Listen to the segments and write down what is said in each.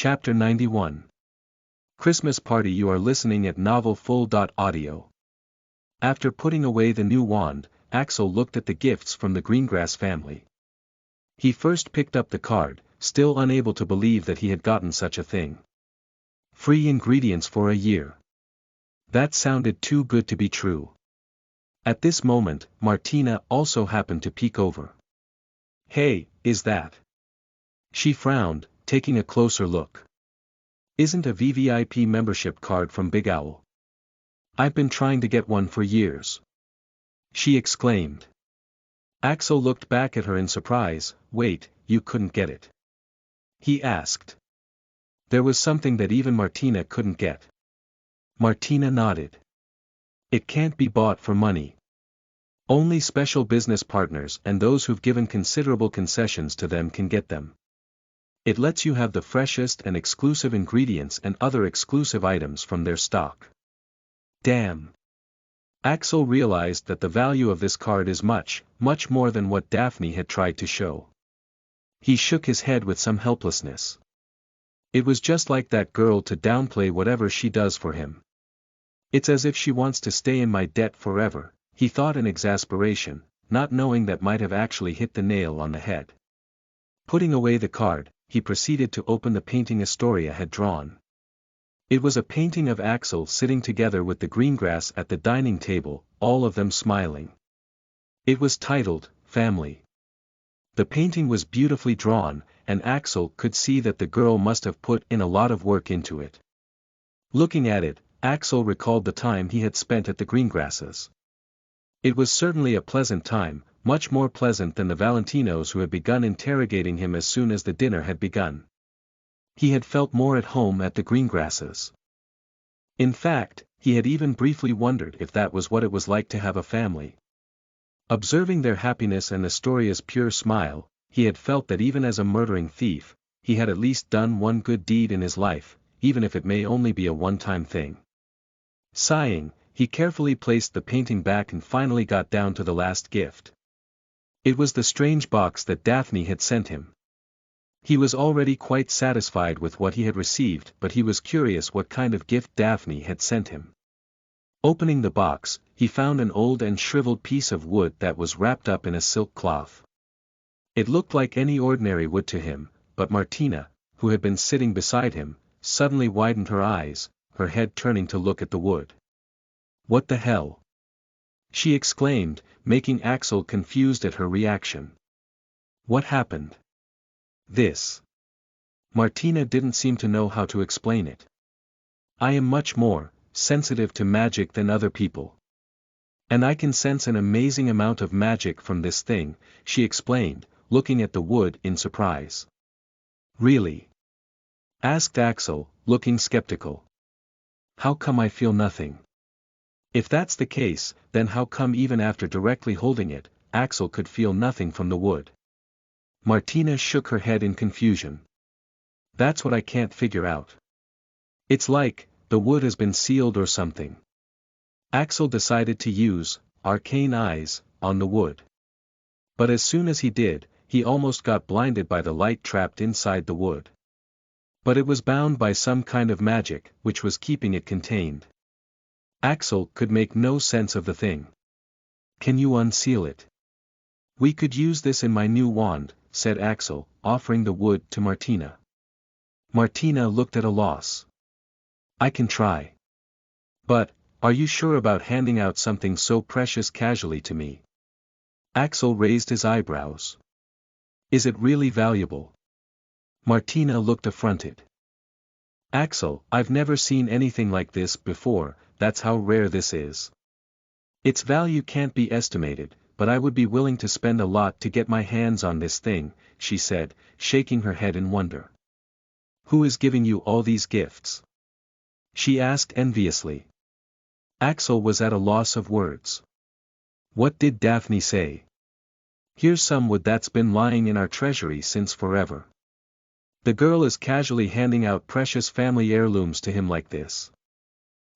Chapter 91. Christmas Party. You are listening at novelfull.audio. After putting away the new wand, Axel looked at the gifts from the Greengrass family. He first picked up the card, still unable to believe that he had gotten such a thing. Free ingredients for a year. That sounded too good to be true. At this moment, Martina also happened to peek over. Hey, is that? She frowned, taking a closer look. Isn't a VVIP membership card from Big Owl? I've been trying to get one for years. She exclaimed. Axel looked back at her in surprise. Wait, you couldn't get it? He asked. There was something that even Martina couldn't get. Martina nodded. It can't be bought for money. Only special business partners and those who've given considerable concessions to them can get them. It lets you have the freshest and exclusive ingredients and other exclusive items from their stock. Damn. Axel realized that the value of this card is much, much more than what Daphne had tried to show. He shook his head with some helplessness. It was just like that girl to downplay whatever she does for him. It's as if she wants to stay in my debt forever, he thought in exasperation, not knowing that might have actually hit the nail on the head. Putting away the card, he proceeded to open the painting Astoria had drawn. It was a painting of Axel sitting together with the Greengrass at the dining table, all of them smiling. It was titled, Family. The painting was beautifully drawn, and Axel could see that the girl must have put in a lot of work into it. Looking at it, Axel recalled the time he had spent at the Greengrasses. It was certainly a pleasant time, much more pleasant than the Valentinos who had begun interrogating him as soon as the dinner had begun. He had felt more at home at the Greengrasses. In fact, he had even briefly wondered if that was what it was like to have a family. Observing their happiness and Astoria's pure smile, he had felt that even as a murdering thief, he had at least done one good deed in his life, even if it may only be a one-time thing. Sighing, he carefully placed the painting back and finally got down to the last gift. It was the strange box that Daphne had sent him. He was already quite satisfied with what he had received, but he was curious what kind of gift Daphne had sent him. Opening the box, he found an old and shriveled piece of wood that was wrapped up in a silk cloth. It looked like any ordinary wood to him, but Martina, who had been sitting beside him, suddenly widened her eyes, her head turning to look at the wood. What the hell? She exclaimed, making Axel confused at her reaction. What happened? This. Martina didn't seem to know how to explain it. I am much more sensitive to magic than other people. And I can sense an amazing amount of magic from this thing, she explained, looking at the wood in surprise. Really? Asked Axel, looking skeptical. How come I feel nothing? If that's the case, then how come even after directly holding it, Axel could feel nothing from the wood? Martina shook her head in confusion. That's what I can't figure out. It's like, the wood has been sealed or something. Axel decided to use arcane eyes on the wood. But as soon as he did, he almost got blinded by the light trapped inside the wood. But it was bound by some kind of magic, which was keeping it contained. Axel could make no sense of the thing. Can you unseal it? We could use this in my new wand, said Axel, offering the wood to Martina. Martina looked at a loss. I can try. But, are you sure about handing out something so precious casually to me? Axel raised his eyebrows. Is it really valuable? Martina looked affronted. Axel, I've never seen anything like this before, that's how rare this is. Its value can't be estimated, but I would be willing to spend a lot to get my hands on this thing, she said, shaking her head in wonder. Who is giving you all these gifts? She asked enviously. Axel was at a loss of words. What did Daphne say? Here's some wood that's been lying in our treasury since forever. The girl is casually handing out precious family heirlooms to him like this.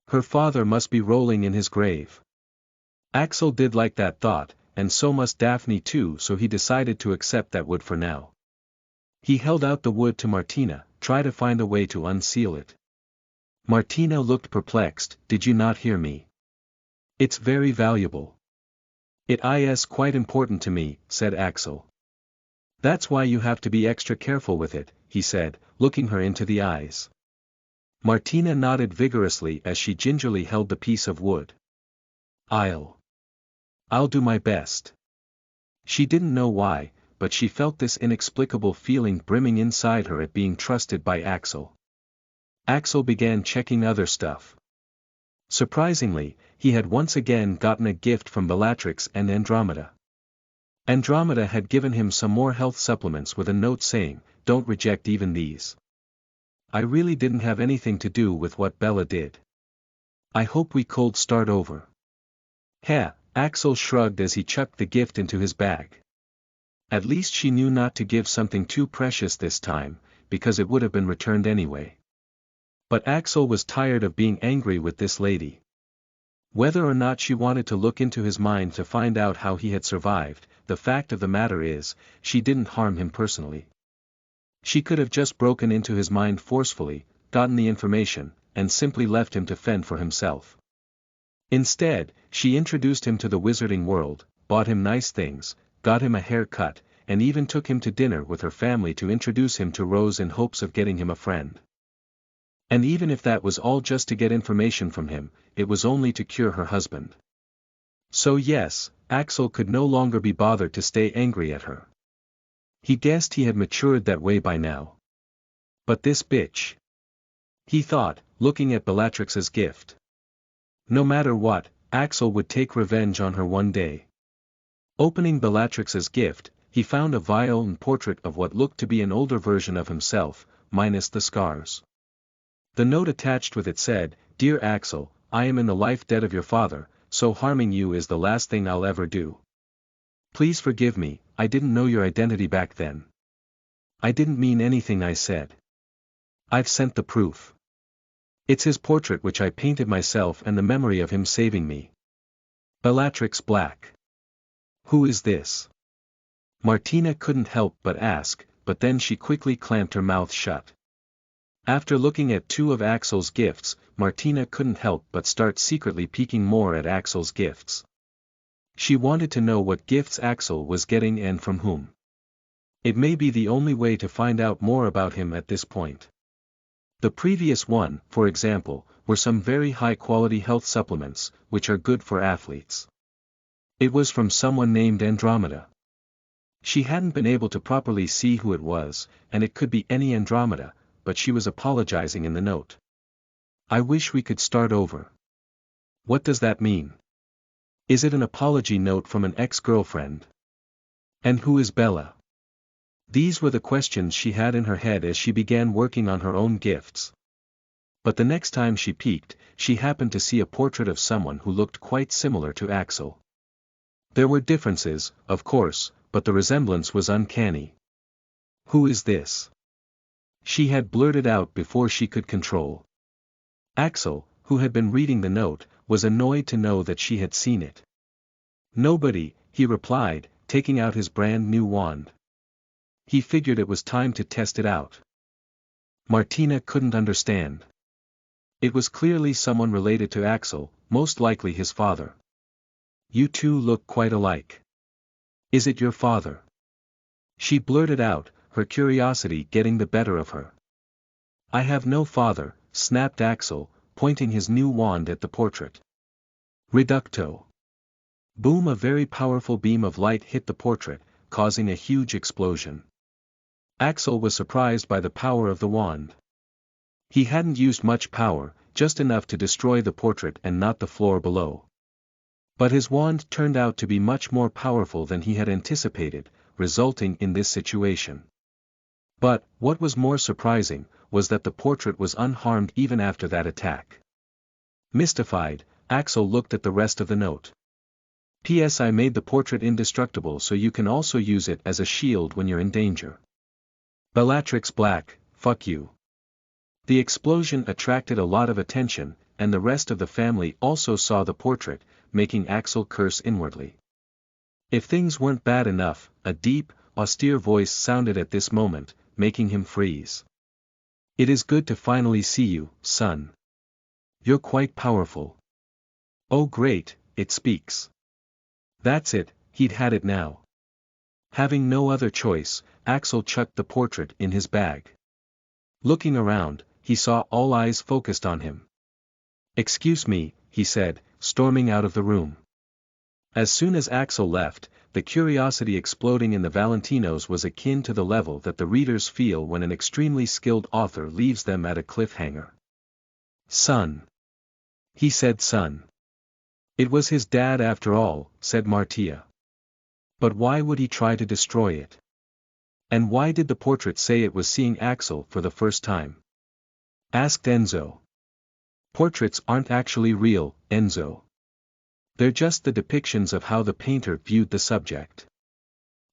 Her father must be rolling in his grave. Axel did like that thought, and so must Daphne too, so he decided to accept that wood for now. He held out the wood to Martina, try to find a way to unseal it. Martina looked perplexed. Did you not hear me? It's very valuable. It is quite important to me, said Axel. That's why you have to be extra careful with it, he said, looking her into the eyes. Martina nodded vigorously as she gingerly held the piece of wood. I'll do my best. She didn't know why, but she felt this inexplicable feeling brimming inside her at being trusted by Axel. Axel began checking other stuff. Surprisingly, he had once again gotten a gift from Bellatrix and Andromeda. Andromeda had given him some more health supplements with a note saying, "Don't reject even these. I really didn't have anything to do with what Bella did. I hope we could start over." Axel shrugged as he chucked the gift into his bag. At least she knew not to give something too precious this time, because it would have been returned anyway. But Axel was tired of being angry with this lady. Whether or not she wanted to look into his mind to find out how he had survived, the fact of the matter is, she didn't harm him personally. She could have just broken into his mind forcefully, gotten the information, and simply left him to fend for himself. Instead, she introduced him to the wizarding world, bought him nice things, got him a haircut, and even took him to dinner with her family to introduce him to Rose in hopes of getting him a friend. And even if that was all just to get information from him, it was only to cure her husband. So yes, Axel could no longer be bothered to stay angry at her. He guessed he had matured that way by now. But this bitch, he thought, looking at Bellatrix's gift. No matter what, Axel would take revenge on her one day. Opening Bellatrix's gift, he found a vial and portrait of what looked to be an older version of himself, minus the scars. The note attached with it said, "Dear Axel, I am in the life debt of your father, so harming you is the last thing I'll ever do. Please forgive me, I didn't know your identity back then. I didn't mean anything I said. I've sent the proof. It's his portrait which I painted myself and the memory of him saving me. Bellatrix Black." Who is this? Martina couldn't help but ask, but then she quickly clamped her mouth shut. After looking at two of Axel's gifts, Martina couldn't help but start secretly peeking more at Axel's gifts. She wanted to know what gifts Axel was getting and from whom. It may be the only way to find out more about him at this point. The previous one, for example, were some very high-quality health supplements, which are good for athletes. It was from someone named Andromeda. She hadn't been able to properly see who it was, and it could be any Andromeda, but she was apologizing in the note. "I wish we could start over." What does that mean? Is it an apology note from an ex-girlfriend? And who is Bella? These were the questions she had in her head as she began working on her own gifts. But the next time she peeked, she happened to see a portrait of someone who looked quite similar to Axel. There were differences, of course, but the resemblance was uncanny. Who is this? She had blurted out before she could control. Axel, who had been reading the note, was annoyed to know that she had seen it. "Nobody," he replied, taking out his brand new wand. He figured it was time to test it out. Martina couldn't understand. It was clearly someone related to Axel, most likely his father. "You two look quite alike. Is it your father?" She blurted out, her curiosity getting the better of her. "I have no father," snapped Axel, pointing his new wand at the portrait. Reducto. Boom! A very powerful beam of light hit the portrait, causing a huge explosion. Axel was surprised by the power of the wand. He hadn't used much power, just enough to destroy the portrait and not the floor below. But his wand turned out to be much more powerful than he had anticipated, resulting in this situation. But, what was more surprising, was that the portrait was unharmed even after that attack. Mystified, Axel looked at the rest of the note. "P.S. I made the portrait indestructible so you can also use it as a shield when you're in danger. Bellatrix Black, fuck you." The explosion attracted a lot of attention, and the rest of the family also saw the portrait, making Axel curse inwardly. If things weren't bad enough, a deep, austere voice sounded at this moment, making him freeze. It is good to finally see you, son. You're quite powerful. Oh great, it speaks. That's it, he'd had it now. Having no other choice, Axel chucked the portrait in his bag. Looking around, he saw all eyes focused on him. Excuse me, he said, storming out of the room. As soon as Axel left, the curiosity exploding in the Valentinos was akin to the level that the readers feel when an extremely skilled author leaves them at a cliffhanger. Son. He said son. It was his dad after all, said Martia. But why would he try to destroy it? And why did the portrait say it was seeing Axel for the first time? Asked Enzo. Portraits aren't actually real, Enzo. They're just the depictions of how the painter viewed the subject.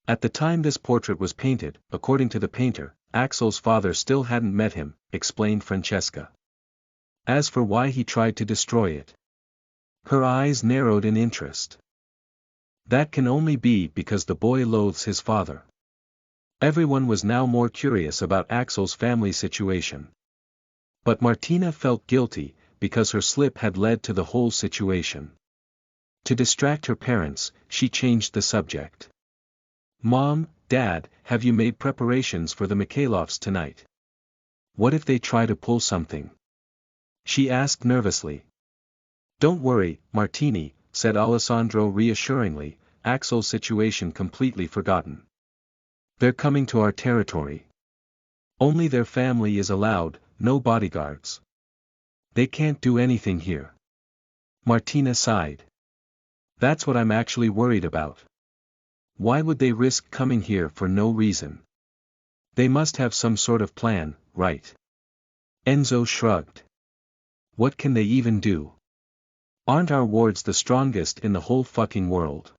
At the time this portrait was painted, according to the painter, Axel's father still hadn't met him, explained Francesca. As for why he tried to destroy it. Her eyes narrowed in interest. That can only be because the boy loathes his father. Everyone was now more curious about Axel's family situation. But Martina felt guilty, because her slip had led to the whole situation. To distract her parents, she changed the subject. Mom, Dad, have you made preparations for the Mikhailovs tonight? What if they try to pull something? She asked nervously. Don't worry, Martini, said Alessandro reassuringly, Axel's situation completely forgotten. They're coming to our territory. Only their family is allowed, no bodyguards. They can't do anything here. Martina sighed. That's what I'm actually worried about. Why would they risk coming here for no reason? They must have some sort of plan, right? Enzo shrugged. What can they even do? Aren't our wards the strongest in the whole fucking world?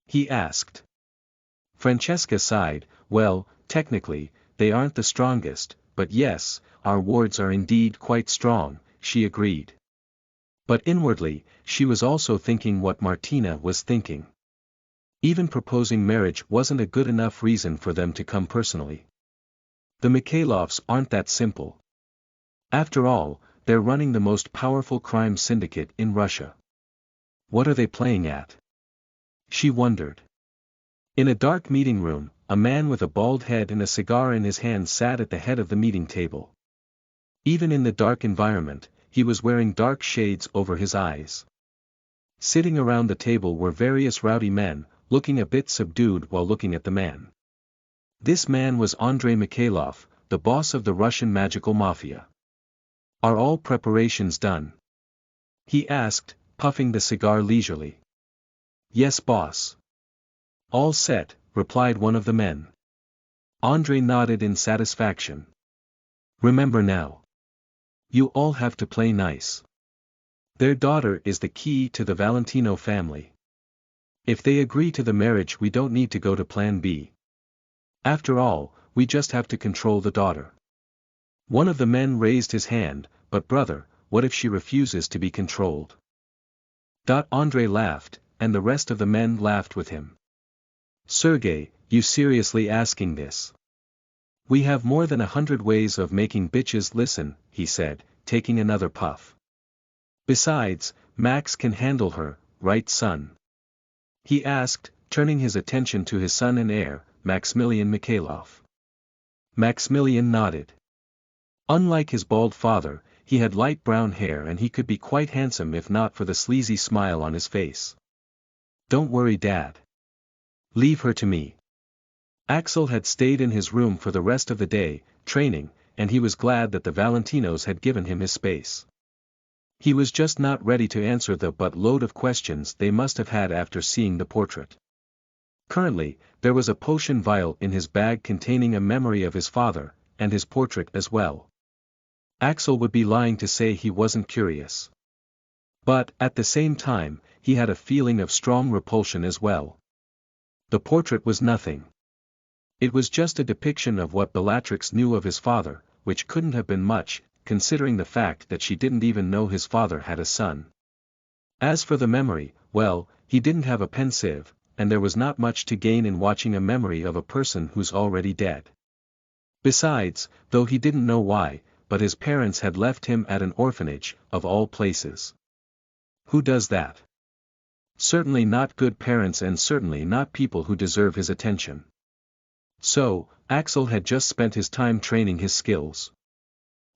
He asked. Francesca sighed, well, technically, they aren't the strongest, but yes, our wards are indeed quite strong, she agreed. But inwardly, she was also thinking what Martina was thinking. Even proposing marriage wasn't a good enough reason for them to come personally. The Mikhailovs aren't that simple. After all, they're running the most powerful crime syndicate in Russia. What are they playing at? She wondered. In a dark meeting room, a man with a bald head and a cigar in his hand sat at the head of the meeting table. Even in the dark environment, he was wearing dark shades over his eyes. Sitting around the table were various rowdy men, looking a bit subdued while looking at the man. This man was Andrei Mikhailov, the boss of the Russian magical mafia. Are all preparations done? He asked, puffing the cigar leisurely. Yes, boss. All set, replied one of the men. Andrei nodded in satisfaction. Remember now. You all have to play nice. Their daughter is the key to the Valentino family. If they agree to the marriage, we don't need to go to plan B. After all, we just have to control the daughter. One of the men raised his hand, but brother, what if she refuses to be controlled? Andrei laughed, and the rest of the men laughed with him. Sergey, you seriously asking this? We have more than 100 ways of making bitches listen, he said, taking another puff. Besides, Max can handle her, right son? He asked, turning his attention to his son and heir, Maximilian Mikhailov. Maximilian nodded. Unlike his bald father, he had light brown hair and he could be quite handsome if not for the sleazy smile on his face. Don't worry, Dad. Leave her to me. Axel had stayed in his room for the rest of the day, training, and he was glad that the Valentinos had given him his space. He was just not ready to answer the buttload of questions they must have had after seeing the portrait. Currently, there was a potion vial in his bag containing a memory of his father, and his portrait as well. Axel would be lying to say he wasn't curious. But, at the same time, he had a feeling of strong repulsion as well. The portrait was nothing. It was just a depiction of what Bellatrix knew of his father, which couldn't have been much, considering the fact that she didn't even know his father had a son. As for the memory, well, he didn't have a pensieve, and there was not much to gain in watching a memory of a person who's already dead. Besides, though he didn't know why, but his parents had left him at an orphanage, of all places. Who does that? Certainly not good parents and certainly not people who deserve his attention. So, Axel had just spent his time training his skills.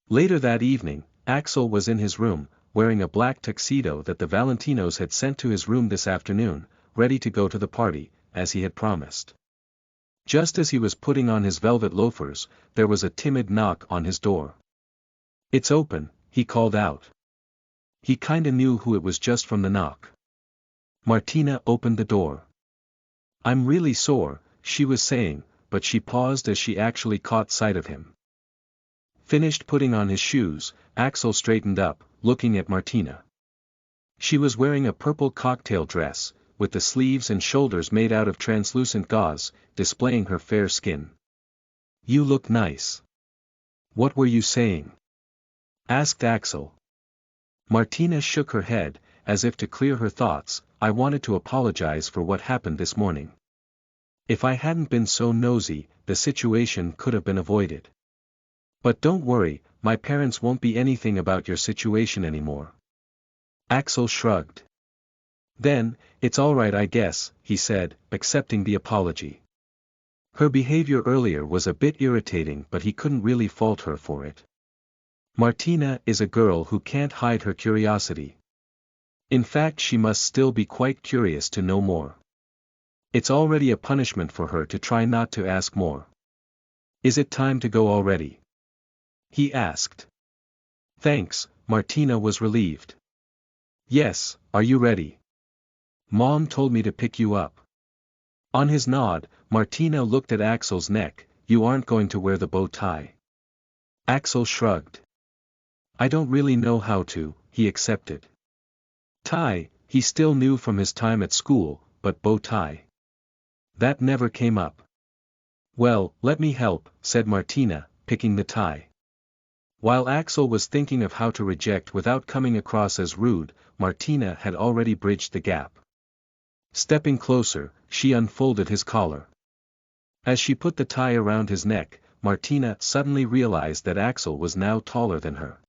Later that evening, Axel was in his room, wearing a black tuxedo that the Valentinos had sent to his room this afternoon, ready to go to the party, as he had promised. Just as he was putting on his velvet loafers, there was a timid knock on his door. "It's open," he called out. He kinda knew who it was just from the knock. Martina opened the door. "I'm really sore," she was saying, but she paused as she actually caught sight of him. Finished putting on his shoes, Axel straightened up, looking at Martina. She was wearing a purple cocktail dress, with the sleeves and shoulders made out of translucent gauze, displaying her fair skin. "You look nice." "What were you saying?" asked Axel. Martina shook her head, as if to clear her thoughts. "I wanted to apologize for what happened this morning. If I hadn't been so nosy, the situation could have been avoided. But don't worry, my parents won't be anything about your situation anymore." Axel shrugged. "Then, it's alright I guess," he said, accepting the apology. Her behavior earlier was a bit irritating but he couldn't really fault her for it. Martina is a girl who can't hide her curiosity. In fact, she must still be quite curious to know more. It's already a punishment for her to try not to ask more. "Is it time to go already?" he asked. "Thanks," Martina was relieved. "Yes, are you ready? Mom told me to pick you up." On his nod, Martina looked at Axel's neck. "You aren't going to wear the bow tie?" Axel shrugged. "I don't really know how to," he accepted. Tie, he still knew from his time at school, but bow tie? That never came up. "Well, let me help," said Martina, picking the tie. While Axel was thinking of how to reject without coming across as rude, Martina had already bridged the gap. Stepping closer, she unfolded his collar. As she put the tie around his neck, Martina suddenly realized that Axel was now taller than her.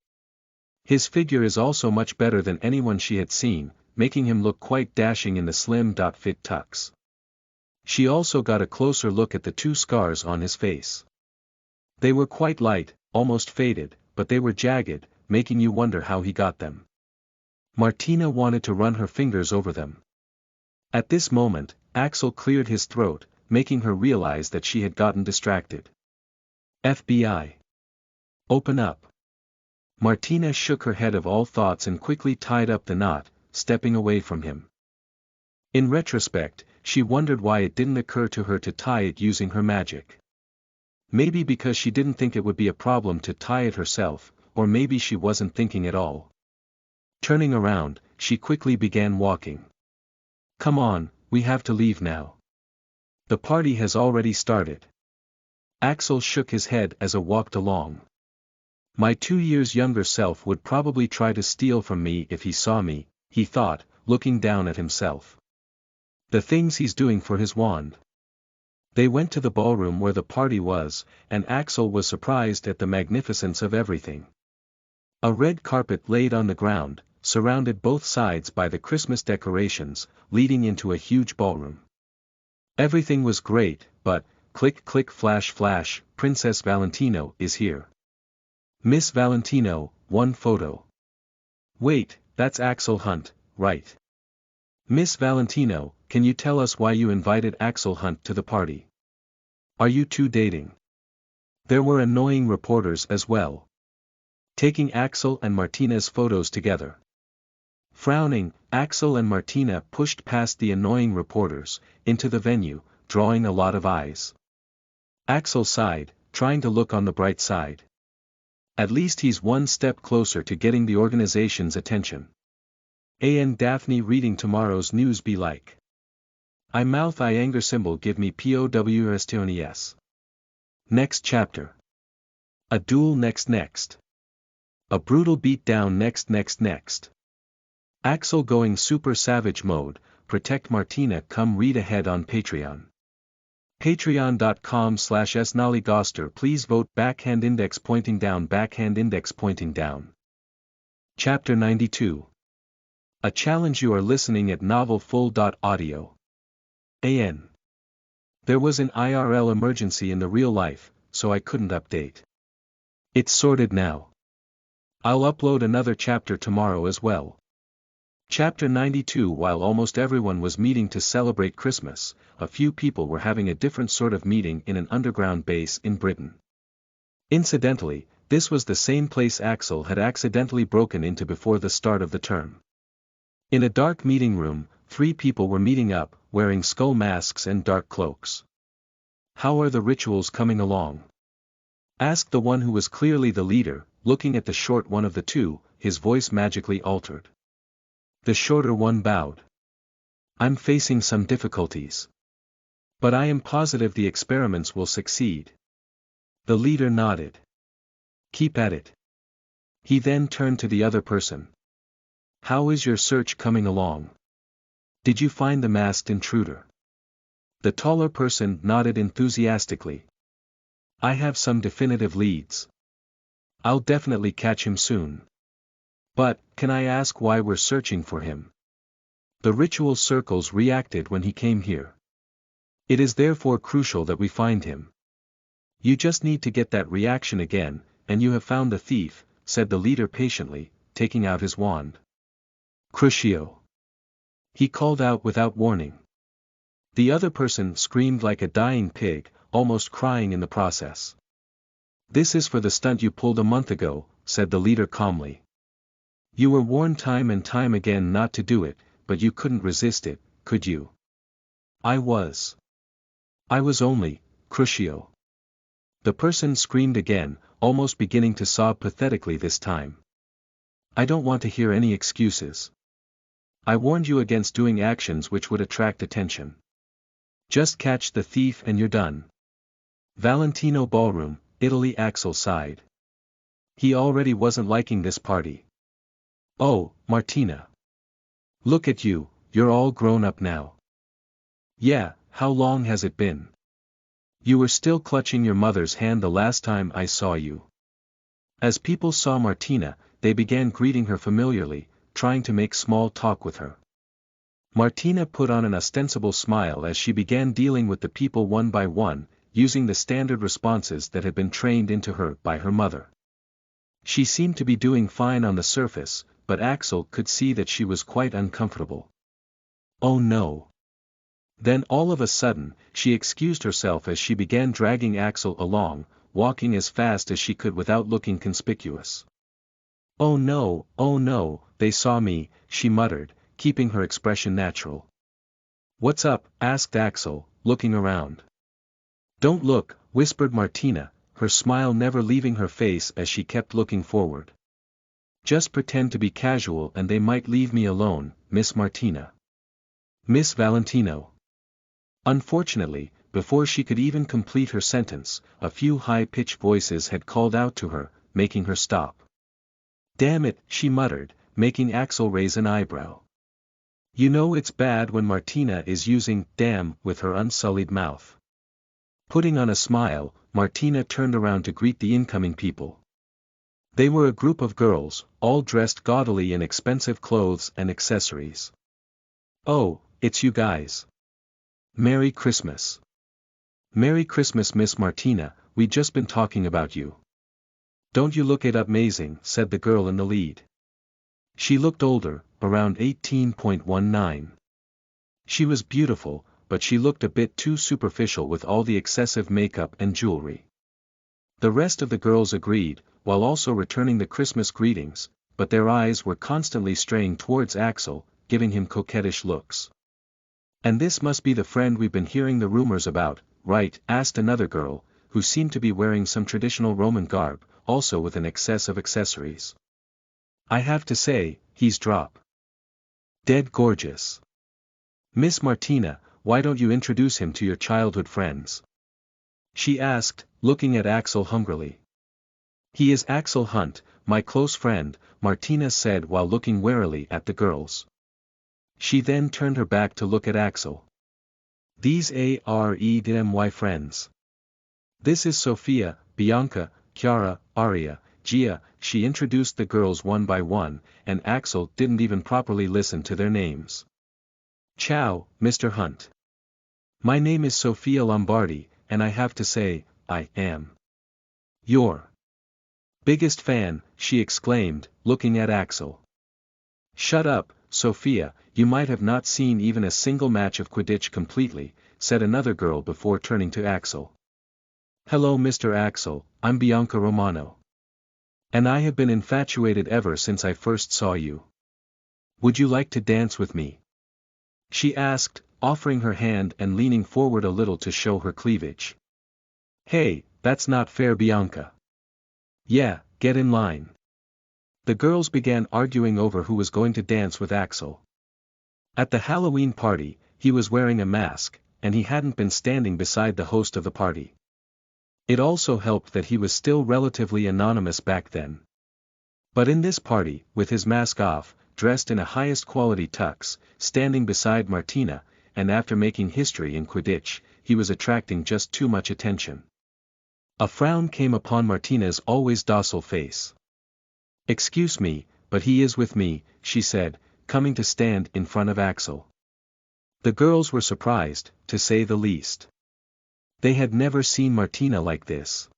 His figure is also much better than anyone she had seen, making him look quite dashing in the slim-fit tux. She also got a closer look at the two scars on his face. They were quite light, almost faded, but they were jagged, making you wonder how he got them. Martina wanted to run her fingers over them. At this moment, Axel cleared his throat, making her realize that she had gotten distracted. "FBI. Open up." Martina shook her head of all thoughts and quickly tied up the knot, stepping away from him. In retrospect, she wondered why it didn't occur to her to tie it using her magic. Maybe because she didn't think it would be a problem to tie it herself, or maybe she wasn't thinking at all. Turning around, she quickly began walking. "Come on, we have to leave now. The party has already started." Axel shook his head as he walked along. "My 2 years younger self would probably try to steal from me if he saw me," he thought, looking down at himself. The things he's doing for his wand. They went to the ballroom where the party was, and Axel was surprised at the magnificence of everything. A red carpet laid on the ground, surrounded both sides by the Christmas decorations, leading into a huge ballroom. Everything was great, but, click click flash flash, Princess Valentino is here. Miss Valentino, one photo. Wait, that's Axel Hunt, right? Miss Valentino, can you tell us why you invited Axel Hunt to the party? Are you two dating? There were annoying reporters as well. Taking Axel and Martina's photos together. Frowning, Axel and Martina pushed past the annoying reporters, into the venue, drawing a lot of eyes. Axel sighed, trying to look on the bright side. At least he's one step closer to getting the organization's attention. And Daphne reading tomorrow's news be like. I mouth I anger symbol give me POWRSTONES. Next chapter. A duel next. A brutal beatdown next. Axel going super savage mode, protect Martina come read ahead on Patreon. Patreon.com/snollygoster. Please vote backhand index pointing down, backhand index pointing down. Chapter 92. A challenge. You are listening at novelfull.audio. AN. There was an IRL emergency in the real life, so I couldn't update. It's sorted now. I'll upload another chapter tomorrow as well. Chapter 92. While almost everyone was meeting to celebrate Christmas, a few people were having a different sort of meeting in an underground base in Britain. Incidentally, this was the same place Axel had accidentally broken into before the start of the term. In a dark meeting room, 3 people were meeting up, wearing skull masks and dark cloaks. "How are the rituals coming along?" asked the one who was clearly the leader, looking at the short one of the two. His voice magically altered. The shorter one bowed. "I'm facing some difficulties. But I am positive the experiments will succeed." The leader nodded. "Keep at it." He then turned to the other person. "How is your search coming along? Did you find the masked intruder?" The taller person nodded enthusiastically. "I have some definitive leads. I'll definitely catch him soon. But, can I ask why we're searching for him?" "The ritual circles reacted when he came here. It is therefore crucial that we find him. You just need to get that reaction again, and you have found the thief," said the leader patiently, taking out his wand. "Crucio!" he called out without warning. The other person screamed like a dying pig, almost crying in the process. "This is for the stunt you pulled a month ago," said the leader calmly. "You were warned time and time again not to do it, but you couldn't resist it, could you?" I was only, Crucio." The person screamed again, almost beginning to sob pathetically this time. "I don't want to hear any excuses. I warned you against doing actions which would attract attention. Just catch the thief and you're done." Valentino Ballroom, Italy. Axel sighed. He already wasn't liking this party. "Oh, Martina. Look at you, you're all grown up now." "Yeah, how long has it been? You were still clutching your mother's hand the last time I saw you." As people saw Martina, they began greeting her familiarly, trying to make small talk with her. Martina put on an ostensible smile as she began dealing with the people one by one, using the standard responses that had been trained into her by her mother. She seemed to be doing fine on the surface, but Axel could see that she was quite uncomfortable. "Oh no." Then all of a sudden, she excused herself as she began dragging Axel along, walking as fast as she could without looking conspicuous. Oh no, they saw me," she muttered, keeping her expression natural. "What's up?" asked Axel, looking around. "Don't look," whispered Martina, her smile never leaving her face as she kept looking forward. "Just pretend to be casual and they might leave me alone, Miss Martina." "Miss Valentino." Unfortunately, before she could even complete her sentence, a few high-pitched voices had called out to her, making her stop. "Damn it," she muttered, making Axel raise an eyebrow. You know it's bad when Martina is using "damn" with her unsullied mouth. Putting on a smile, Martina turned around to greet the incoming people. They were a group of girls, all dressed gaudily in expensive clothes and accessories. "Oh, it's you guys. Merry Christmas." "Merry Christmas, Miss Martina, we just been talking about you." "Don't you look it amazing," said the girl in the lead. She looked older, around 18.19. She was beautiful, but she looked a bit too superficial with all the excessive makeup and jewelry. The rest of the girls agreed, while also returning the Christmas greetings, but their eyes were constantly straying towards Axel, giving him coquettish looks. "And this must be the friend we've been hearing the rumors about, right?" asked another girl, who seemed to be wearing some traditional Roman garb, also with an excess of accessories. "I have to say, he's drop dead gorgeous. Miss Martina, why don't you introduce him to your childhood friends?" she asked, looking at Axel hungrily. "He is Axel Hunt, my close friend," Martina said while looking warily at the girls. She then turned her back to look at Axel. These are my friends. This is Sophia, Bianca, Chiara, Aria, Gia. She introduced the girls one by one, and Axel didn't even properly listen to their names. Ciao, Mr. Hunt. My name is Sophia Lombardi, and I have to say, I am your biggest fan, she exclaimed, looking at Axel. Shut up, Sophia, you might have not seen even a single match of Quidditch completely, said another girl before turning to Axel. Hello Mr. Axel, I'm Bianca Romano. And I have been infatuated ever since I first saw you. Would you like to dance with me? She asked, offering her hand and leaning forward a little to show her cleavage. Hey, that's not fair, Bianca. Yeah, get in line. The girls began arguing over who was going to dance with Axel. At the Halloween party, he was wearing a mask, and he hadn't been standing beside the host of the party. It also helped that he was still relatively anonymous back then. But in this party, with his mask off, dressed in a highest quality tux, standing beside Martina, and after making history in Quidditch, he was attracting just too much attention. A frown came upon Martina's always docile face. Excuse me, but he is with me, she said, coming to stand in front of Axel. The girls were surprised, to say the least. They had never seen Martina like this.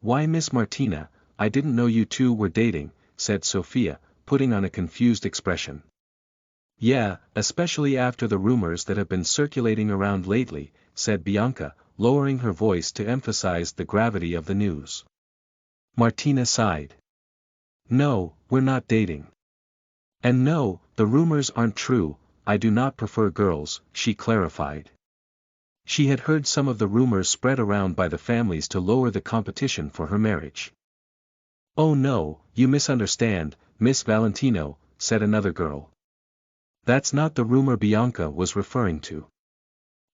Why Miss Martina, I didn't know you two were dating, said Sophia, putting on a confused expression. Yeah, especially after the rumors that have been circulating around lately, said Bianca, lowering her voice to emphasize the gravity of the news. Martina sighed. No, we're not dating. And no, the rumors aren't true, I do not prefer girls, she clarified. She had heard some of the rumors spread around by the families to lower the competition for her marriage. Oh no, you misunderstand, Miss Valentino, said another girl. That's not the rumor Bianca was referring to.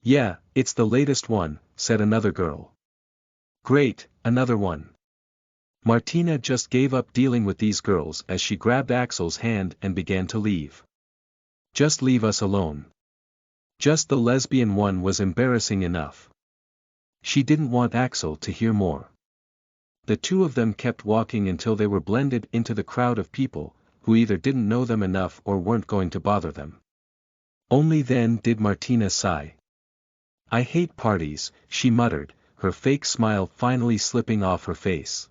Yeah, it's the latest one, said another girl. Great, another one. Martina just gave up dealing with these girls as she grabbed Axel's hand and began to leave. Just leave us alone. Just the lesbian one was embarrassing enough. She didn't want Axel to hear more. The two of them kept walking until they were blended into the crowd of people, who either didn't know them enough or weren't going to bother them. Only then did Martina sigh. I hate parties, she muttered, her fake smile finally slipping off her face.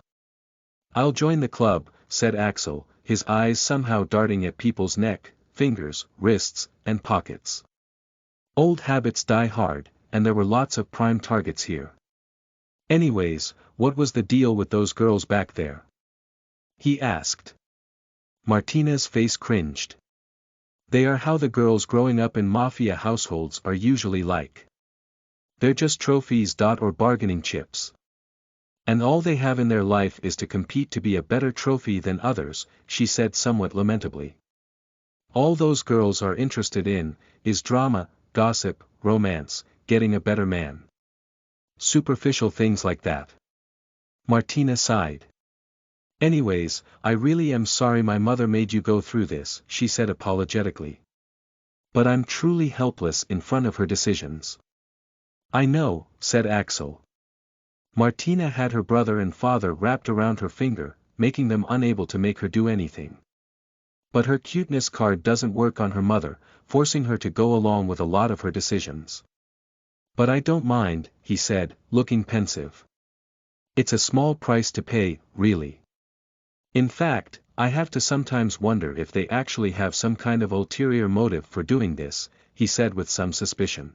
I'll join the club, said Axel, his eyes somehow darting at people's neck, fingers, wrists, and pockets. Old habits die hard, and there were lots of prime targets here. Anyways, what was the deal with those girls back there? He asked. Martina's face cringed. They are how the girls growing up in mafia households are usually like. They're just trophies or bargaining chips. And all they have in their life is to compete to be a better trophy than others, she said somewhat lamentably. All those girls are interested in, is drama, gossip, romance, getting a better man. Superficial things like that. Martina sighed. Anyways, I really am sorry my mother made you go through this, she said apologetically. But I'm truly helpless in front of her decisions. I know, said Axel. Martina had her brother and father wrapped around her finger, making them unable to make her do anything. But her cuteness card doesn't work on her mother, forcing her to go along with a lot of her decisions. But I don't mind, he said, looking pensive. It's a small price to pay, really. In fact, I have to sometimes wonder if they actually have some kind of ulterior motive for doing this, he said with some suspicion.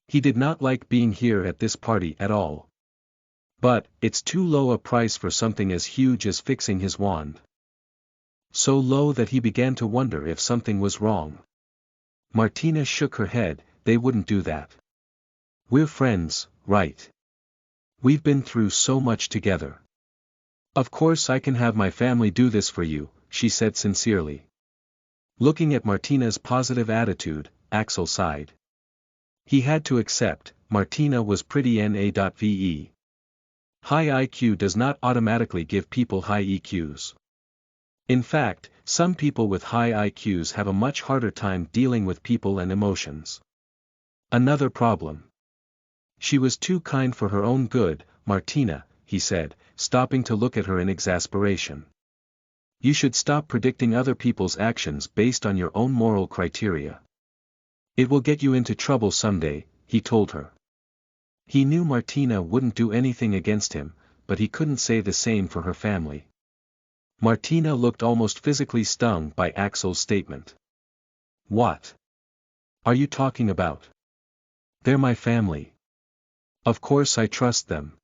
He did not like being here at this party at all. But, it's too low a price for something as huge as fixing his wand. So low that he began to wonder if something was wrong. Martina shook her head, they wouldn't do that. We're friends, right? We've been through so much together. Of course I can have my family do this for you, she said sincerely. Looking at Martina's positive attitude, Axel sighed. He had to accept, Martina was pretty NA.ve. High IQ does not automatically give people high EQs. In fact, some people with high IQs have a much harder time dealing with people and emotions. Another problem. She was too kind for her own good, Martina, he said, stopping to look at her in exasperation. You should stop predicting other people's actions based on your own moral criteria. It will get you into trouble someday, he told her. He knew Martina wouldn't do anything against him, but he couldn't say the same for her family. Martina looked almost physically stung by Axel's statement. What are you talking about? They're my family. Of course I trust them.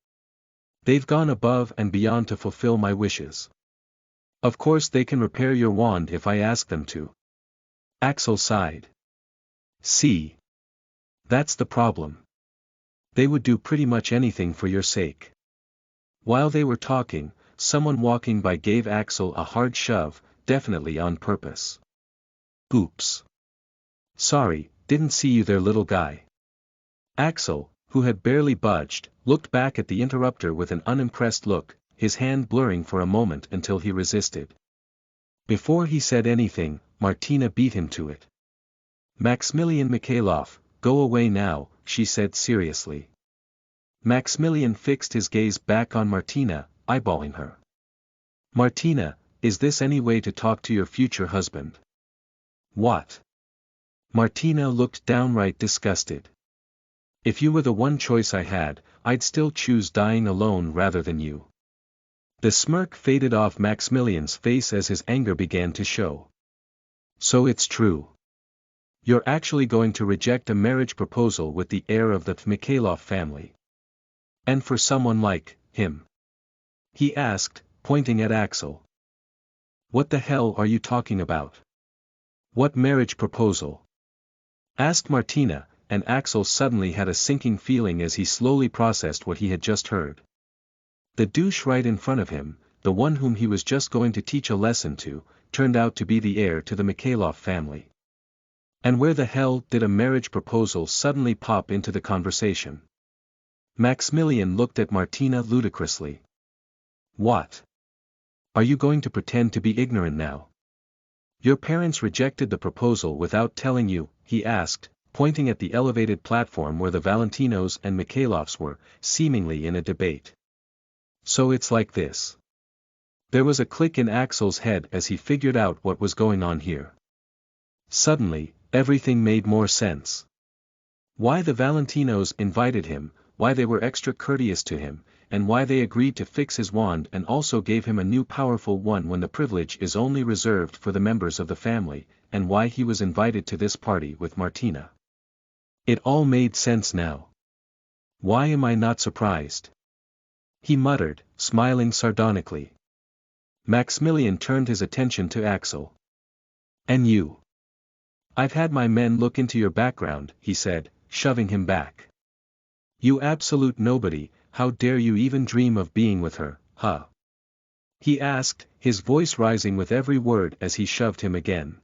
They've gone above and beyond to fulfill my wishes. Of course they can repair your wand if I ask them to. Axel sighed. See? That's the problem. They would do pretty much anything for your sake. While they were talking, someone walking by gave Axel a hard shove, definitely on purpose. Oops. Sorry, didn't see you there, little guy. Axel, who had barely budged, looked back at the interrupter with an unimpressed look, his hand blurring for a moment until he resisted. Before he said anything, Martina beat him to it. Maximilian Mikhailov, go away now, she said seriously. Maximilian fixed his gaze back on Martina, eyeballing her. Martina, is this any way to talk to your future husband? What? Martina looked downright disgusted. If you were the one choice I had, I'd still choose dying alone rather than you. The smirk faded off Maximilian's face as his anger began to show. So it's true. You're actually going to reject a marriage proposal with the heir of the Mikhailov family. And for someone like him? He asked, pointing at Axel. What the hell are you talking about? What marriage proposal? Asked Martina, and Axel suddenly had a sinking feeling as he slowly processed what he had just heard. The douche right in front of him, the one whom he was just going to teach a lesson to, turned out to be the heir to the Mikhailov family. And where the hell did a marriage proposal suddenly pop into the conversation? Maximilian looked at Martina ludicrously. What? Are you going to pretend to be ignorant now? Your parents rejected the proposal without telling you, he asked, pointing at the elevated platform where the Valentinos and Mikhailovs were, seemingly in a debate. So it's like this. There was a click in Axel's head as he figured out what was going on here. Suddenly, everything made more sense. Why the Valentinos invited him, why they were extra courteous to him, and why they agreed to fix his wand and also gave him a new powerful one when the privilege is only reserved for the members of the family, and why he was invited to this party with Martina. It all made sense now. Why am I not surprised? He muttered, smiling sardonically. Maximilian turned his attention to Axel. And you? I've had my men look into your background, he said, shoving him back. You absolute nobody, how dare you even dream of being with her, huh? He asked, his voice rising with every word as he shoved him again.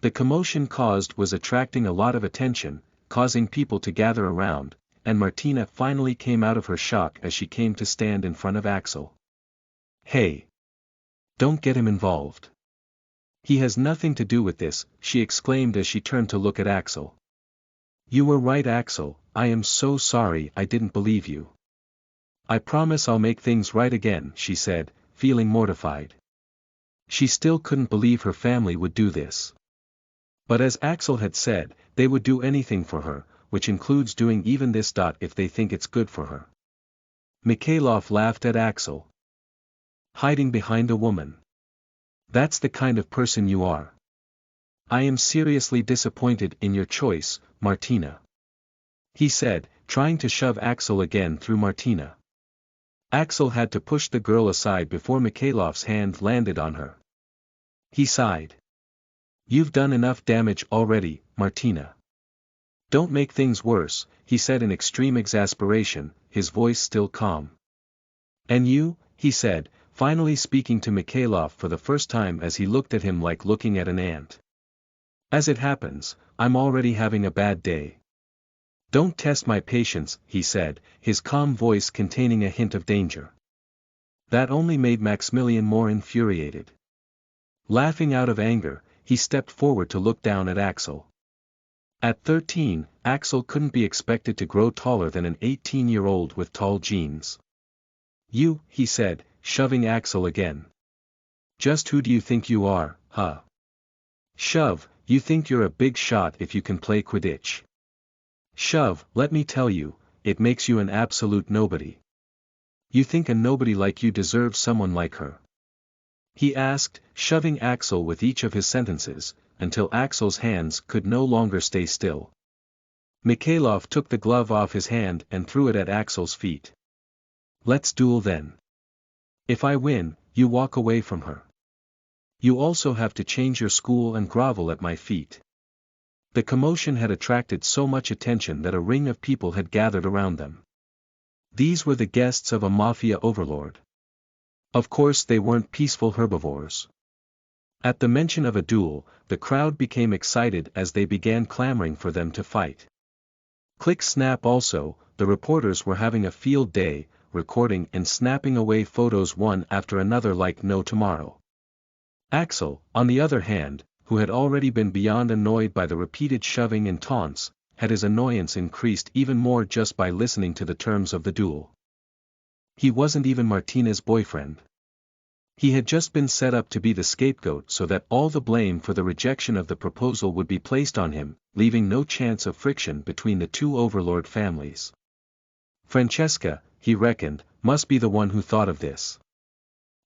The commotion caused was attracting a lot of attention, causing people to gather around, and Martina finally came out of her shock as she came to stand in front of Axel. Hey! Don't get him involved. He has nothing to do with this, she exclaimed as she turned to look at Axel. You were right, Axel, I am so sorry I didn't believe you. I promise I'll make things right again, she said, feeling mortified. She still couldn't believe her family would do this. But as Axel had said, they would do anything for her, which includes doing even this. If they think it's good for her. Mikhailov laughed at Axel. Hiding behind a woman. That's the kind of person you are. I am seriously disappointed in your choice, Martina. He said, trying to shove Axel again through Martina. Axel had to push the girl aside before Mikhailov's hand landed on her. He sighed. You've done enough damage already, Martina. Don't make things worse, he said in extreme exasperation, his voice still calm. And you, he said, finally speaking to Mikhailov for the first time as he looked at him like looking at an ant. As it happens, I'm already having a bad day. Don't test my patience, he said, his calm voice containing a hint of danger. That only made Maximilian more infuriated. Laughing out of anger, he stepped forward to look down at Axel. At 13, Axel couldn't be expected to grow taller than an 18-year-old with tall genes. "You," he said, shoving Axel again. "Just who do you think you are, huh? Shove, you think you're a big shot if you can play Quidditch. Shove, let me tell you, it makes you an absolute nobody. You think a nobody like you deserves someone like her?" he asked, shoving Axel with each of his sentences, until Axel's hands could no longer stay still. Mikhailov took the glove off his hand and threw it at Axel's feet. "Let's duel then. If I win, you walk away from her. You also have to change your school and grovel at my feet." The commotion had attracted so much attention that a ring of people had gathered around them. These were the guests of a mafia overlord. Of course they weren't peaceful herbivores. At the mention of a duel, the crowd became excited as they began clamoring for them to fight. Click snap also, the reporters were having a field day, recording and snapping away photos one after another like no tomorrow. Axel, on the other hand, who had already been beyond annoyed by the repeated shoving and taunts, had his annoyance increased even more just by listening to the terms of the duel. He wasn't even Martina's boyfriend. He had just been set up to be the scapegoat so that all the blame for the rejection of the proposal would be placed on him, leaving no chance of friction between the two overlord families. Francesca, he reckoned, must be the one who thought of this.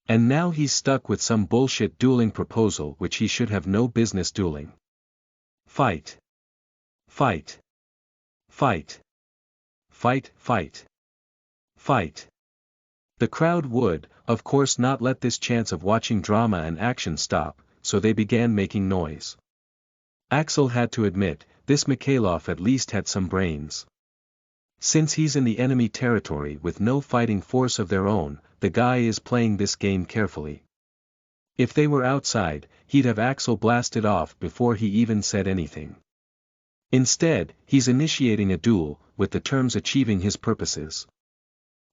And now he's stuck with some bullshit dueling proposal which he should have no business dueling. Fight. Fight. Fight. Fight, fight. Fight. The crowd would, of course, not let this chance of watching drama and action stop, so they began making noise. Axel had to admit, this Mikhailov at least had some brains. Since he's in the enemy territory with no fighting force of their own, the guy is playing this game carefully. If they were outside, he'd have Axel blasted off before he even said anything. Instead, he's initiating a duel, with the terms achieving his purposes.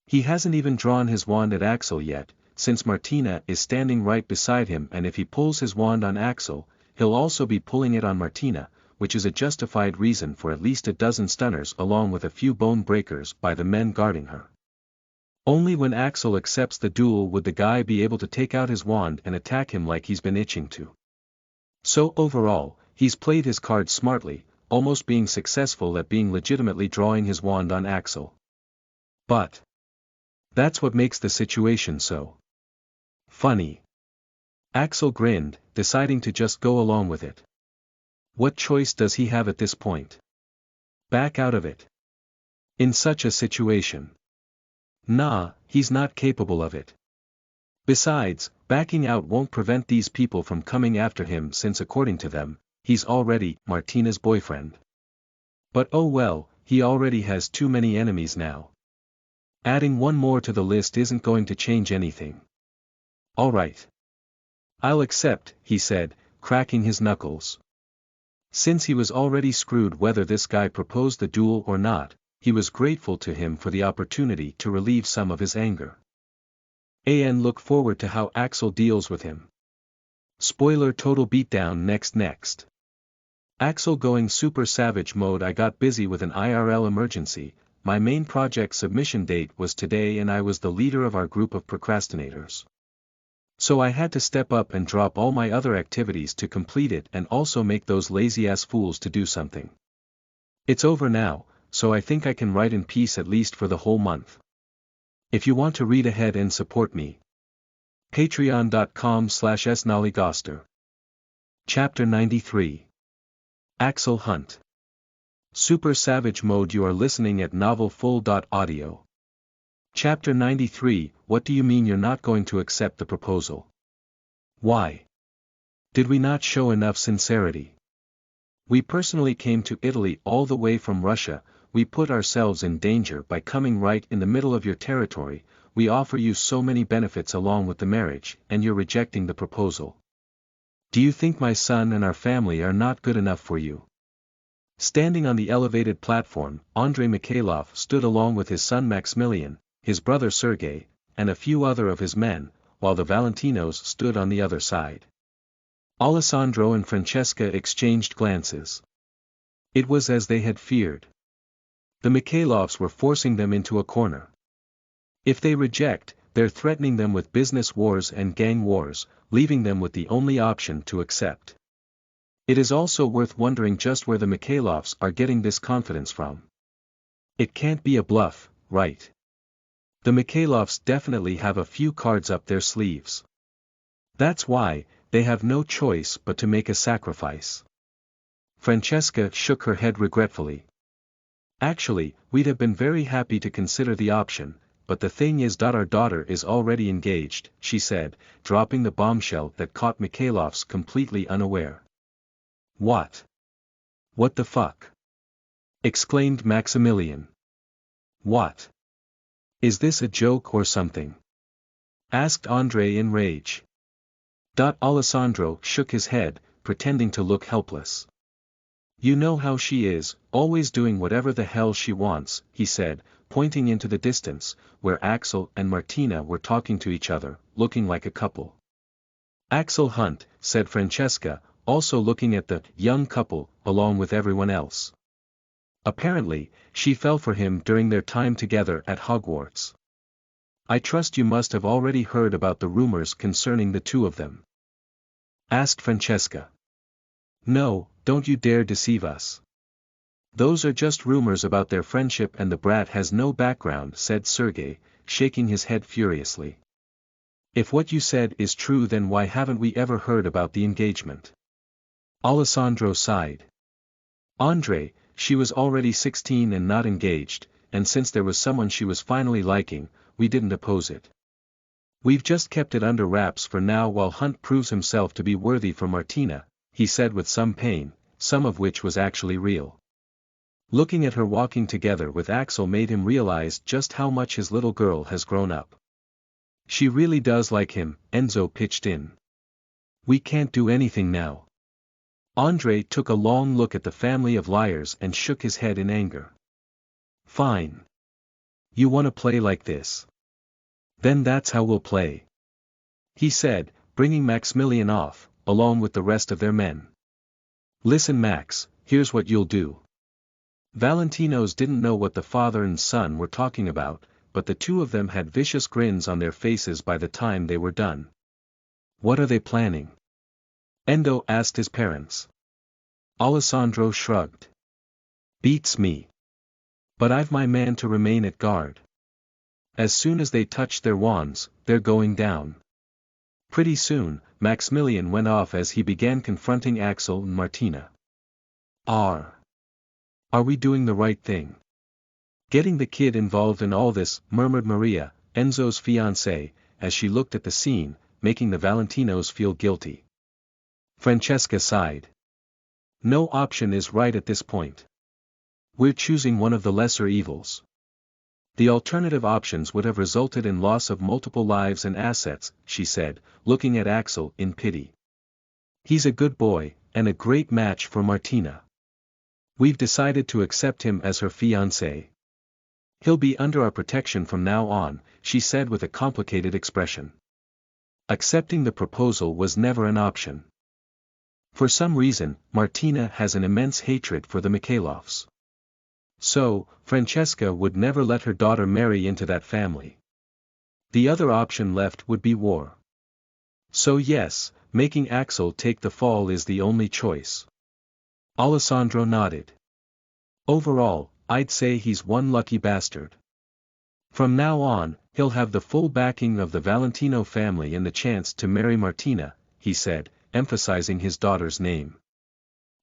He hasn't even drawn his wand at Axel yet, since Martina is standing right beside him, and if he pulls his wand on Axel, he'll also be pulling it on Martina, which is a justified reason for at least a dozen stunners along with a few bone breakers by the men guarding her. Only when Axel accepts the duel would the guy be able to take out his wand and attack him like he's been itching to. So overall, he's played his cards smartly, almost being successful at being legitimately drawing his wand on Axel. But that's what makes the situation so funny. Axel grinned, deciding to just go along with it. What choice does he have at this point? Back out of it? In such a situation? Nah, he's not capable of it. Besides, backing out won't prevent these people from coming after him since according to them, he's already Martina's boyfriend. But oh well, he already has too many enemies now. Adding one more to the list isn't going to change anything. Alright. I'll accept, he said, cracking his knuckles. Since he was already screwed whether this guy proposed the duel or not, he was grateful to him for the opportunity to relieve some of his anger. And look forward to how Axel deals with him. Spoiler total beatdown next. Axel going super savage mode. I got busy with an IRL emergency. My main project submission date was today and I was the leader of our group of procrastinators. So I had to step up and drop all my other activities to complete it and also make those lazy-ass fools to do something. It's over now, so I think I can write in peace at least for the whole month. If you want to read ahead and support me, patreon.com/snollygoster. Chapter 93. Axel Hunt. Super Savage Mode. You are listening at novelfull.audio. Chapter 93. What do you mean you're not going to accept the proposal? Why? Did we not show enough sincerity? We personally came to Italy all the way from Russia. We put ourselves in danger by coming right in the middle of your territory. We offer you so many benefits along with the marriage, and you're rejecting the proposal. Do you think my son and our family are not good enough for you? Standing on the elevated platform, Andrei Mikhailov stood along with his son Maximilian, his brother Sergei, and a few other of his men, while the Valentinos stood on the other side. Alessandro and Francesca exchanged glances. It was as they had feared. The Mikhailovs were forcing them into a corner. If they reject, they're threatening them with business wars and gang wars, leaving them with the only option to accept. It is also worth wondering just where the Mikhailovs are getting this confidence from. It can't be a bluff, right? The Mikhailovs definitely have a few cards up their sleeves. That's why, they have no choice but to make a sacrifice. Francesca shook her head regretfully. Actually, we'd have been very happy to consider the option, but the thing is that our daughter is already engaged, she said, dropping the bombshell that caught Mikhailovs completely unaware. What? What the fuck? Exclaimed Maximilian. What? Is this a joke or something? Asked Andrei in rage. Alessandro shook his head, pretending to look helpless. You know how she is, always doing whatever the hell she wants, he said, pointing into the distance, where Axel and Martina were talking to each other, looking like a couple. Axel Hunt, said Francesca, also looking at the young couple, along with everyone else. Apparently, she fell for him during their time together at Hogwarts. I trust you must have already heard about the rumors concerning the two of them. Asked Francesca. No, don't you dare deceive us. Those are just rumors about their friendship and the brat has no background, said Sergei, shaking his head furiously. If what you said is true, then why haven't we ever heard about the engagement? Alessandro sighed. Andrei, she was already 16 and not engaged, and since there was someone she was finally liking, we didn't oppose it. We've just kept it under wraps for now while Hunt proves himself to be worthy for Martina, he said with some pain, some of which was actually real. Looking at her walking together with Axel made him realize just how much his little girl has grown up. She really does like him, Enzo pitched in. We can't do anything now. Andrei took a long look at the family of liars and shook his head in anger. Fine. You want to play like this? Then that's how we'll play. He said, bringing Maximilian off, along with the rest of their men. Listen Max, here's what you'll do. Valentinos didn't know what the father and son were talking about, but the two of them had vicious grins on their faces by the time they were done. What are they planning? Endo asked his parents. Alessandro shrugged. Beats me. But I've my man to remain at guard. As soon as they touch their wands, they're going down. Pretty soon, Maximilian went off as he began confronting Axel and Martina. Are we doing the right thing? Getting the kid involved in all this, murmured Maria, Enzo's fiancée, as she looked at the scene, making the Valentinos feel guilty. Francesca sighed. No option is right at this point. We're choosing one of the lesser evils. The alternative options would have resulted in loss of multiple lives and assets, she said, looking at Axel in pity. He's a good boy, and a great match for Martina. We've decided to accept him as her fiancé. He'll be under our protection from now on, she said with a complicated expression. Accepting the proposal was never an option. For some reason, Martina has an immense hatred for the Mikhailovs. So, Francesca would never let her daughter marry into that family. The other option left would be war. So yes, making Axel take the fall is the only choice. Alessandro nodded. Overall, I'd say he's one lucky bastard. From now on, he'll have the full backing of the Valentino family and the chance to marry Martina, he said, emphasizing his daughter's name.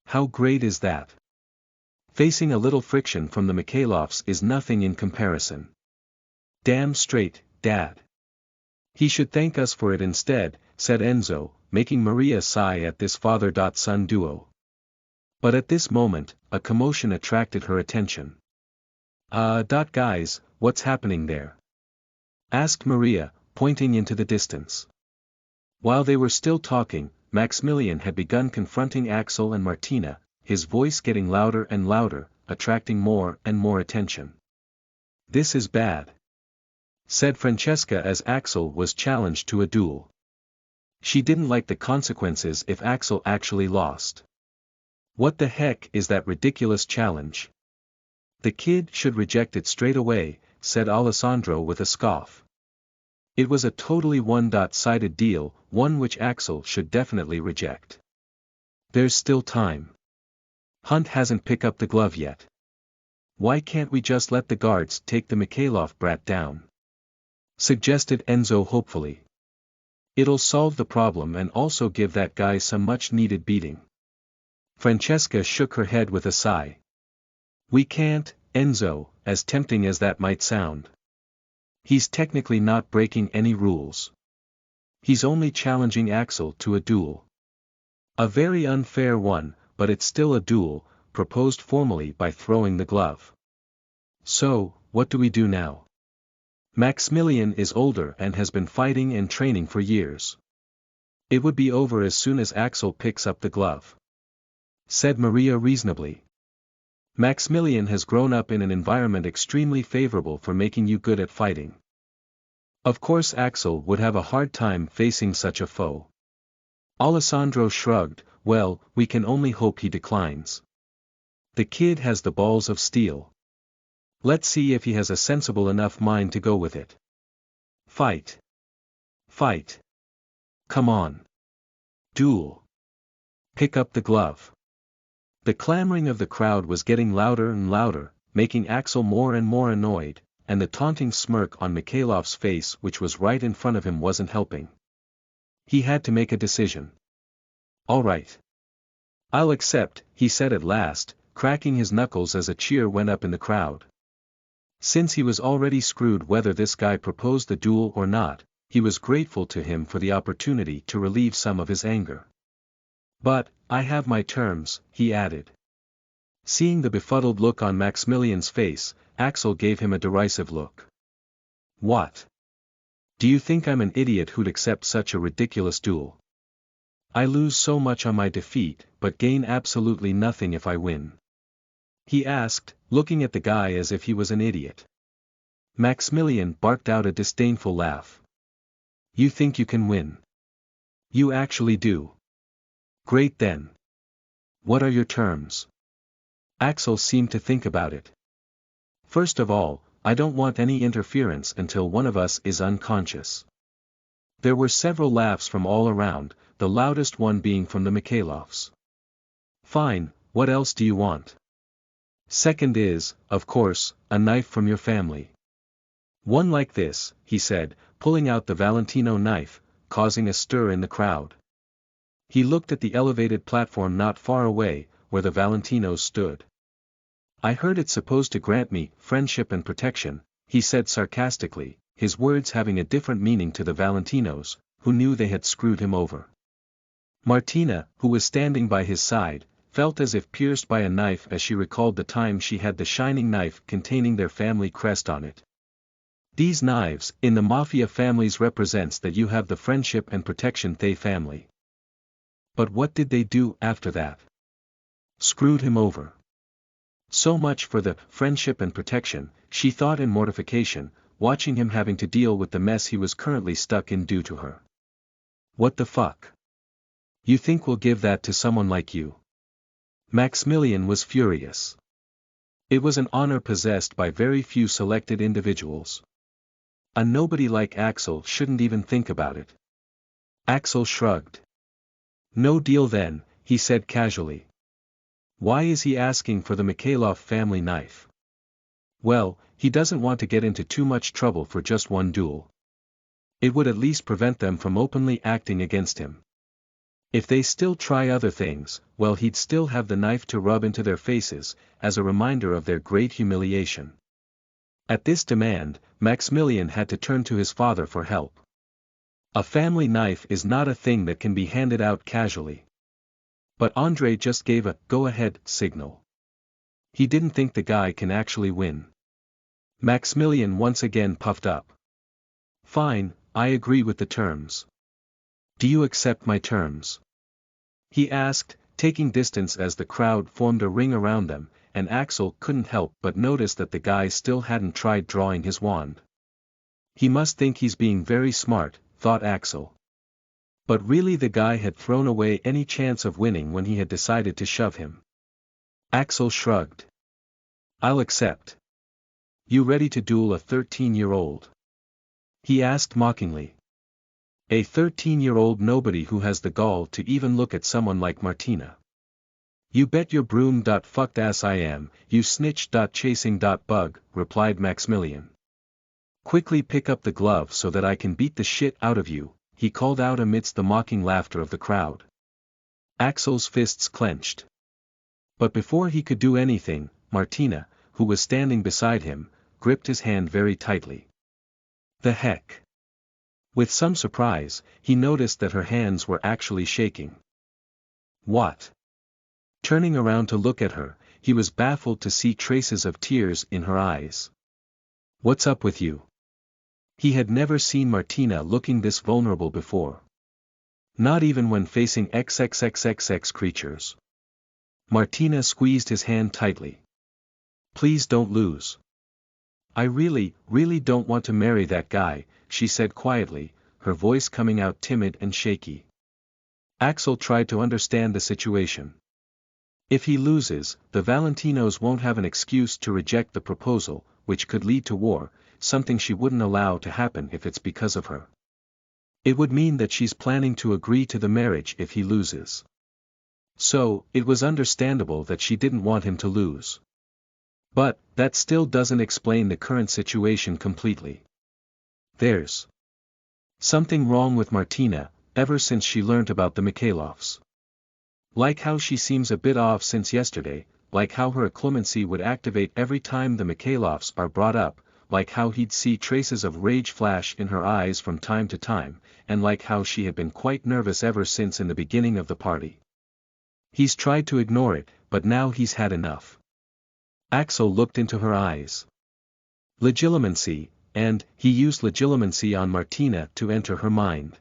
How great is that? Facing a little friction from the Mikhailovs is nothing in comparison. Damn straight, Dad. He should thank us for it instead, said Enzo, making Maria sigh at this father-son duo. But at this moment, a commotion attracted her attention. Guys, what's happening there? Asked Maria, pointing into the distance. While they were still talking, Maximilian had begun confronting Axel and Martina, his voice getting louder and louder, attracting more and more attention. This is bad, said Francesca as Axel was challenged to a duel. She didn't like the consequences if Axel actually lost. What the heck is that ridiculous challenge? The kid should reject it straight away, said Alessandro with a scoff. It was a totally one-sided deal, one which Axel should definitely reject. There's still time. Hunt hasn't picked up the glove yet. Why can't we just let the guards take the Mikhailov brat down? Suggested Enzo hopefully. It'll solve the problem and also give that guy some much-needed beating. Francesca shook her head with a sigh. We can't, Enzo, as tempting as that might sound. He's technically not breaking any rules. He's only challenging Axel to a duel. A very unfair one, but it's still a duel, proposed formally by throwing the glove. So, what do we do now? Maximilian is older and has been fighting and training for years. It would be over as soon as Axel picks up the glove, said Maria reasonably. Maximilian has grown up in an environment extremely favorable for making you good at fighting. Of course Axel would have a hard time facing such a foe. Alessandro shrugged, well, we can only hope he declines. The kid has the balls of steel. Let's see if he has a sensible enough mind to go with it. Fight. Fight. Come on. Duel. Pick up the glove. The clamoring of the crowd was getting louder and louder, making Axel more and more annoyed, and the taunting smirk on Mikhailov's face which was right in front of him wasn't helping. He had to make a decision. All right. I'll accept, he said at last, cracking his knuckles as a cheer went up in the crowd. Since he was already screwed whether this guy proposed the duel or not, he was grateful to him for the opportunity to relieve some of his anger. But, I have my terms, he added. Seeing the befuddled look on Maximilian's face, Axel gave him a derisive look. What? Do you think I'm an idiot who'd accept such a ridiculous duel? I lose so much on my defeat, but gain absolutely nothing if I win. He asked, looking at the guy as if he was an idiot. Maximilian barked out a disdainful laugh. You think you can win? You actually do. Great then. What are your terms? Axel seemed to think about it. First of all, I don't want any interference until one of us is unconscious. There were several laughs from all around, the loudest one being from the Mikhailovs. Fine, what else do you want? Second is, of course, a knife from your family. One like this, he said, pulling out the Valentino knife, causing a stir in the crowd. He looked at the elevated platform not far away, where the Valentinos stood. I heard it's supposed to grant me friendship and protection, he said sarcastically, his words having a different meaning to the Valentinos, who knew they had screwed him over. Martina, who was standing by his side, felt as if pierced by a knife as she recalled the time she had the shining knife containing their family crest on it. These knives, in the mafia families represents that you have the friendship and protection they family. But what did they do after that? Screwed him over. So much for the friendship and protection, she thought in mortification, watching him having to deal with the mess he was currently stuck in due to her. What the fuck? You think we'll give that to someone like you? Maximilian was furious. It was an honor possessed by very few selected individuals. A nobody like Axel shouldn't even think about it. Axel shrugged. No deal then, he said casually. Why is he asking for the Mikhailov family knife? Well, he doesn't want to get into too much trouble for just one duel. It would at least prevent them from openly acting against him. If they still try other things, well, he'd still have the knife to rub into their faces, as a reminder of their great humiliation. At this demand, Maximilian had to turn to his father for help. A family knife is not a thing that can be handed out casually. But Andrei just gave a go-ahead signal. He didn't think the guy can actually win. Maximilian once again puffed up. Fine, I agree with the terms. Do you accept my terms? He asked, taking distance as the crowd formed a ring around them, and Axel couldn't help but notice that the guy still hadn't tried drawing his wand. He must think he's being very smart, thought Axel. But really the guy had thrown away any chance of winning when he had decided to shove him. Axel shrugged. I'll accept. You ready to duel a 13-year-old? He asked mockingly. A 13-year-old nobody who has the gall to even look at someone like Martina. You bet your broom. Fucked ass I am, you snitch. Chasing. Bug, replied Maximilian. Quickly pick up the glove so that I can beat the shit out of you, he called out amidst the mocking laughter of the crowd. Axel's fists clenched. But before he could do anything, Martina, who was standing beside him, gripped his hand very tightly. The heck? With some surprise, he noticed that her hands were actually shaking. What? Turning around to look at her, he was baffled to see traces of tears in her eyes. What's up with you? He had never seen Martina looking this vulnerable before. Not even when facing XXXXX creatures. Martina squeezed his hand tightly. Please don't lose. I really don't want to marry that guy, she said quietly, her voice coming out timid and shaky. Axel tried to understand the situation. If he loses, the Valentinos won't have an excuse to reject the proposal, which could lead to war, something she wouldn't allow to happen if it's because of her. It would mean that she's planning to agree to the marriage if he loses. So, it was understandable that she didn't want him to lose. But, that still doesn't explain the current situation completely. There's something wrong with Martina, ever since she learnt about the Mikhailovs. Like how she seems a bit off since yesterday, like how her occlumency would activate every time the Mikhailovs are brought up, like how he'd see traces of rage flash in her eyes from time to time, and like how she had been quite nervous ever since in the beginning of the party. He's tried to ignore it, but now he's had enough. Axel looked into her eyes. Legilimency, and he used legilimency on Martina to enter her mind.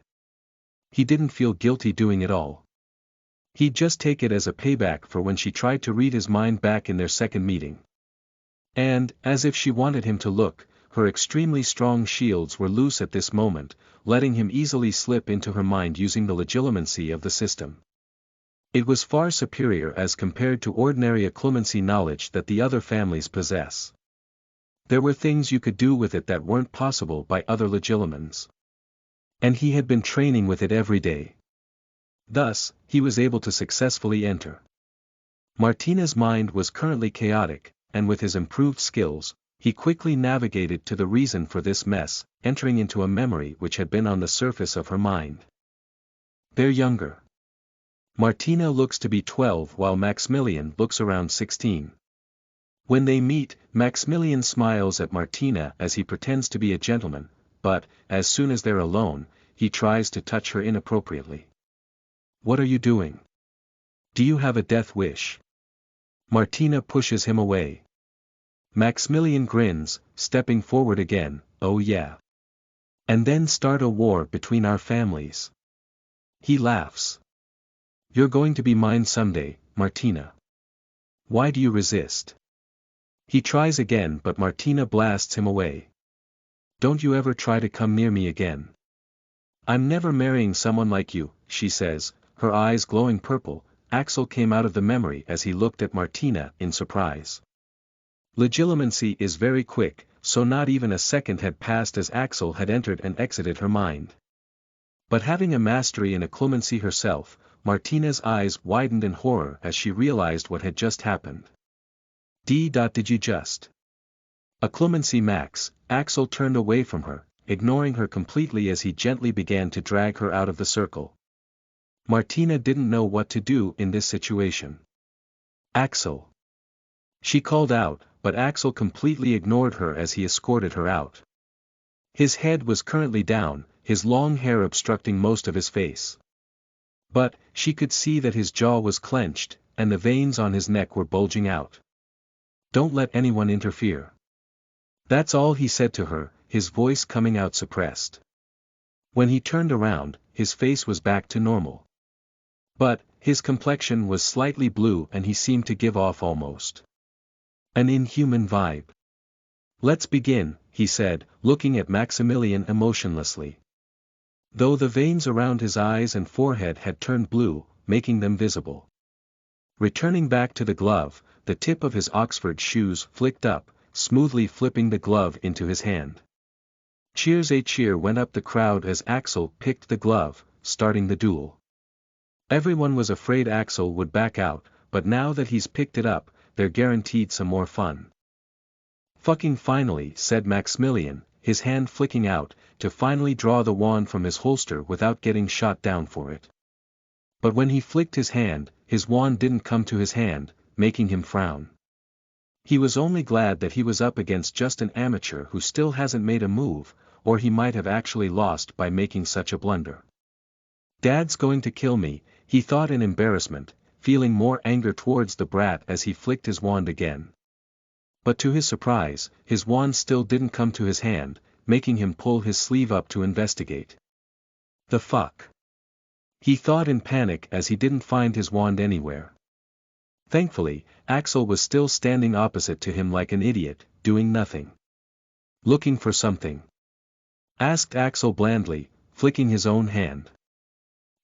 He didn't feel guilty doing it all. He'd just take it as a payback for when she tried to read his mind back in their second meeting. And, as if she wanted him to look, her extremely strong shields were loose at this moment, letting him easily slip into her mind using the legilimency of the system. It was far superior as compared to ordinary occlumency knowledge that the other families possess. There were things you could do with it that weren't possible by other legilimens. And he had been training with it every day. Thus, he was able to successfully enter. Martina's mind was currently chaotic, and with his improved skills, he quickly navigated to the reason for this mess, entering into a memory which had been on the surface of her mind. They're younger. Martina looks to be 12 while Maximilian looks around 16. When they meet, Maximilian smiles at Martina as he pretends to be a gentleman, but, as soon as they're alone, he tries to touch her inappropriately. What are you doing? Do you have a death wish? Martina pushes him away. Maximilian grins, stepping forward again, oh yeah. And then start a war between our families. He laughs. You're going to be mine someday, Martina. Why do you resist? He tries again but Martina blasts him away. Don't you ever try to come near me again. I'm never marrying someone like you, she says, her eyes glowing purple. Axel came out of the memory as he looked at Martina in surprise. Legilimency is very quick, so not even a second had passed as Axel had entered and exited her mind. But having a mastery in occlumency herself, Martina's eyes widened in horror as she realized what had just happened. Did you just? Occlumency max, Axel turned away from her, ignoring her completely as he gently began to drag her out of the circle. Martina didn't know what to do in this situation. Axel. She called out, but Axel completely ignored her as he escorted her out. His head was currently down, his long hair obstructing most of his face. But, she could see that his jaw was clenched, and the veins on his neck were bulging out. Don't let anyone interfere. That's all he said to her, his voice coming out suppressed. When he turned around, his face was back to normal. But, his complexion was slightly blue and he seemed to give off almost an inhuman vibe. Let's begin, he said, looking at Maximilian emotionlessly. Though the veins around his eyes and forehead had turned blue, making them visible. Returning back to the glove, the tip of his Oxford shoes flicked up, smoothly flipping the glove into his hand. Cheers! A cheer went up the crowd as Axel picked the glove, starting the duel. Everyone was afraid Axel would back out, but now that he's picked it up, they're guaranteed some more fun. Fucking finally, said Maximilian, his hand flicking out, to finally draw the wand from his holster without getting shot down for it. But when he flicked his hand, his wand didn't come to his hand, making him frown. He was only glad that he was up against just an amateur who still hasn't made a move, or he might have actually lost by making such a blunder. Dad's going to kill me, he thought in embarrassment, feeling more anger towards the brat as he flicked his wand again. But to his surprise, his wand still didn't come to his hand, making him pull his sleeve up to investigate. The fuck? He thought in panic as he didn't find his wand anywhere. Thankfully, Axel was still standing opposite to him like an idiot, doing nothing. Looking for something? Asked Axel blandly, flicking his own hand.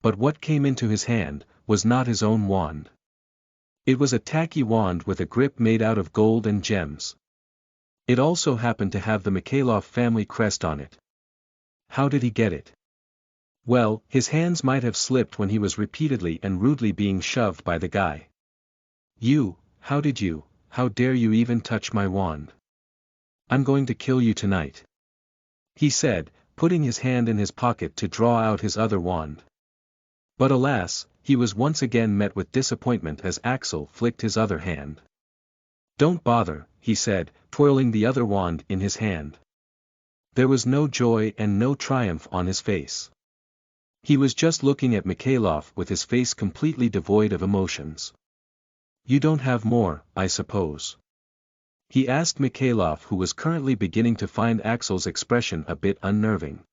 But what came into his hand was not his own wand. It was a tacky wand with a grip made out of gold and gems. It also happened to have the Mikhailov family crest on it. How did he get it? Well, his hands might have slipped when he was repeatedly and rudely being shoved by the guy. How dare you even touch my wand? I'm going to kill you tonight, he said, putting his hand in his pocket to draw out his other wand. But alas, he was once again met with disappointment as Axel flicked his other hand. Don't bother, he said, twirling the other wand in his hand. There was no joy and no triumph on his face. He was just looking at Mikhailov with his face completely devoid of emotions. You don't have more, I suppose? He asked Mikhailov, who was currently beginning to find Axel's expression a bit unnerving.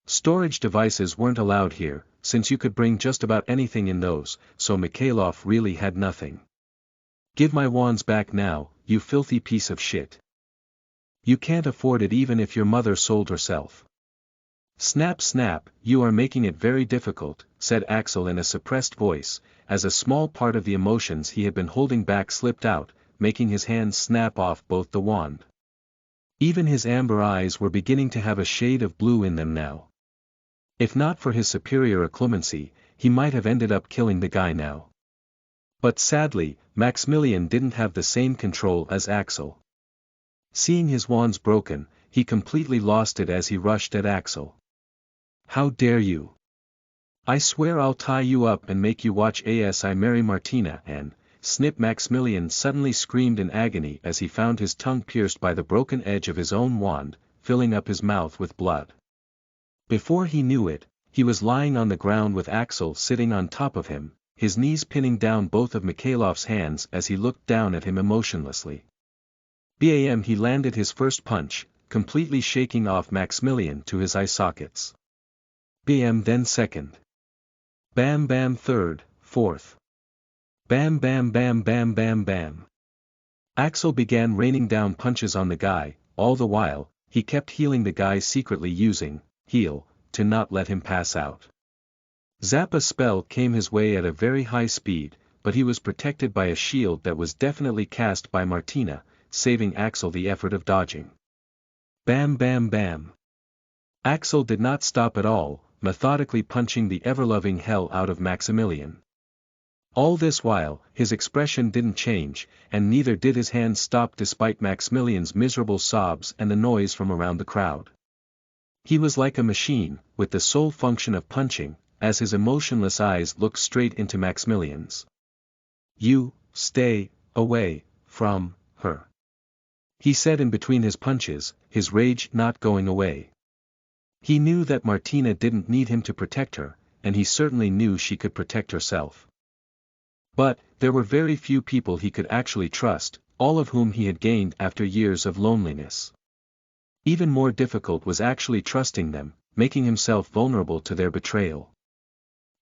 Storage devices weren't allowed here, since you could bring just about anything in those, so Mikhailov really had nothing. Give my wands back now, you filthy piece of shit. You can't afford it even if your mother sold herself. Snap snap, you are making it very difficult, said Axel in a suppressed voice, as a small part of the emotions he had been holding back slipped out, making his hands snap off both the wand. Even his amber eyes were beginning to have a shade of blue in them now. If not for his superior occlumency, he might have ended up killing the guy now. But sadly, Maximilian didn't have the same control as Axel. Seeing his wands broken, he completely lost it as he rushed at Axel. How dare you? I swear I'll tie you up and make you watch as I marry Martina and, snip! Maximilian suddenly screamed in agony as he found his tongue pierced by the broken edge of his own wand, filling up his mouth with blood. Before he knew it, he was lying on the ground with Axel sitting on top of him, his knees pinning down both of Mikhailov's hands as he looked down at him emotionlessly. Bam! He landed his first punch, completely shaking off Maximilian to his eye sockets. Bam! Then second. Bam! Bam! Third, fourth. Bam! Bam! Bam! Bam! Bam! Bam! Axel began raining down punches on the guy, all the while, he kept healing the guy, secretly using heal to not let him pass out. Zappa's spell came his way at a very high speed, but he was protected by a shield that was definitely cast by Martina, saving Axel the effort of dodging. Bam! Bam! Bam! Axel did not stop at all, methodically punching the ever-loving hell out of Maximilian. All this while, his expression didn't change, and neither did his hands stop despite Maximilian's miserable sobs and the noise from around the crowd. He was like a machine, with the sole function of punching, as his emotionless eyes looked straight into Maximilian's. You, stay away from her, he said in between his punches, his rage not going away. He knew that Martina didn't need him to protect her, and he certainly knew she could protect herself. But, there were very few people he could actually trust, all of whom he had gained after years of loneliness. Even more difficult was actually trusting them, making himself vulnerable to their betrayal.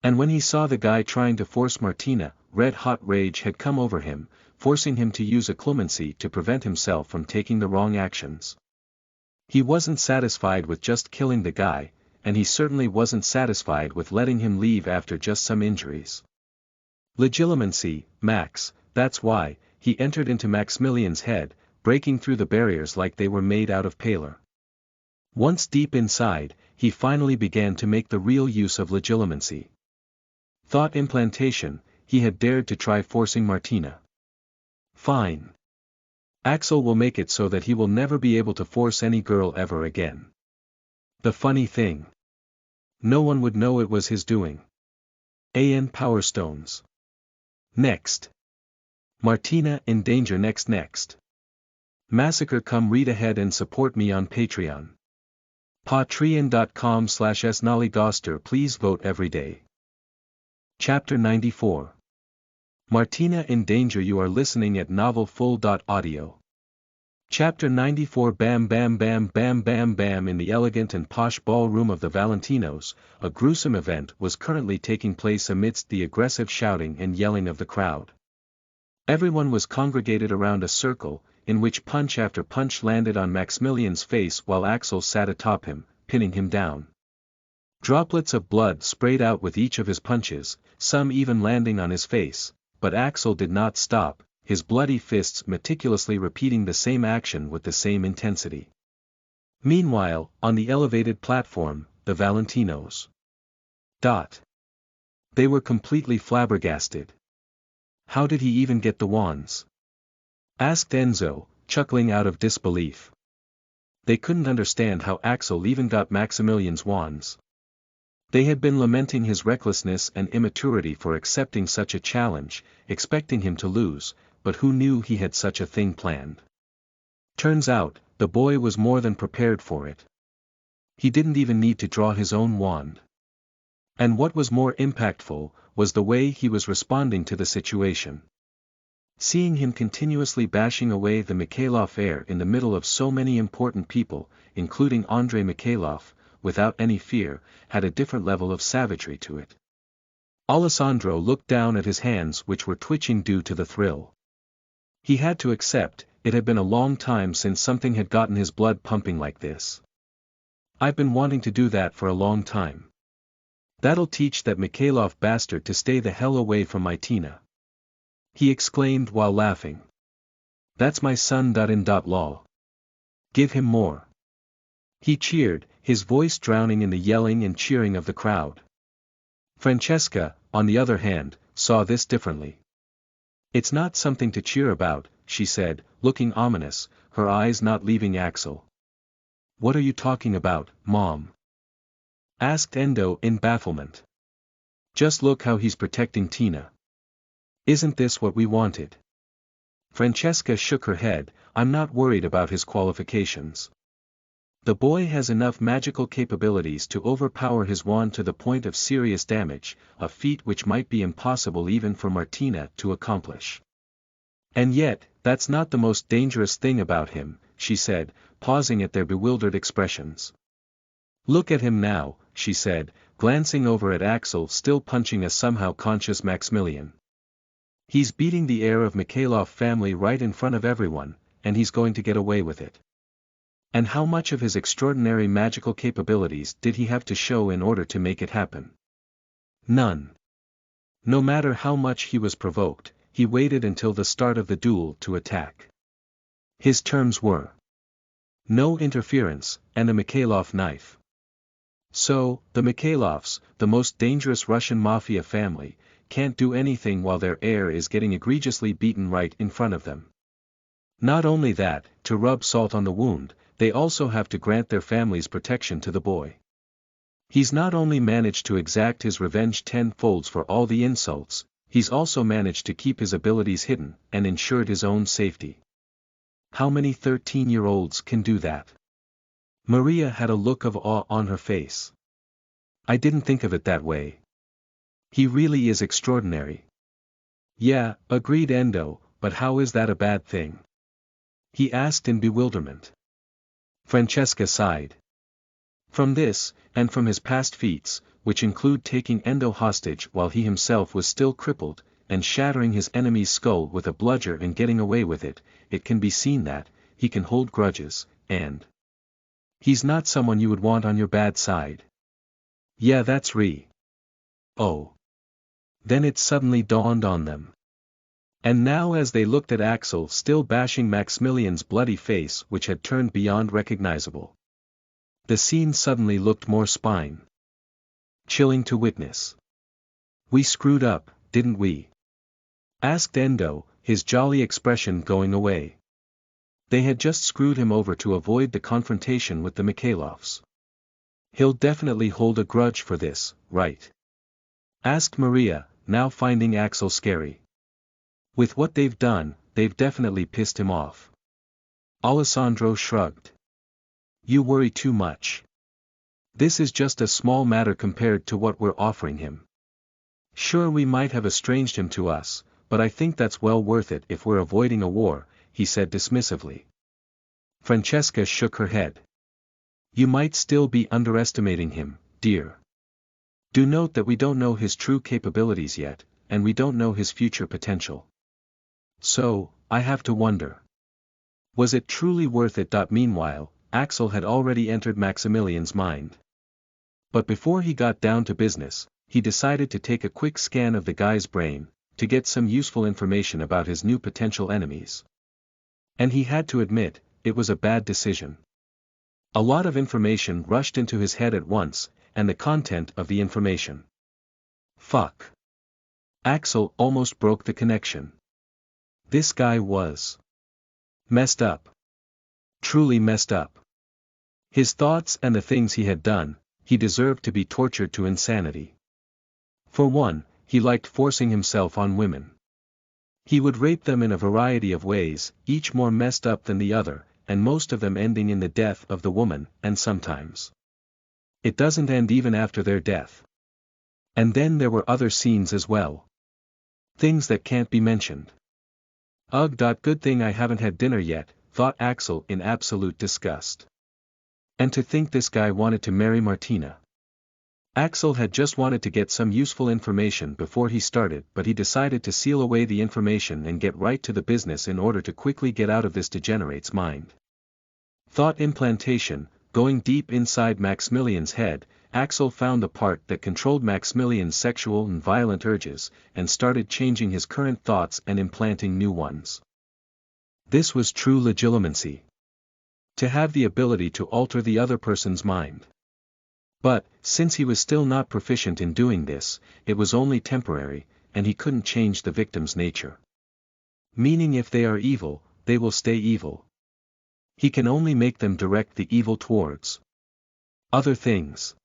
And when he saw the guy trying to force Martina, red-hot rage had come over him, forcing him to use occlumency to prevent himself from taking the wrong actions. He wasn't satisfied with just killing the guy, and he certainly wasn't satisfied with letting him leave after just some injuries. Legilimency, Max, that's why, he entered into Maximilian's head, breaking through the barriers like they were made out of paler. Once deep inside, he finally began to make the real use of legilimency. Thought implantation, he had dared to try forcing Martina. Fine. Axel will make it so that he will never be able to force any girl ever again. The funny thing. No one would know it was his doing. AN Power Stones. Next. Martina in danger next. Massacre. Come read ahead and support me on Patreon. Patreon.com/snollygoster. Please vote every day. Chapter 94. Martina in danger. You are listening at novelfull.audio. Chapter 94. Bam bam bam bam bam bam. In the elegant and posh ballroom of the Valentinos, a gruesome event was currently taking place amidst the aggressive shouting and yelling of the crowd. Everyone was congregated around a circle, in which punch after punch landed on Maximilian's face while Axel sat atop him, pinning him down. Droplets of blood sprayed out with each of his punches, some even landing on his face, but Axel did not stop, his bloody fists meticulously repeating the same action with the same intensity. Meanwhile, on the elevated platform, the Valentinos. They were completely flabbergasted. How did he even get the wands? Asked Enzo, chuckling out of disbelief. They couldn't understand how Axel even got Maximilian's wands. They had been lamenting his recklessness and immaturity for accepting such a challenge, expecting him to lose, but who knew he had such a thing planned? Turns out, the boy was more than prepared for it. He didn't even need to draw his own wand. And what was more impactful, was the way he was responding to the situation. Seeing him continuously bashing away the Mikhailov heir in the middle of so many important people, including Andrei Mikhailov, without any fear, had a different level of savagery to it. Alessandro looked down at his hands which were twitching due to the thrill. He had to accept, it had been a long time since something had gotten his blood pumping like this. I've been wanting to do that for a long time. That'll teach that Mikhailov bastard to stay the hell away from my Tina. He exclaimed while laughing. That's my son. Lol. Give him more. He cheered, his voice drowning in the yelling and cheering of the crowd. Francesca, on the other hand, saw this differently. It's not something to cheer about, she said, looking ominous, her eyes not leaving Axel. What are you talking about, Mom? Asked Endo in bafflement. Just look how he's protecting Tina. Isn't this what we wanted? Francesca shook her head. I'm not worried about his qualifications. The boy has enough magical capabilities to overpower his wand to the point of serious damage, a feat which might be impossible even for Martina to accomplish. And yet, that's not the most dangerous thing about him, she said, pausing at their bewildered expressions. Look at him now, she said, glancing over at Axel still punching a somehow conscious Maximilian. He's beating the heir of Mikhailov family right in front of everyone, and he's going to get away with it. And how much of his extraordinary magical capabilities did he have to show in order to make it happen? None. No matter how much he was provoked, he waited until the start of the duel to attack. His terms were no interference, and a Mikhailov knife. So, the Mikhailovs, the most dangerous Russian mafia family, can't do anything while their heir is getting egregiously beaten right in front of them. Not only that, to rub salt on the wound, they also have to grant their family's protection to the boy. He's not only managed to exact his revenge tenfold for all the insults, he's also managed to keep his abilities hidden, and ensured his own safety. How many 13-year-olds can do that? Maria had a look of awe on her face. I didn't think of it that way. He really is extraordinary. Yeah, agreed Endo, but how is that a bad thing? He asked in bewilderment. Francesca sighed. From this, and from his past feats, which include taking Endo hostage while he himself was still crippled, and shattering his enemy's skull with a bludger and getting away with it, it can be seen that, he can hold grudges, and he's not someone you would want on your bad side. Yeah, that's Oh. Then it suddenly dawned on them. And now as they looked at Axel still bashing Maximilian's bloody face which had turned beyond recognizable, the scene suddenly looked more spine-chilling to witness. "We screwed up, didn't we?" asked Endo, his jolly expression going away. They had just screwed him over to avoid the confrontation with the Mikhailovs. "He'll definitely hold a grudge for this, right?" asked Maria, now finding Axel scary. "With what they've done, they've definitely pissed him off." Alessandro shrugged. "You worry too much. This is just a small matter compared to what we're offering him. Sure, we might have estranged him to us, but I think that's well worth it if we're avoiding a war," he said dismissively. Francesca shook her head. "You might still be underestimating him, dear. Do note that we don't know his true capabilities yet, and we don't know his future potential. So, I have to wonder. Was it truly worth it? Meanwhile, Axel had already entered Maximilian's mind. But before he got down to business, he decided to take a quick scan of the guy's brain, to get some useful information about his new potential enemies. And he had to admit, it was a bad decision. A lot of information rushed into his head at once, and the content of the information. Fuck. Axel almost broke the connection. This guy was messed up. Truly messed up. His thoughts and the things he had done, he deserved to be tortured to insanity. For one, he liked forcing himself on women. He would rape them in a variety of ways, each more messed up than the other, and most of them ending in the death of the woman, and sometimes it doesn't end even after their death. And then there were other scenes as well. Things that can't be mentioned. Ugh. Good thing I haven't had dinner yet, thought Axel in absolute disgust. And to think this guy wanted to marry Martina. Axel had just wanted to get some useful information before he started, but he decided to seal away the information and get right to the business in order to quickly get out of this degenerate's mind. Thought implantation. Going deep inside Maximilian's head, Axel found the part that controlled Maximilian's sexual and violent urges, and started changing his current thoughts and implanting new ones. This was true legilimency. To have the ability to alter the other person's mind. But, since he was still not proficient in doing this, it was only temporary, and he couldn't change the victim's nature. Meaning if they are evil, they will stay evil. He can only make them direct the evil towards other things.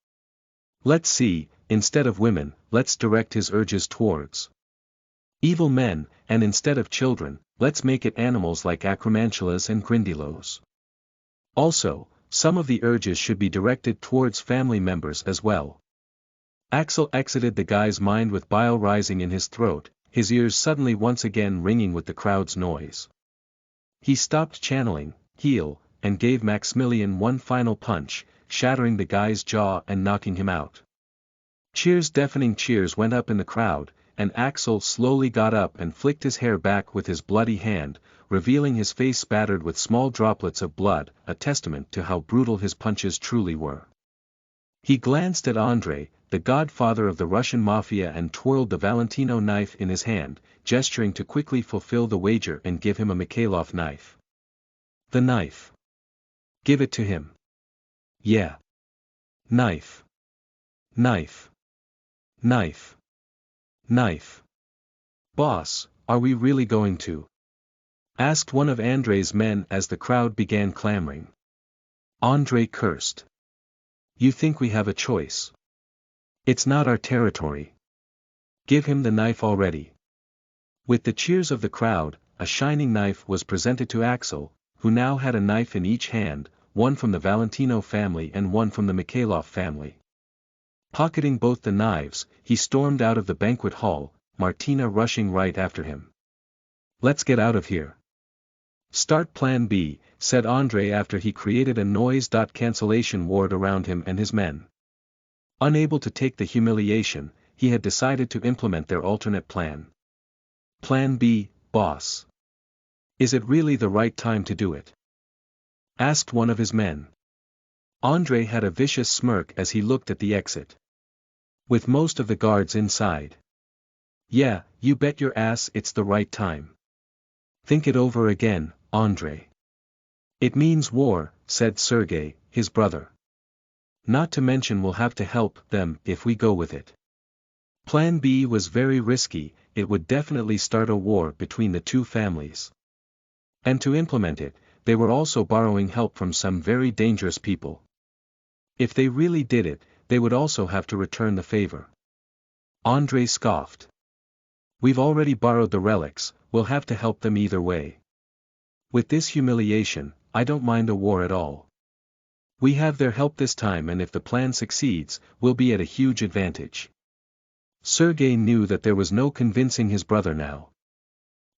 Let's see, instead of women, let's direct his urges towards evil men, and instead of children, let's make it animals like acromantulas and grindylows. Also, some of the urges should be directed towards family members as well. Axel exited the guy's mind with bile rising in his throat, his ears suddenly once again ringing with the crowd's noise. He stopped channeling, heal, and gave Maximilian one final punch, shattering the guy's jaw and knocking him out. Cheers. Deafening cheers went up in the crowd, and Axel slowly got up and flicked his hair back with his bloody hand, revealing his face spattered with small droplets of blood, a testament to how brutal his punches truly were. He glanced at Andrei, the godfather of the Russian mafia, and twirled the Valentino knife in his hand, gesturing to quickly fulfill the wager and give him a Mikhailov knife. The knife. Give it to him. Yeah. Knife. Knife. Knife. Knife. Boss, are we really going to? Asked one of Andrei's men as the crowd began clamoring. Andrei cursed. You think we have a choice? It's not our territory. Give him the knife already. With the cheers of the crowd, a shining knife was presented to Axel, who now had a knife in each hand, one from the Valentino family and one from the Mikhailov family. Pocketing both the knives, he stormed out of the banquet hall, Martina rushing right after him. Let's get out of here. Start Plan B, said Andrei after he created a noise cancellation ward around him and his men. Unable to take the humiliation, he had decided to implement their alternate plan. Plan B, boss. Is it really the right time to do it? Asked one of his men. Andrei had a vicious smirk as he looked at the exit. With most of the guards inside. Yeah, you bet your ass it's the right time. Think it over again, Andre. It means war, said Sergei, his brother. Not to mention we'll have to help them if we go with it. Plan B was very risky, it would definitely start a war between the two families. And to implement it, they were also borrowing help from some very dangerous people. If they really did it, they would also have to return the favor. Andre scoffed. We've already borrowed the relics, we'll have to help them either way. With this humiliation, I don't mind a war at all. We have their help this time, and if the plan succeeds, we'll be at a huge advantage. Sergei knew that there was no convincing his brother now.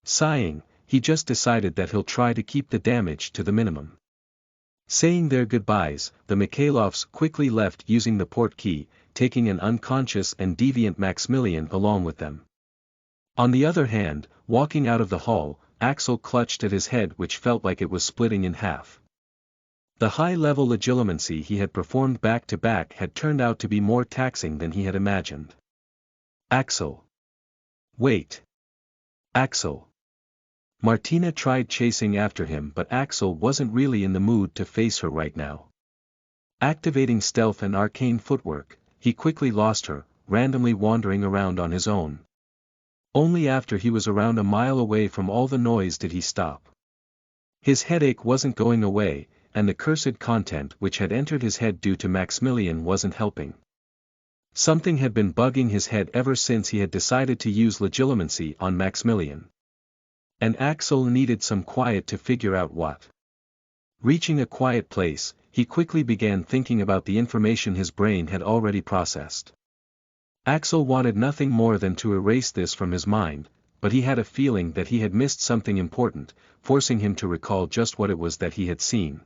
Sighing, he just decided that he'll try to keep the damage to the minimum. Saying their goodbyes, the Mikhailovs quickly left using the port key, taking an unconscious and deviant Maximilian along with them. On the other hand, walking out of the hall, Axel clutched at his head, which felt like it was splitting in half. The high-level legilimency he had performed back-to-back had turned out to be more taxing than he had imagined. Axel. Wait. Axel. Martina tried chasing after him, but Axel wasn't really in the mood to face her right now. Activating stealth and arcane footwork, he quickly lost her, randomly wandering around on his own. Only after he was around a mile away from all the noise did he stop. His headache wasn't going away, and the cursed content which had entered his head due to Maximilian wasn't helping. Something had been bugging his head ever since he had decided to use legilimency on Maximilian. And Axel needed some quiet to figure out what. Reaching a quiet place, he quickly began thinking about the information his brain had already processed. Axel wanted nothing more than to erase this from his mind, but he had a feeling that he had missed something important, forcing him to recall just what it was that he had seen.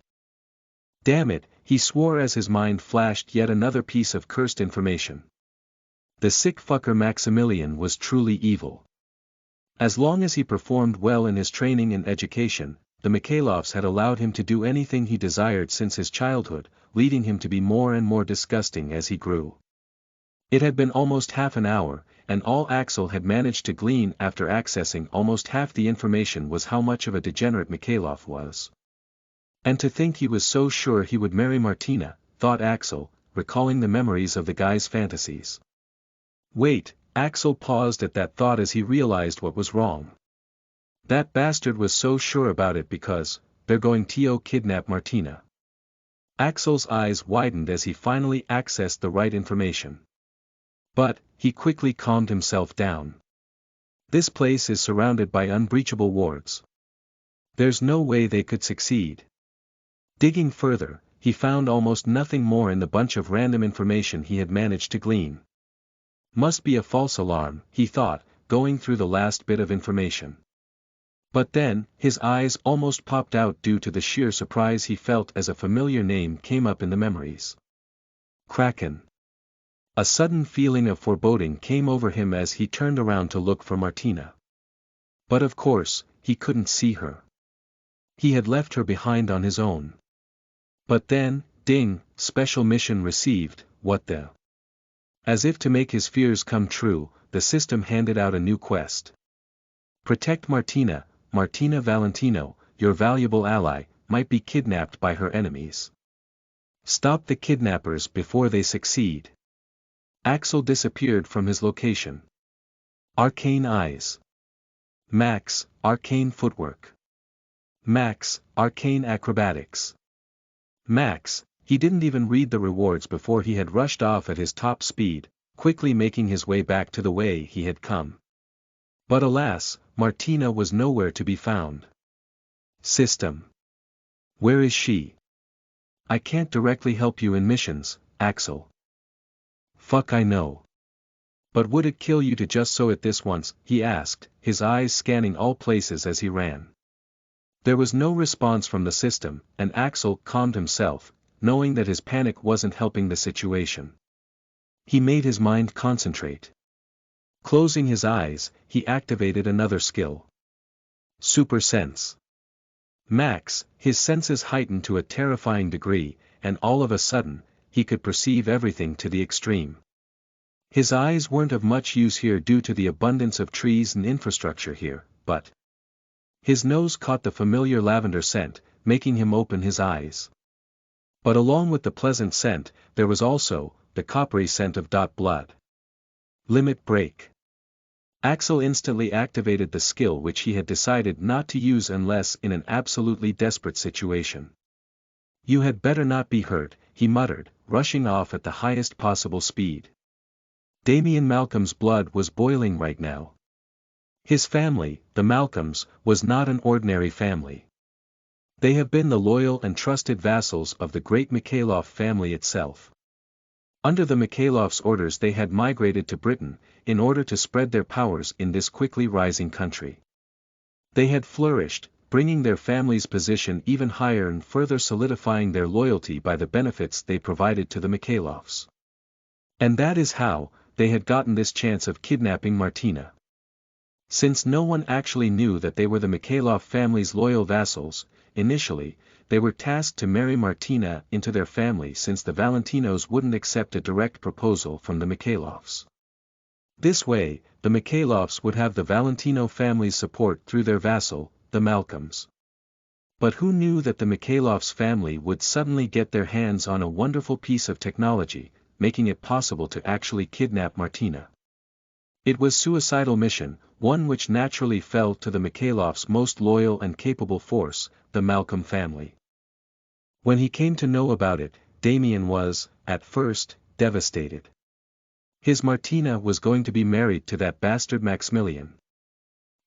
Damn it, he swore as his mind flashed yet another piece of cursed information. The sick fucker Maximilian was truly evil. As long as he performed well in his training and education, the Mikhailovs had allowed him to do anything he desired since his childhood, leading him to be more and more disgusting as he grew. It had been almost half an hour, and all Axel had managed to glean after accessing almost half the information was how much of a degenerate Mikhailov was. And to think he was so sure he would marry Martina, thought Axel, recalling the memories of the guy's fantasies. Wait, Axel paused at that thought as he realized what was wrong. That bastard was so sure about it because, they're going to kidnap Martina. Axel's eyes widened as he finally accessed the right information. But, he quickly calmed himself down. This place is surrounded by unbreachable wards. There's no way they could succeed. Digging further, he found almost nothing more in the bunch of random information he had managed to glean. Must be a false alarm, he thought, going through the last bit of information. But then, his eyes almost popped out due to the sheer surprise he felt as a familiar name came up in the memories. Kraken. A sudden feeling of foreboding came over him as he turned around to look for Martina. But of course, he couldn't see her. He had left her behind on his own. But then, ding, special mission received, what the? As if to make his fears come true, the system handed out a new quest. Protect Martina. Martina Valentino, your valuable ally, might be kidnapped by her enemies. Stop the kidnappers before they succeed. Axel disappeared from his location. Arcane eyes. Max, arcane footwork. Max, arcane acrobatics. Max, he didn't even read the rewards before he had rushed off at his top speed, quickly making his way back to the way he had come. But alas, Martina was nowhere to be found. System. Where is she? I can't directly help you in missions, Axel. Fuck, I know. But would it kill you to just so it this once? He asked, his eyes scanning all places as he ran. There was no response from the system, and Axel calmed himself, knowing that his panic wasn't helping the situation. He made his mind concentrate. Closing his eyes, he activated another skill. Super Sense. Max, his senses heightened to a terrifying degree, and all of a sudden, he could perceive everything to the extreme. His eyes weren't of much use here due to the abundance of trees and infrastructure here, but his nose caught the familiar lavender scent, making him open his eyes. But along with the pleasant scent, there was also the coppery scent of blood. Limit break. Axel instantly activated the skill which he had decided not to use unless in an absolutely desperate situation. You had better not be hurt, he muttered, rushing off at the highest possible speed. Damien Malcolm's blood was boiling right now. His family, the Malcolms, was not an ordinary family. They have been the loyal and trusted vassals of the great Mikhailov family itself. Under the Mikhailovs' orders they had migrated to Britain, in order to spread their powers in this quickly rising country. They had flourished, bringing their family's position even higher and further solidifying their loyalty by the benefits they provided to the Mikhailovs. And that is how they had gotten this chance of kidnapping Martina. Since no one actually knew that they were the Mikhailov family's loyal vassals, initially, they were tasked to marry Martina into their family since the Valentinos wouldn't accept a direct proposal from the Mikhailovs. This way, the Mikhailovs would have the Valentino family's support through their vassal, the Malcolms. But who knew that the Mikhailovs family would suddenly get their hands on a wonderful piece of technology, making it possible to actually kidnap Martina. It was a suicidal mission, one which naturally fell to the Mikhailovs' most loyal and capable force, the Malcolm family. When he came to know about it, Damien was, at first, devastated. His Martina was going to be married to that bastard Maximilian.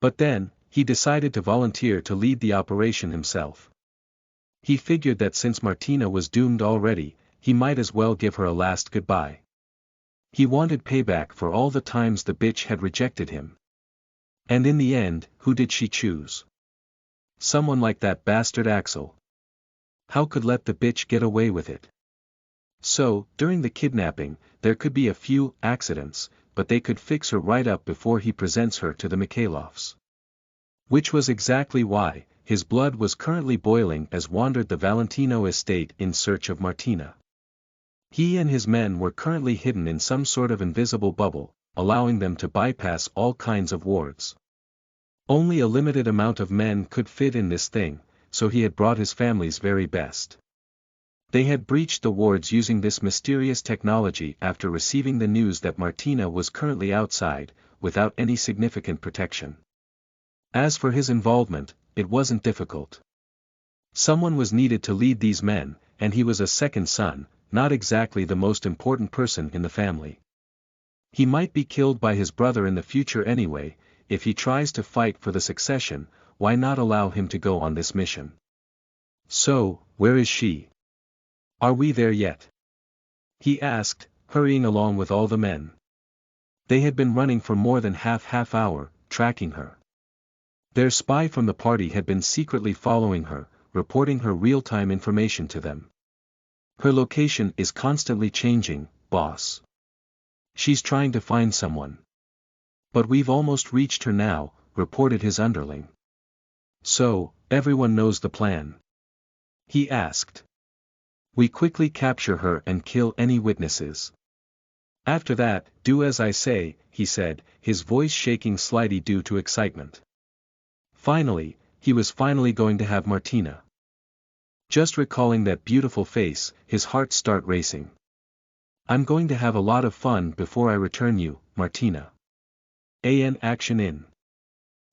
But then, he decided to volunteer to lead the operation himself. He figured that since Martina was doomed already, he might as well give her a last goodbye. He wanted payback for all the times the bitch had rejected him. And in the end, who did she choose? Someone like that bastard Axel. How could let the bitch get away with it? So, during the kidnapping, there could be a few accidents, but they could fix her right up before he presents her to the Mikhailovs. Which was exactly why his blood was currently boiling as wandered the Valentino estate in search of Martina. He and his men were currently hidden in some sort of invisible bubble, allowing them to bypass all kinds of wards. Only a limited amount of men could fit in this thing, so he had brought his family's very best. They had breached the wards using this mysterious technology after receiving the news that Martina was currently outside, without any significant protection. As for his involvement, it wasn't difficult. Someone was needed to lead these men, and he was a second son, not exactly the most important person in the family. He might be killed by his brother in the future anyway. If he tries to fight for the succession, why not allow him to go on this mission? So, where is she? Are we there yet? He asked, hurrying along with all the men. They had been running for more than half hour, tracking her. Their spy from the party had been secretly following her, reporting her real-time information to them. Her location is constantly changing, boss. She's trying to find someone. But we've almost reached her now, reported his underling. So, everyone knows the plan? He asked. We quickly capture her and kill any witnesses. After that, do as I say, he said, his voice shaking slightly due to excitement. Finally, he was finally going to have Martina. Just recalling that beautiful face, his heart started racing. I'm going to have a lot of fun before I return you, Martina. Action in.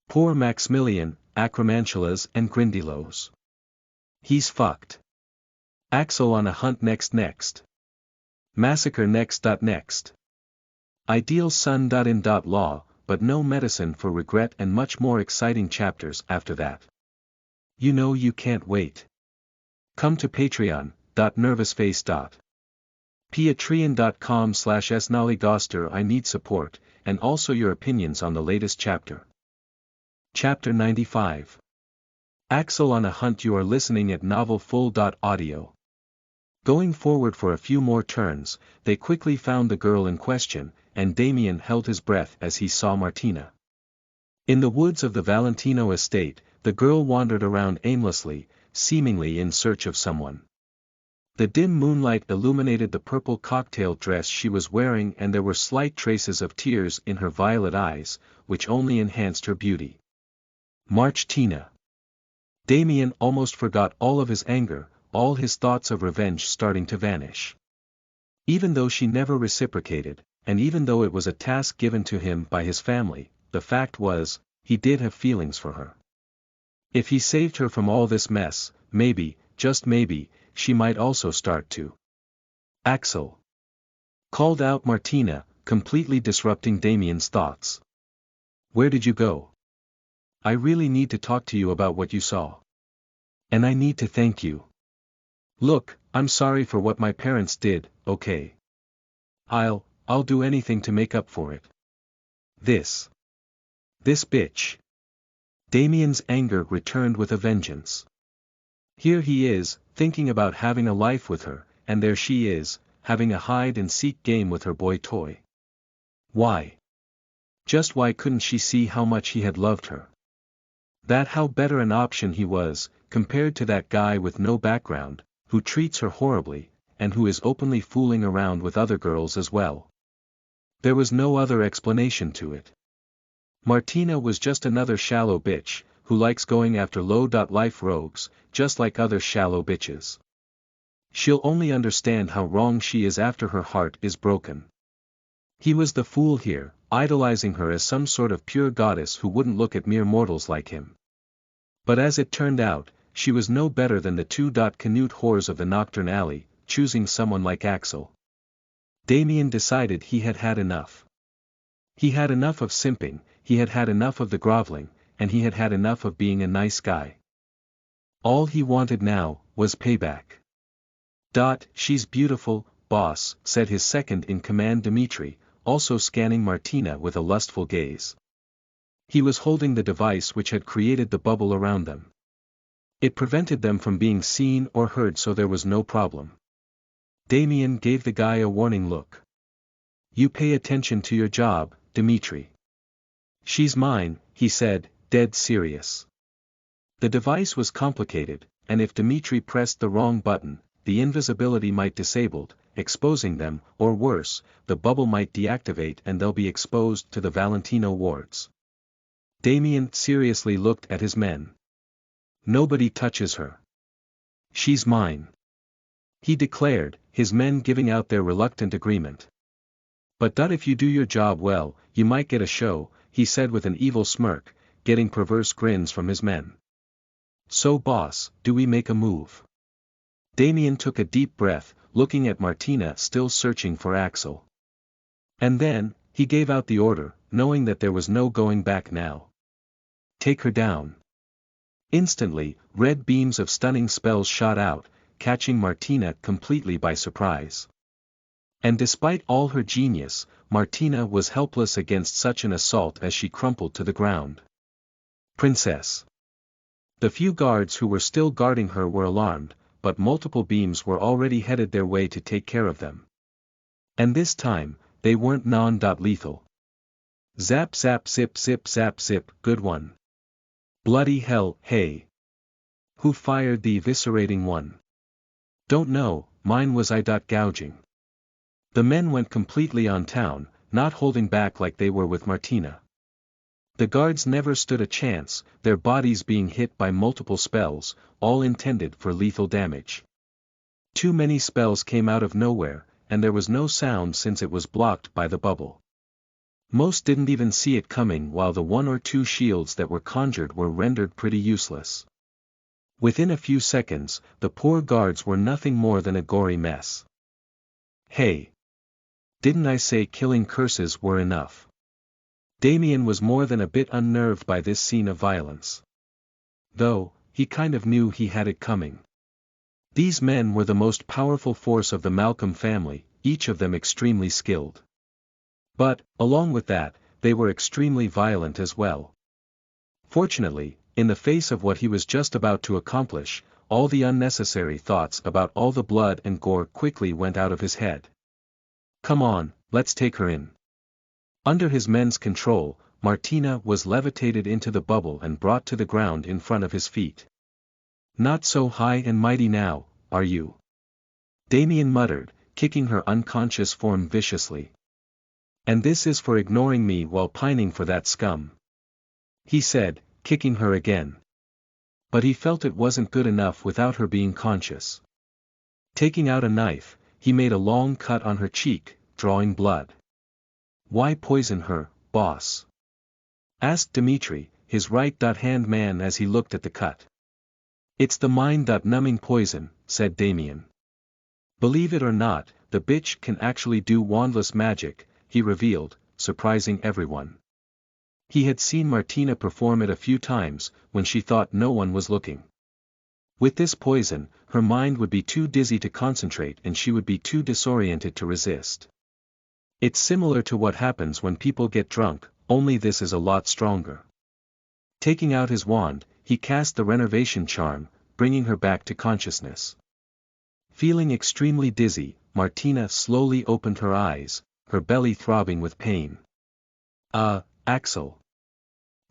Poor Maximilian, Acromantulas and Grindylows. He's fucked. Axel on a hunt next. Massacre next. Ideal son. In law, but no medicine for regret and much more exciting chapters after that. You know you can't wait. Come to Patreon, nervousface. Patreon.com/snollygoster. I need support, and also your opinions on the latest chapter. Chapter 95. Axel on a hunt. You are listening at novelfull.audio. Going forward for a few more turns, they quickly found the girl in question, and Damien held his breath as he saw Martina. In the woods of the Valentino estate, the girl wandered around aimlessly, seemingly in search of someone. The dim moonlight illuminated the purple cocktail dress she was wearing, and there were slight traces of tears in her violet eyes, which only enhanced her beauty. Martina. Damien almost forgot all of his anger, all his thoughts of revenge starting to vanish. Even though she never reciprocated, and even though it was a task given to him by his family, the fact was, he did have feelings for her. If he saved her from all this mess, maybe, just maybe, she might also start to. Axel. Called out Martina, completely disrupting Damien's thoughts. Where did you go? I really need to talk to you about what you saw. And I need to thank you. Look, I'm sorry for what my parents did, okay? I'll do anything to make up for it. This bitch. Damien's anger returned with a vengeance. Here he is, thinking about having a life with her, and there she is, having a hide-and-seek game with her boy toy. Why? Just why couldn't she see how much he had loved her? That how better an option he was, compared to that guy with no background, who treats her horribly, and who is openly fooling around with other girls as well. There was no other explanation to it. Martina was just another shallow bitch, who likes going after low-life rogues, just like other shallow bitches. She'll only understand how wrong she is after her heart is broken. He was the fool here, idolizing her as some sort of pure goddess who wouldn't look at mere mortals like him. But as it turned out, she was no better than the Canute whores of the Nocturne Alley, choosing someone like Axel. Damien decided he had had enough. He had enough of simping, he had had enough of the groveling, and he had had enough of being a nice guy. All he wanted now, was payback. She's beautiful, boss, said his second-in-command Dmitri, also scanning Martina with a lustful gaze. He was holding the device which had created the bubble around them. It prevented them from being seen or heard, so there was no problem. Damien gave the guy a warning look. You pay attention to your job, Dmitri. She's mine, he said, dead serious. The device was complicated, and if Dmitri pressed the wrong button, the invisibility might disabled, exposing them, or worse, the bubble might deactivate and they'll be exposed to the Valentino wards. Damien seriously looked at his men. Nobody touches her. She's mine. He declared, his men giving out their reluctant agreement. But if you do your job well, you might get a show, he said with an evil smirk, getting perverse grins from his men. So boss, do we make a move? Damien took a deep breath, looking at Martina still searching for Axel. And then, he gave out the order, knowing that there was no going back now. Take her down. Instantly, red beams of stunning spells shot out, catching Martina completely by surprise. And despite all her genius, Martina was helpless against such an assault as she crumpled to the ground. Princess. The few guards who were still guarding her were alarmed, but multiple beams were already headed their way to take care of them. And this time, they weren't non-lethal. Zap zap zip zip zap zip, good one. Bloody hell, hey. Who fired the eviscerating one? Don't know, mine was gouging. The men went completely on town, not holding back like they were with Martina. The guards never stood a chance, their bodies being hit by multiple spells, all intended for lethal damage. Too many spells came out of nowhere, and there was no sound since it was blocked by the bubble. Most didn't even see it coming, while the one or two shields that were conjured were rendered pretty useless. Within a few seconds, the poor guards were nothing more than a gory mess. Hey! Didn't I say killing curses were enough? Damien was more than a bit unnerved by this scene of violence. Though, he kind of knew he had it coming. These men were the most powerful force of the Malcolm family, each of them extremely skilled. But, along with that, they were extremely violent as well. Fortunately, in the face of what he was just about to accomplish, all the unnecessary thoughts about all the blood and gore quickly went out of his head. Come on, let's take her in. Under his men's control, Martina was levitated into the bubble and brought to the ground in front of his feet. Not so high and mighty now, are you? Damien muttered, kicking her unconscious form viciously. And this is for ignoring me while pining for that scum, he said, kicking her again. But he felt it wasn't good enough without her being conscious. Taking out a knife, he made a long cut on her cheek, drawing blood. Why poison her, boss? Asked Dmitri, his right-hand man as he looked at the cut. It's the mind-numbing poison, said Damien. Believe it or not, the bitch can actually do wandless magic, he revealed, surprising everyone. He had seen Martina perform it a few times, when she thought no one was looking. With this poison, her mind would be too dizzy to concentrate and she would be too disoriented to resist. It's similar to what happens when people get drunk, only this is a lot stronger. Taking out his wand, he cast the renovation charm, bringing her back to consciousness. Feeling extremely dizzy, Martina slowly opened her eyes, her belly throbbing with pain. Axel.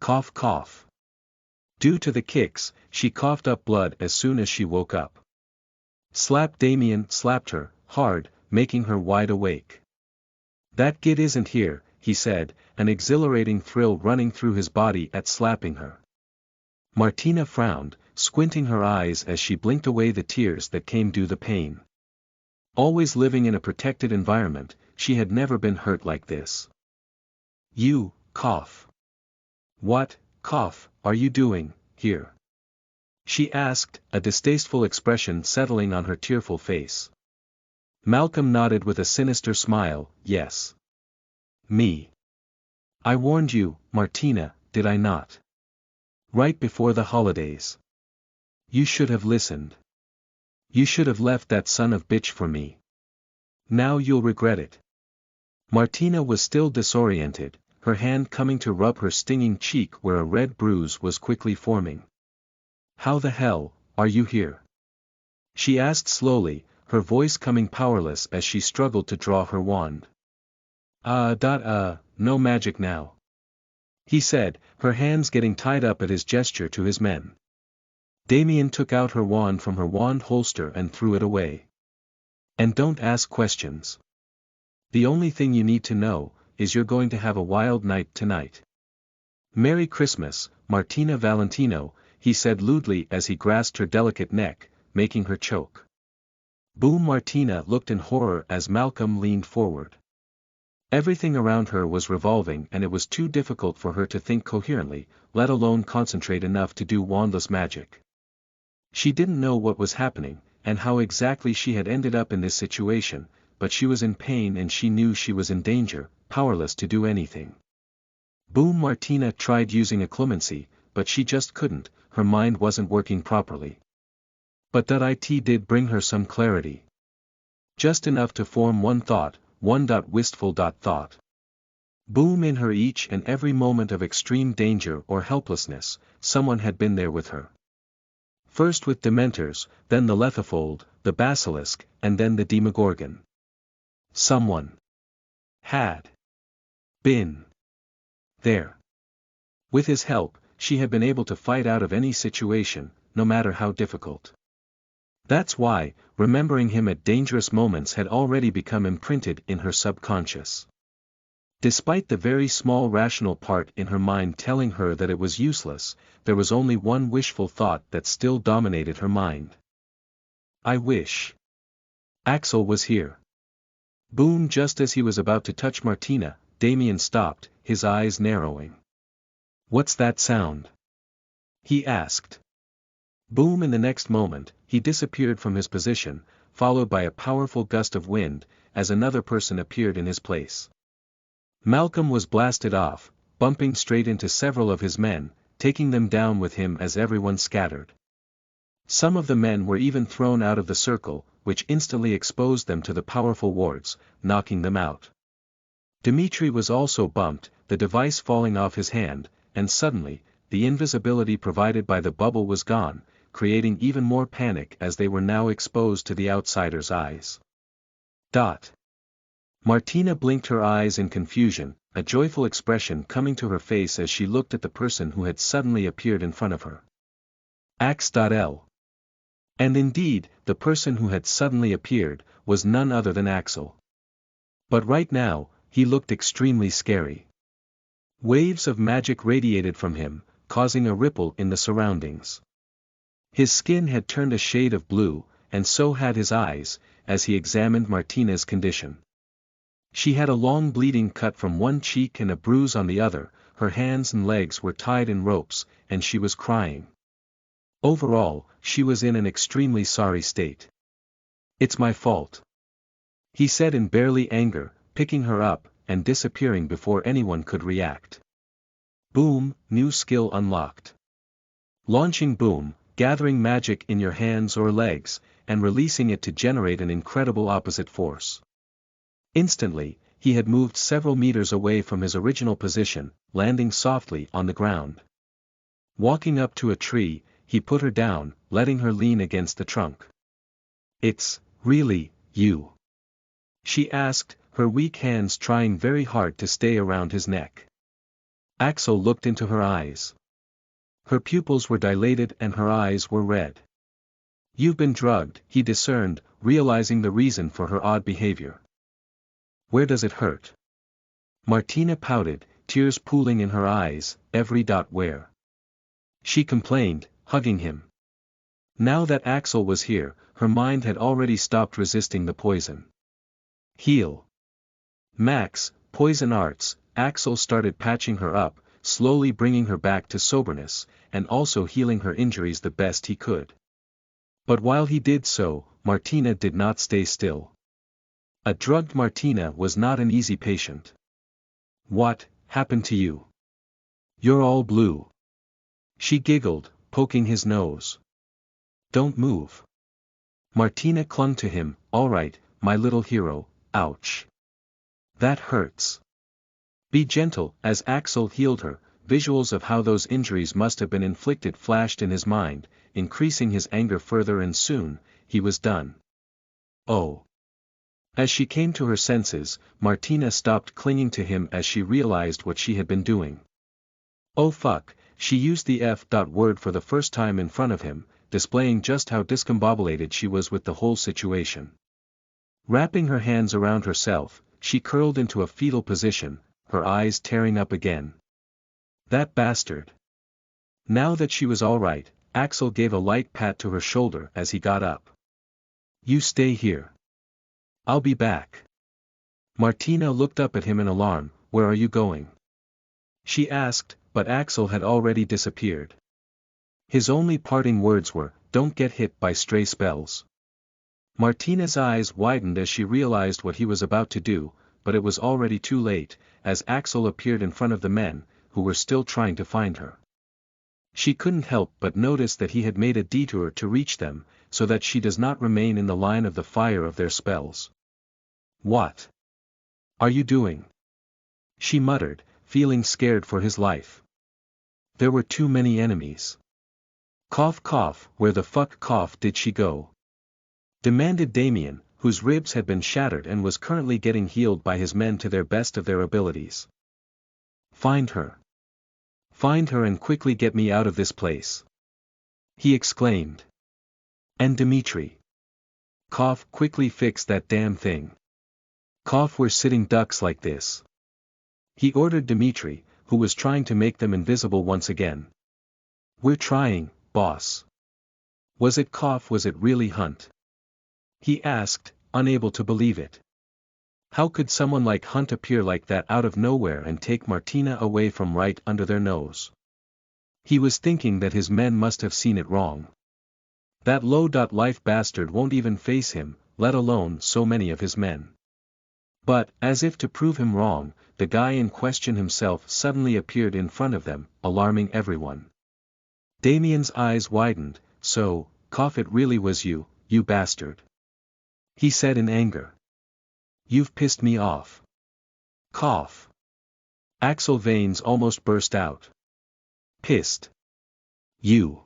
Cough cough. Due to the kicks, she coughed up blood as soon as she woke up. Damien slapped her, hard, making her wide awake. That git isn't here, he said, an exhilarating thrill running through his body at slapping her. Martina frowned, squinting her eyes as she blinked away the tears that came due the pain. Always living in a protected environment, she had never been hurt like this. You, cough. What, cough, are you doing, here? She asked, a distasteful expression settling on her tearful face. Malcolm nodded with a sinister smile, yes. Me. I warned you, Martina, did I not? Right before the holidays. You should have listened. You should have left that son of bitch for me. Now you'll regret it. Martina was still disoriented, her hand coming to rub her stinging cheek where a red bruise was quickly forming. How the hell, are you here? She asked slowly, her voice coming powerless as she struggled to draw her wand. No magic now. He said, her hands getting tied up at his gesture to his men. Damien took out her wand from her wand holster and threw it away. And don't ask questions. The only thing you need to know, is you're going to have a wild night tonight. Merry Christmas, Martina Valentino, he said lewdly as he grasped her delicate neck, making her choke. Boom! Martina looked in horror as Malcolm leaned forward. Everything around her was revolving and it was too difficult for her to think coherently, let alone concentrate enough to do wandless magic. She didn't know what was happening, and how exactly she had ended up in this situation, but she was in pain and she knew she was in danger, powerless to do anything. Boom! Martina tried using a clemency, but she just couldn't, her mind wasn't working properly. But it did bring her some clarity. Just enough to form one thought, wistful thought. Boom! In her each and every moment of extreme danger or helplessness, someone had been there with her. First with Dementors, then the Lethofold, the Basilisk, and then the Demogorgon. Someone had been there. With his help, she had been able to fight out of any situation, no matter how difficult. That's why, remembering him at dangerous moments had already become imprinted in her subconscious. Despite the very small rational part in her mind telling her that it was useless, there was only one wishful thought that still dominated her mind. I wish Axel was here. Boom! Just as he was about to touch Martina, Damien stopped, his eyes narrowing. What's that sound? He asked. Boom! In the next moment, he disappeared from his position, followed by a powerful gust of wind, as another person appeared in his place. Malcolm was blasted off, bumping straight into several of his men, taking them down with him as everyone scattered. Some of the men were even thrown out of the circle, which instantly exposed them to the powerful wards, knocking them out. Dmitri was also bumped, the device falling off his hand, and suddenly, the invisibility provided by the bubble was gone, creating even more panic as they were now exposed to the outsider's eyes. Martina blinked her eyes in confusion, a joyful expression coming to her face as she looked at the person who had suddenly appeared in front of her. Ax.L. And indeed, the person who had suddenly appeared, was none other than Axel. But right now, he looked extremely scary. Waves of magic radiated from him, causing a ripple in the surroundings. His skin had turned a shade of blue, and so had his eyes, as he examined Martina's condition. She had a long bleeding cut from one cheek and a bruise on the other, her hands and legs were tied in ropes, and she was crying. Overall, she was in an extremely sorry state. "It's my fault," he said in barely anger, picking her up, and disappearing before anyone could react. Boom, new skill unlocked. Launching boom, gathering magic in your hands or legs, and releasing it to generate an incredible opposite force. Instantly, he had moved several meters away from his original position, landing softly on the ground. Walking up to a tree, he put her down, letting her lean against the trunk. "It's, really, you?" she asked, her weak hands trying very hard to stay around his neck. Axel looked into her eyes. Her pupils were dilated and her eyes were red. "You've been drugged," he discerned, realizing the reason for her odd behavior. "Where does it hurt?" Martina pouted, tears pooling in her eyes, every dot where. She complained, hugging him. Now that Axel was here, her mind had already stopped resisting the poison. "Heal. Max, poison arts." Axel started patching her up, slowly bringing her back to soberness, and also healing her injuries the best he could. But while he did so, Martina did not stay still. A drugged Martina was not an easy patient. "What happened to you? You're all blue." She giggled, poking his nose. "Don't move." Martina clung to him. "All right, my little hero." "Ouch. That hurts." "Be gentle." As Axel healed her, visuals of how those injuries must have been inflicted flashed in his mind, increasing his anger further, and soon, he was done. "Oh." As she came to her senses, Martina stopped clinging to him as she realized what she had been doing. "Oh fuck," she used the F-word for the first time in front of him, displaying just how discombobulated she was with the whole situation. Wrapping her hands around herself, she curled into a fetal position, her eyes tearing up again. "That bastard." Now that she was all right, Axel gave a light pat to her shoulder as he got up. "You stay here. I'll be back." Martina looked up at him in alarm. "Where are you going?" she asked, but Axel had already disappeared. His only parting words were, "Don't get hit by stray spells." Martina's eyes widened as she realized what he was about to do, but it was already too late, as Axel appeared in front of the men, who were still trying to find her. She couldn't help but notice that he had made a detour to reach them, so that she does not remain in the line of the fire of their spells. "What are you doing?" she muttered, feeling scared for his life. There were too many enemies. "Cough cough, where the fuck cough did she go?" demanded Damien, whose ribs had been shattered and was currently getting healed by his men to their best of their abilities. "Find her. Find her and quickly get me out of this place," he exclaimed. "And Dimitri. Cough, quickly fix that damn thing. Cough, we're sitting ducks like this," he ordered Dimitri, who was trying to make them invisible once again. "We're trying, boss." "Was it Cough? Was it really Hunt?" he asked, unable to believe it. How could someone like Hunt appear like that out of nowhere and take Martina away from right under their nose? He was thinking that his men must have seen it wrong. That low-life bastard won't even face him, let alone so many of his men. But, as if to prove him wrong, the guy in question himself suddenly appeared in front of them, alarming everyone. Damien's eyes widened. "So, Cough, it really was you, you bastard," he said in anger. "You've pissed me off. Cough." Axel veins almost burst out. "Pissed? You?"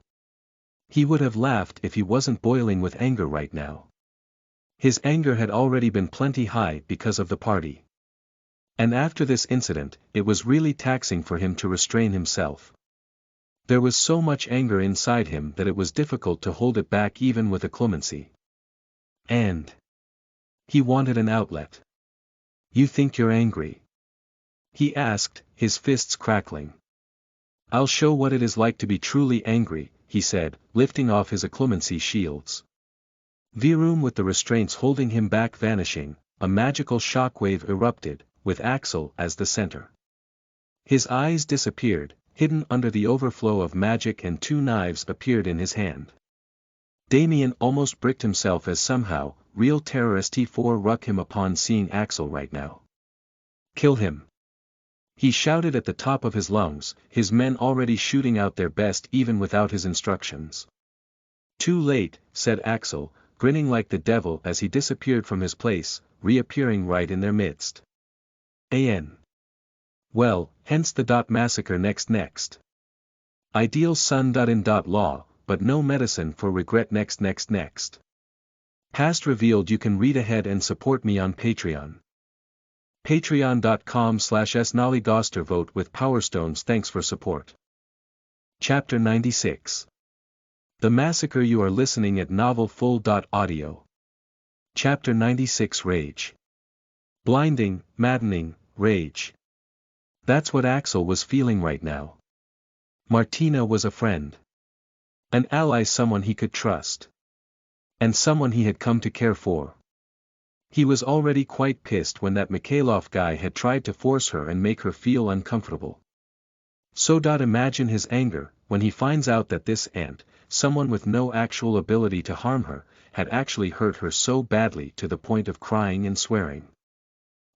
He would have laughed if he wasn't boiling with anger right now. His anger had already been plenty high because of the party. And after this incident, it was really taxing for him to restrain himself. There was so much anger inside him that it was difficult to hold it back even with a clemency. And he wanted an outlet. "You think you're angry?" he asked, his fists crackling. "I'll show what it is like to be truly angry," he said, lifting off his occlumency shields. Virum with the restraints holding him back vanishing, a magical shockwave erupted, with Axel as the center. His eyes disappeared, hidden under the overflow of magic, and two knives appeared in his hand. Damien almost bricked himself as somehow, real terrorist T4 ruck him upon seeing Axel right now. "Kill him!" he shouted at the top of his lungs, his men already shooting out their best even without his instructions. "Too late," said Axel, grinning like the devil as he disappeared from his place, reappearing right in their midst. "An. Well, hence the massacre next. Ideal son in law, but no medicine for regret next. Past revealed. You can read ahead and support me on Patreon. Patreon.com/snollygoster. Vote with Power Stones. Thanks for support. Chapter 96. The Massacre. You are listening at novelfull.audio. Chapter 96. Rage. Blinding, maddening, rage. That's what Axel was feeling right now. Martina was a friend. An ally, someone he could trust. And someone he had come to care for. He was already quite pissed when that Mikhailov guy had tried to force her and make her feel uncomfortable. So imagine his anger, when he finds out that this aunt, someone with no actual ability to harm her, had actually hurt her so badly to the point of crying and swearing.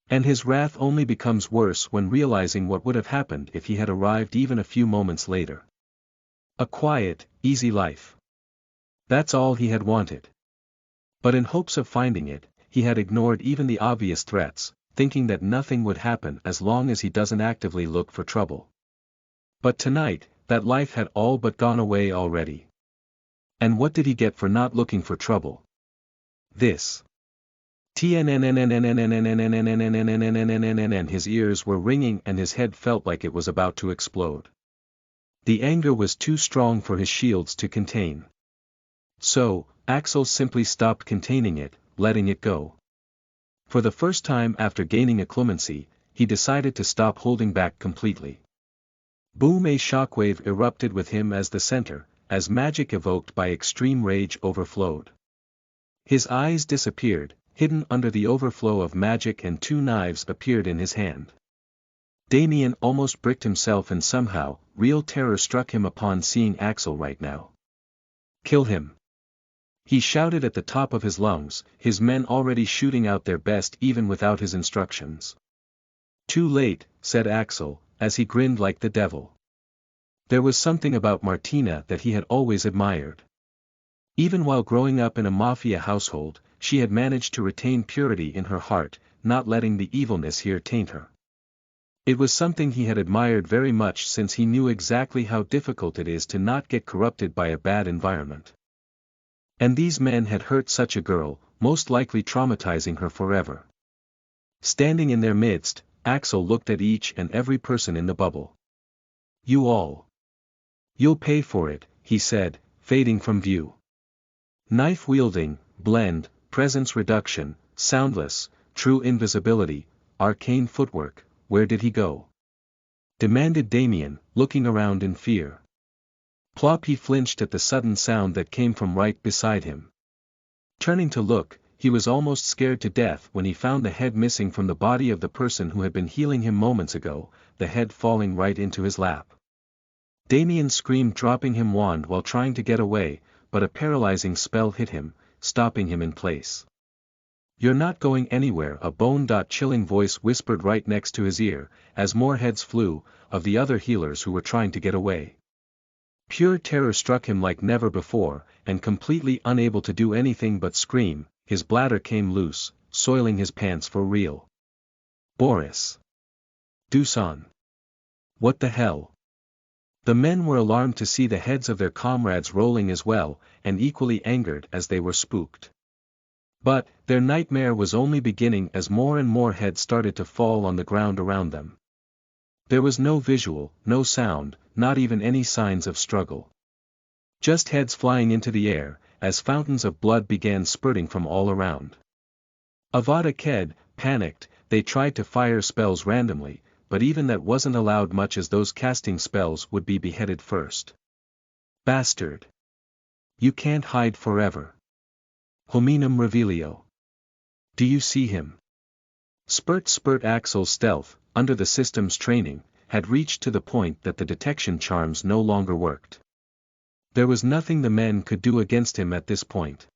And his wrath only becomes worse when realizing what would have happened if he had arrived even a few moments later. A quiet, easy life. That's all he had wanted. But in hopes of finding it, he had ignored even the obvious threats, thinking that nothing would happen as long as he doesn't actively look for trouble. But tonight, that life had all but gone away already. And what did he get for not looking for trouble? This. His ears were ringing and his head felt like it was about to explode. The anger was too strong for his shields to contain. So, Axel simply stopped containing it, letting it go. For the first time after gaining a clemency, he decided to stop holding back completely. Boom! A shockwave erupted with him as the center, as magic evoked by extreme rage overflowed. His eyes disappeared, hidden under the overflow of magic, and two knives appeared in his hand. Damien almost bricked himself, and somehow, real terror struck him upon seeing Axel right now. "Kill him!" he shouted at the top of his lungs, his men already shooting out their best even without his instructions. "Too late," said Axel, as he grinned like the devil. There was something about Martina that he had always admired. Even while growing up in a mafia household, she had managed to retain purity in her heart, not letting the evilness here taint her. It was something he had admired very much since he knew exactly how difficult it is to not get corrupted by a bad environment. And these men had hurt such a girl, most likely traumatizing her forever. Standing in their midst, Axel looked at each and every person in the bubble. "You all. You'll pay for it," he said, fading from view. Knife wielding, blend, presence reduction, soundless, true invisibility, arcane footwork, where did he go? Demanded Damien, looking around in fear. Plop! He flinched at the sudden sound that came from right beside him. Turning to look, he was almost scared to death when he found the head missing from the body of the person who had been healing him moments ago, the head falling right into his lap. Damien screamed, dropping his wand while trying to get away, but a paralyzing spell hit him, stopping him in place. "You're not going anywhere," a bone-chilling voice whispered right next to his ear, as more heads flew, of the other healers who were trying to get away. Pure terror struck him like never before, and completely unable to do anything but scream, his bladder came loose, soiling his pants for real. "Boris! Dusan! What the hell?" The men were alarmed to see the heads of their comrades rolling as well, and equally angered as they were spooked. But, their nightmare was only beginning as more and more heads started to fall on the ground around them. There was no visual, no sound, not even any signs of struggle. Just heads flying into the air, as fountains of blood began spurting from all around. Avada Ked, panicked, they tried to fire spells randomly, but even that wasn't allowed much as those casting spells would be beheaded first. Bastard! You can't hide forever. Hominum revelio. Do you see him? Spurt Axel's stealth, under the system's training, had reached to the point that the detection charms no longer worked. There was nothing the men could do against him at this point.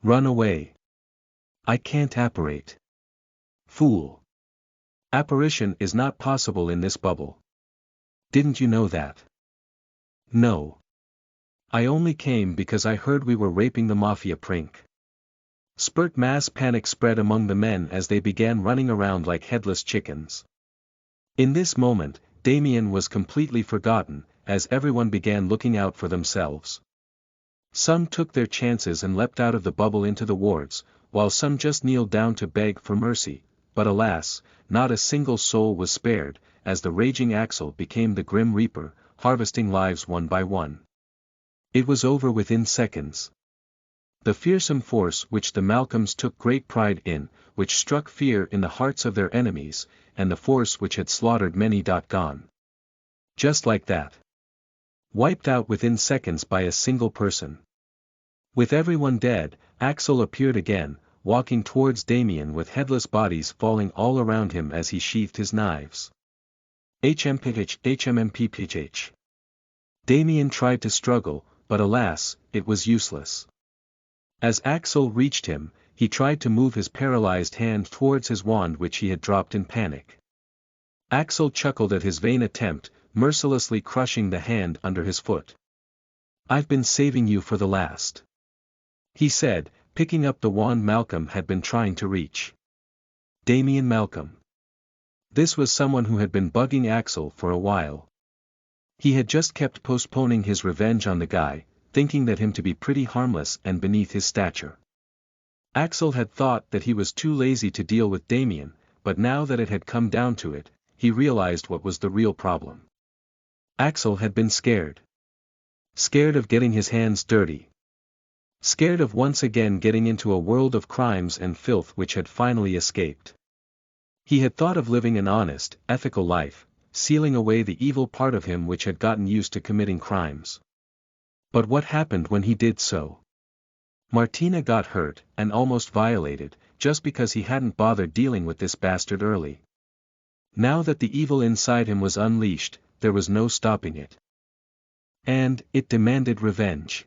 Run away. I can't apparate. Fool. Apparition is not possible in this bubble. Didn't you know that? No. I only came because I heard we were raping the mafia prink. Mass panic spread among the men as they began running around like headless chickens. In this moment, Damien was completely forgotten, as everyone began looking out for themselves. Some took their chances and leapt out of the bubble into the wards, while some just kneeled down to beg for mercy, but alas, not a single soul was spared, as the raging Axel became the Grim Reaper, harvesting lives one by one. It was over within seconds. The fearsome force which the Malcolms took great pride in, which struck fear in the hearts of their enemies, and the force which had slaughtered many. Gone. Just like that. Wiped out within seconds by a single person. With everyone dead, Axel appeared again, walking towards Damien with headless bodies falling all around him as he sheathed his knives. HMMPH. Damien tried to struggle, but alas, it was useless. As Axel reached him, he tried to move his paralyzed hand towards his wand which he had dropped in panic. Axel chuckled at his vain attempt, mercilessly crushing the hand under his foot. I've been saving you for the last. He said, picking up the wand Malcolm had been trying to reach. Damien Malcolm. This was someone who had been bugging Axel for a while. He had just kept postponing his revenge on the guy, thinking that him to be pretty harmless and beneath his stature. Axel had thought that he was too lazy to deal with Damien, but now that it had come down to it, he realized what was the real problem. Axel had been scared. Scared of getting his hands dirty. Scared of once again getting into a world of crimes and filth which had finally escaped. He had thought of living an honest, ethical life, sealing away the evil part of him which had gotten used to committing crimes. But what happened when he did so? Martina got hurt, and almost violated, just because he hadn't bothered dealing with this bastard early. Now that the evil inside him was unleashed, there was no stopping it. And it demanded revenge.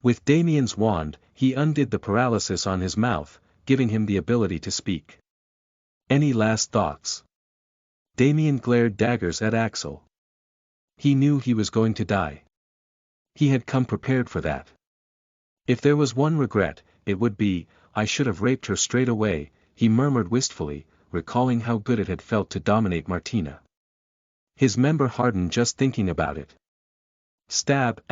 With Damien's wand, he undid the paralysis on his mouth, giving him the ability to speak. Any last thoughts? Damien glared daggers at Axel. He knew he was going to die. He had come prepared for that. If there was one regret, it would be, I should have raped her straight away, he murmured wistfully, recalling how good it had felt to dominate Martina. His member hardened just thinking about it. Stab,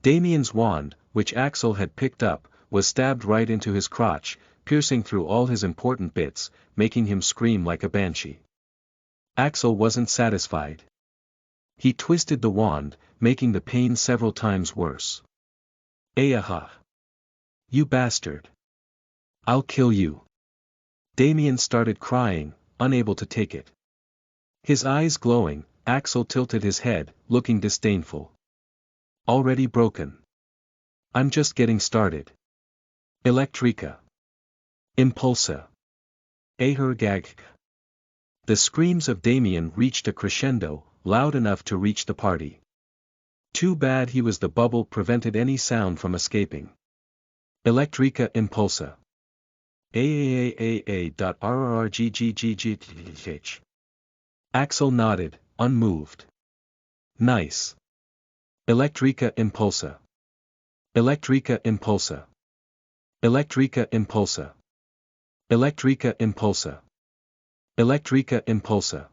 Damien's wand, which Axel had picked up, was stabbed right into his crotch, piercing through all his important bits, making him scream like a banshee. Axel wasn't satisfied. He twisted the wand, making the pain several times worse. Ayaha! You bastard! I'll kill you! Damien started crying, unable to take it. His eyes glowing, Axel tilted his head, looking disdainful. Already broken. I'm just getting started. Electrica. Impulsa. Ahergag. The screams of Damien reached a crescendo, loud enough to reach the party. Too bad he was the bubble prevented any sound from escaping. Electrica Impulsa. AAAAA.RRRGGGGH. Axel nodded, unmoved. Nice. Electrica Impulsa. Electrica Impulsa. Electrica Impulsa. Electrica Impulsa. Electrica Impulsa.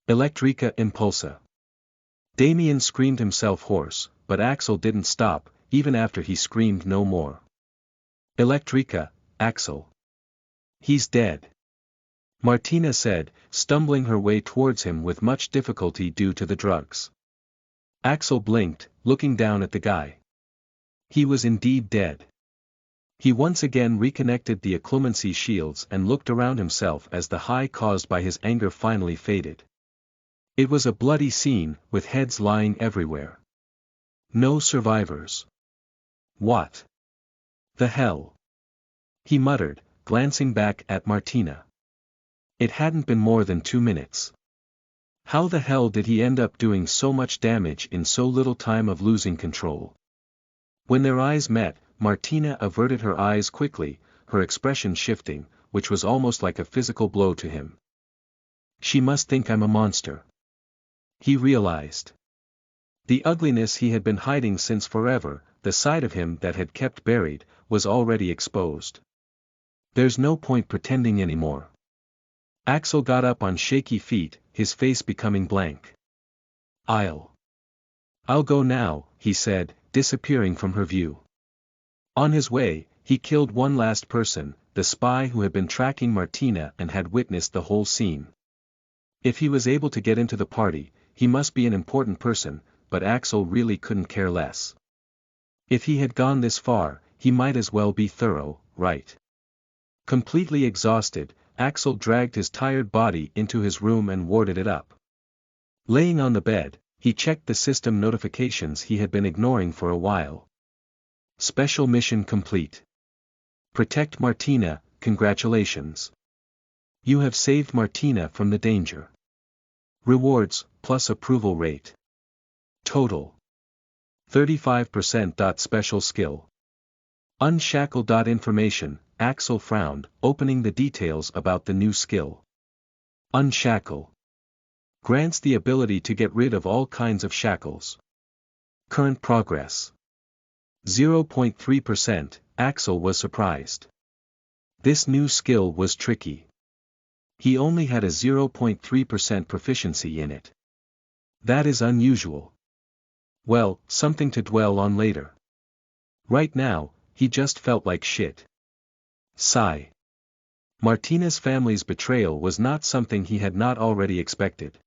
Electrica Impulsa. Damien screamed himself hoarse, but Axel didn't stop, even after he screamed no more. Electrica, Axel. He's dead. Martina said, stumbling her way towards him with much difficulty due to the drugs. Axel blinked, looking down at the guy. He was indeed dead. He once again reconnected the occlumency shields and looked around himself as the high caused by his anger finally faded. It was a bloody scene, with heads lying everywhere. No survivors. What the hell? He muttered, glancing back at Martina. It hadn't been more than 2 minutes. How the hell did he end up doing so much damage in so little time of losing control? When their eyes met, Martina averted her eyes quickly, her expression shifting, which was almost like a physical blow to him. She must think I'm a monster. He realized. The ugliness he had been hiding since forever, the side of him that had kept buried, was already exposed. There's no point pretending anymore. Axel got up on shaky feet, his face becoming blank. I'll go now, he said, disappearing from her view. On his way, he killed one last person, the spy who had been tracking Martina and had witnessed the whole scene. If he was able to get into the party, he must be an important person, but Axel really couldn't care less. If he had gone this far, he might as well be thorough, right? Completely exhausted, Axel dragged his tired body into his room and warded it up. Laying on the bed, he checked the system notifications he had been ignoring for a while. Special mission complete. Protect Martina, congratulations. You have saved Martina from the danger. Rewards, plus approval rate. Total 35%. Special skill. Unshackle. Information. Axel frowned, opening the details about the new skill. Unshackle. Grants the ability to get rid of all kinds of shackles. Current progress. 0.3%. Axel was surprised. This new skill was tricky. He only had a 0.3% proficiency in it. That is unusual. Well, something to dwell on later. Right now, he just felt like shit. Sigh. Martina's family's betrayal was not something he had not already expected.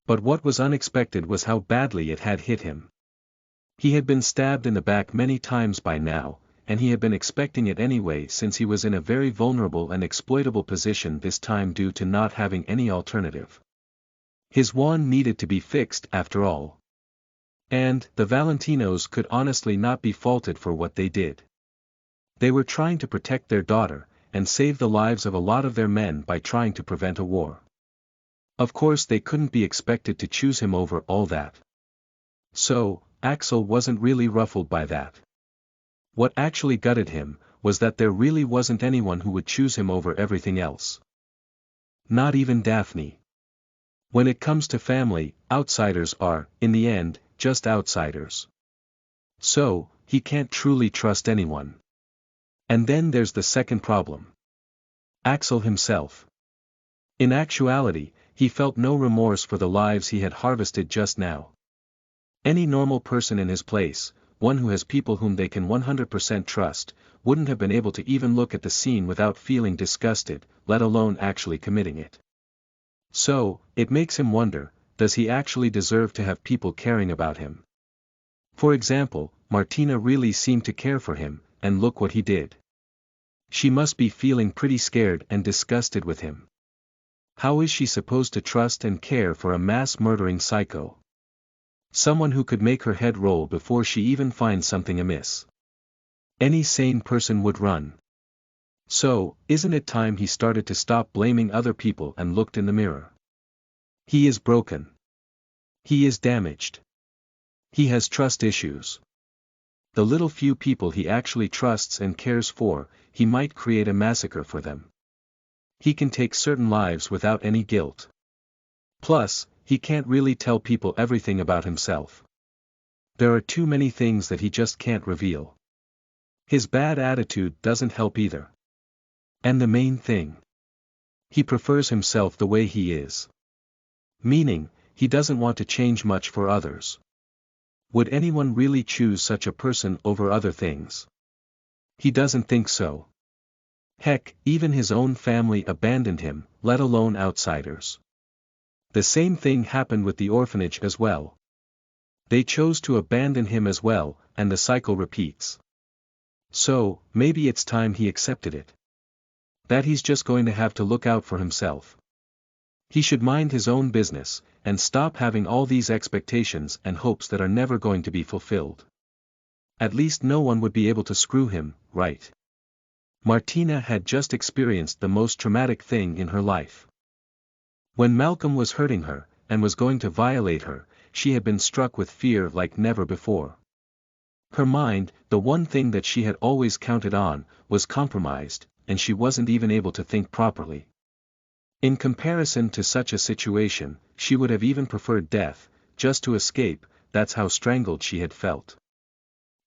But what was unexpected was how badly it had hit him. He had been stabbed in the back many times by now, and he had been expecting it anyway since he was in a very vulnerable and exploitable position this time due to not having any alternative. His wand needed to be fixed after all. And the Valentinos could honestly not be faulted for what they did. They were trying to protect their daughter, and save the lives of a lot of their men by trying to prevent a war. Of course they couldn't be expected to choose him over all that. So, Axel wasn't really ruffled by that. What actually gutted him, was that there really wasn't anyone who would choose him over everything else. Not even Daphne. When it comes to family, outsiders are, in the end, just outsiders. So, he can't truly trust anyone. And then there's the second problem. Axel himself. In actuality, he felt no remorse for the lives he had harvested just now. Any normal person in his place, one who has people whom they can 100% trust, wouldn't have been able to even look at the scene without feeling disgusted, let alone actually committing it. So, it makes him wonder, does he actually deserve to have people caring about him? For example, Martina really seemed to care for him, and look what he did. She must be feeling pretty scared and disgusted with him. How is she supposed to trust and care for a mass-murdering psycho? Someone who could make her head roll before she even finds something amiss. Any sane person would run. So, isn't it time he started to stop blaming other people and looked in the mirror? He is broken. He is damaged. He has trust issues. The little few people he actually trusts and cares for, he might create a massacre for them. He can take certain lives without any guilt. Plus, he can't really tell people everything about himself. There are too many things that he just can't reveal. His bad attitude doesn't help either. And the main thing. He prefers himself the way he is. Meaning, he doesn't want to change much for others. Would anyone really choose such a person over other things? He doesn't think so. Heck, even his own family abandoned him, let alone outsiders. The same thing happened with the orphanage as well. They chose to abandon him as well, and the cycle repeats. So, maybe it's time he accepted it. That he's just going to have to look out for himself. He should mind his own business, and stop having all these expectations and hopes that are never going to be fulfilled. At least no one would be able to screw him, right? Martina had just experienced the most traumatic thing in her life. When Malcolm was hurting her, and was going to violate her, she had been struck with fear like never before. Her mind, the one thing that she had always counted on, was compromised, and she wasn't even able to think properly. In comparison to such a situation, she would have even preferred death, just to escape, that's how strangled she had felt.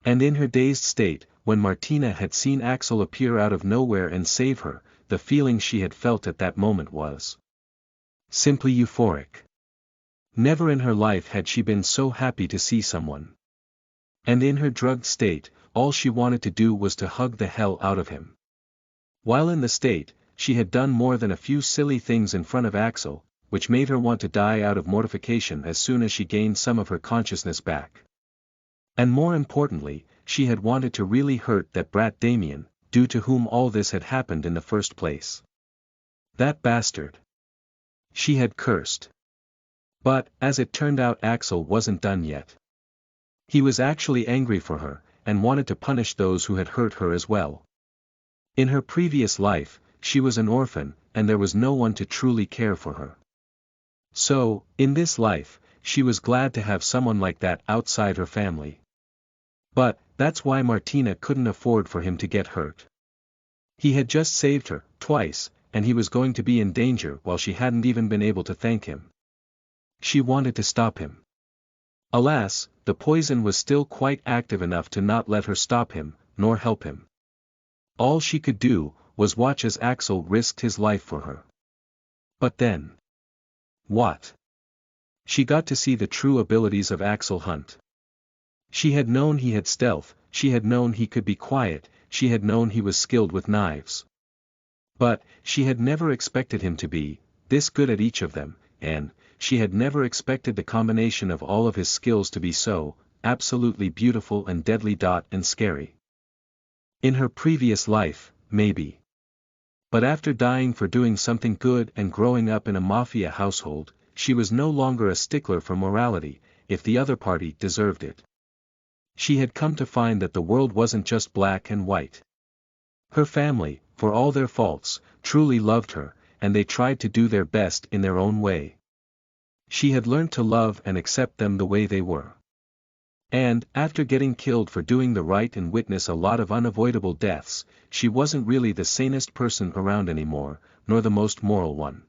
And in her dazed state, when Martina had seen Axel appear out of nowhere and save her, the feeling she had felt at that moment was simply euphoric. Never in her life had she been so happy to see someone. And in her drugged state, all she wanted to do was to hug the hell out of him. While in the state, she had done more than a few silly things in front of Axel, which made her want to die out of mortification as soon as she gained some of her consciousness back. And more importantly, she had wanted to really hurt that brat Damien, due to whom all this had happened in the first place. That bastard. She had cursed. But, as it turned out, Axel wasn't done yet. He was actually angry for her, and wanted to punish those who had hurt her as well. In her previous life, she was an orphan, and there was no one to truly care for her. So, in this life, she was glad to have someone like that outside her family. But, that's why Martina couldn't afford for him to get hurt. He had just saved her, twice, and he was going to be in danger while she hadn't even been able to thank him. She wanted to stop him. Alas, the poison was still quite active enough to not let her stop him, nor help him. All she could do, was watch as Axel risked his life for her. But then. What? She got to see the true abilities of Axel Hunt. She had known he had stealth, she had known he could be quiet, she had known he was skilled with knives. But, she had never expected him to be this good at each of them, and she had never expected the combination of all of his skills to be so absolutely beautiful and deadly and scary. In her previous life, maybe. But after dying for doing something good and growing up in a mafia household, she was no longer a stickler for morality, if the other party deserved it. She had come to find that the world wasn't just black and white. Her family, for all their faults, truly loved her, and they tried to do their best in their own way. She had learned to love and accept them the way they were. And, after getting killed for doing the right and witness a lot of unavoidable deaths, she wasn't really the sanest person around anymore, nor the most moral one.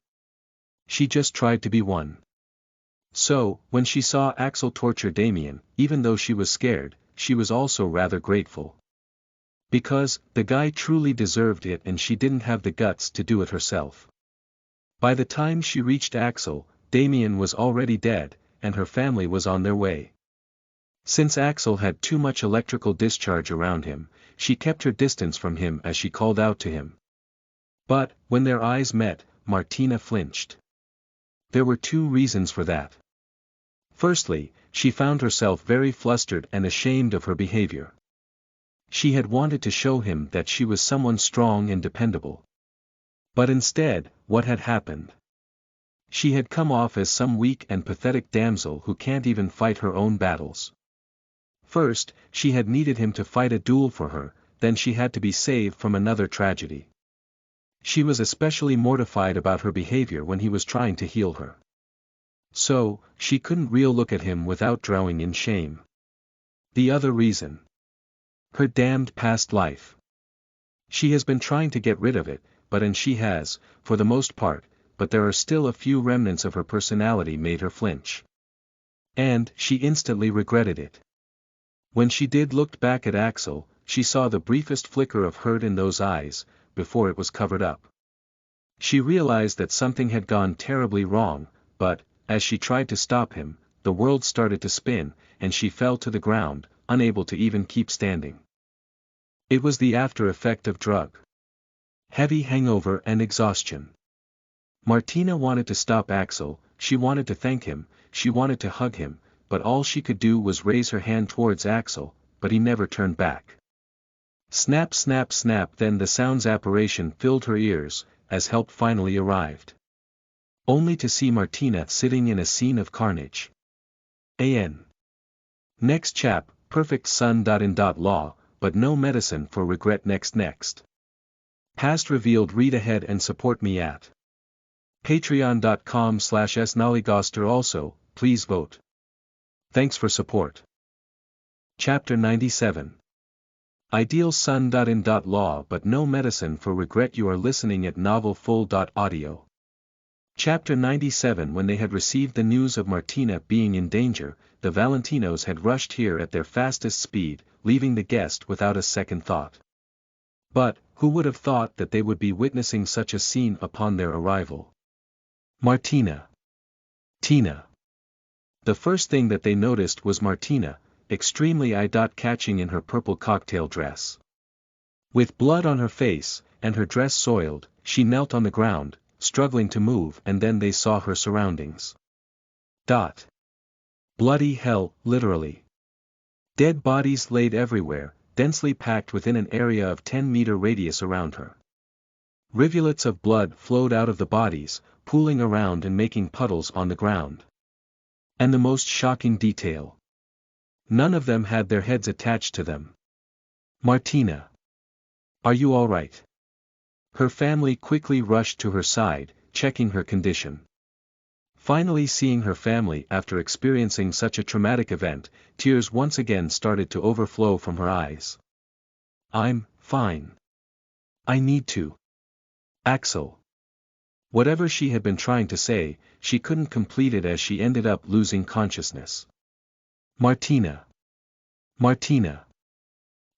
She just tried to be one. So, when she saw Axel torture Damien, even though she was scared, she was also rather grateful. Because, the guy truly deserved it and she didn't have the guts to do it herself. By the time she reached Axel, Damien was already dead, and her family was on their way. Since Axel had too much electrical discharge around him, she kept her distance from him as she called out to him. But, when their eyes met, Martina flinched. There were two reasons for that. Firstly, she found herself very flustered and ashamed of her behavior. She had wanted to show him that she was someone strong and dependable. But instead, what had happened? She had come off as some weak and pathetic damsel who can't even fight her own battles. First, she had needed him to fight a duel for her, then she had to be saved from another tragedy. She was especially mortified about her behavior when he was trying to heal her. So, she couldn't really look at him without drowning in shame. The other reason. Her damned past life. She has been trying to get rid of it, and she has, for the most part, but there are still a few remnants of her personality made her flinch. And, she instantly regretted it. When she did look back at Axel, she saw the briefest flicker of hurt in those eyes, before it was covered up. She realized that something had gone terribly wrong, but, as she tried to stop him, the world started to spin, and she fell to the ground, unable to even keep standing. It was the after effect of drug. Heavy hangover and exhaustion. Martina wanted to stop Axel, she wanted to thank him, she wanted to hug him, but all she could do was raise her hand towards Axel, but he never turned back. Snap snap snap, then the sound's apparition filled her ears, as help finally arrived. Only to see Martina sitting in a scene of carnage. An. Next chap, perfect son. In law, but no medicine for regret. Next. Past revealed. Read ahead and support me at patreon.com/snollygoster. Also, please vote. Thanks for support. Chapter 97. Ideal son. In law but no medicine for regret. You are listening at novelfull.audio. Chapter 97. When they had received the news of Martina being in danger, the Valentinos had rushed here at their fastest speed, leaving the guest without a second thought. But, who would have thought that they would be witnessing such a scene upon their arrival? Martina. Tina. The first thing that they noticed was Martina, extremely eye-catching in her purple cocktail dress. With blood on her face, and her dress soiled, she knelt on the ground, struggling to move, and then they saw her surroundings. Bloody hell, literally. Dead bodies laid everywhere, densely packed within an area of 10-meter radius around her. Rivulets of blood flowed out of the bodies, pooling around and making puddles on the ground. And the most shocking detail. None of them had their heads attached to them. Martina. Are you all right? Her family quickly rushed to her side, checking her condition. Finally seeing her family after experiencing such a traumatic event, tears once again started to overflow from her eyes. I'm fine. I need to. Axel. Whatever she had been trying to say, she couldn't complete it as she ended up losing consciousness. Martina. Martina.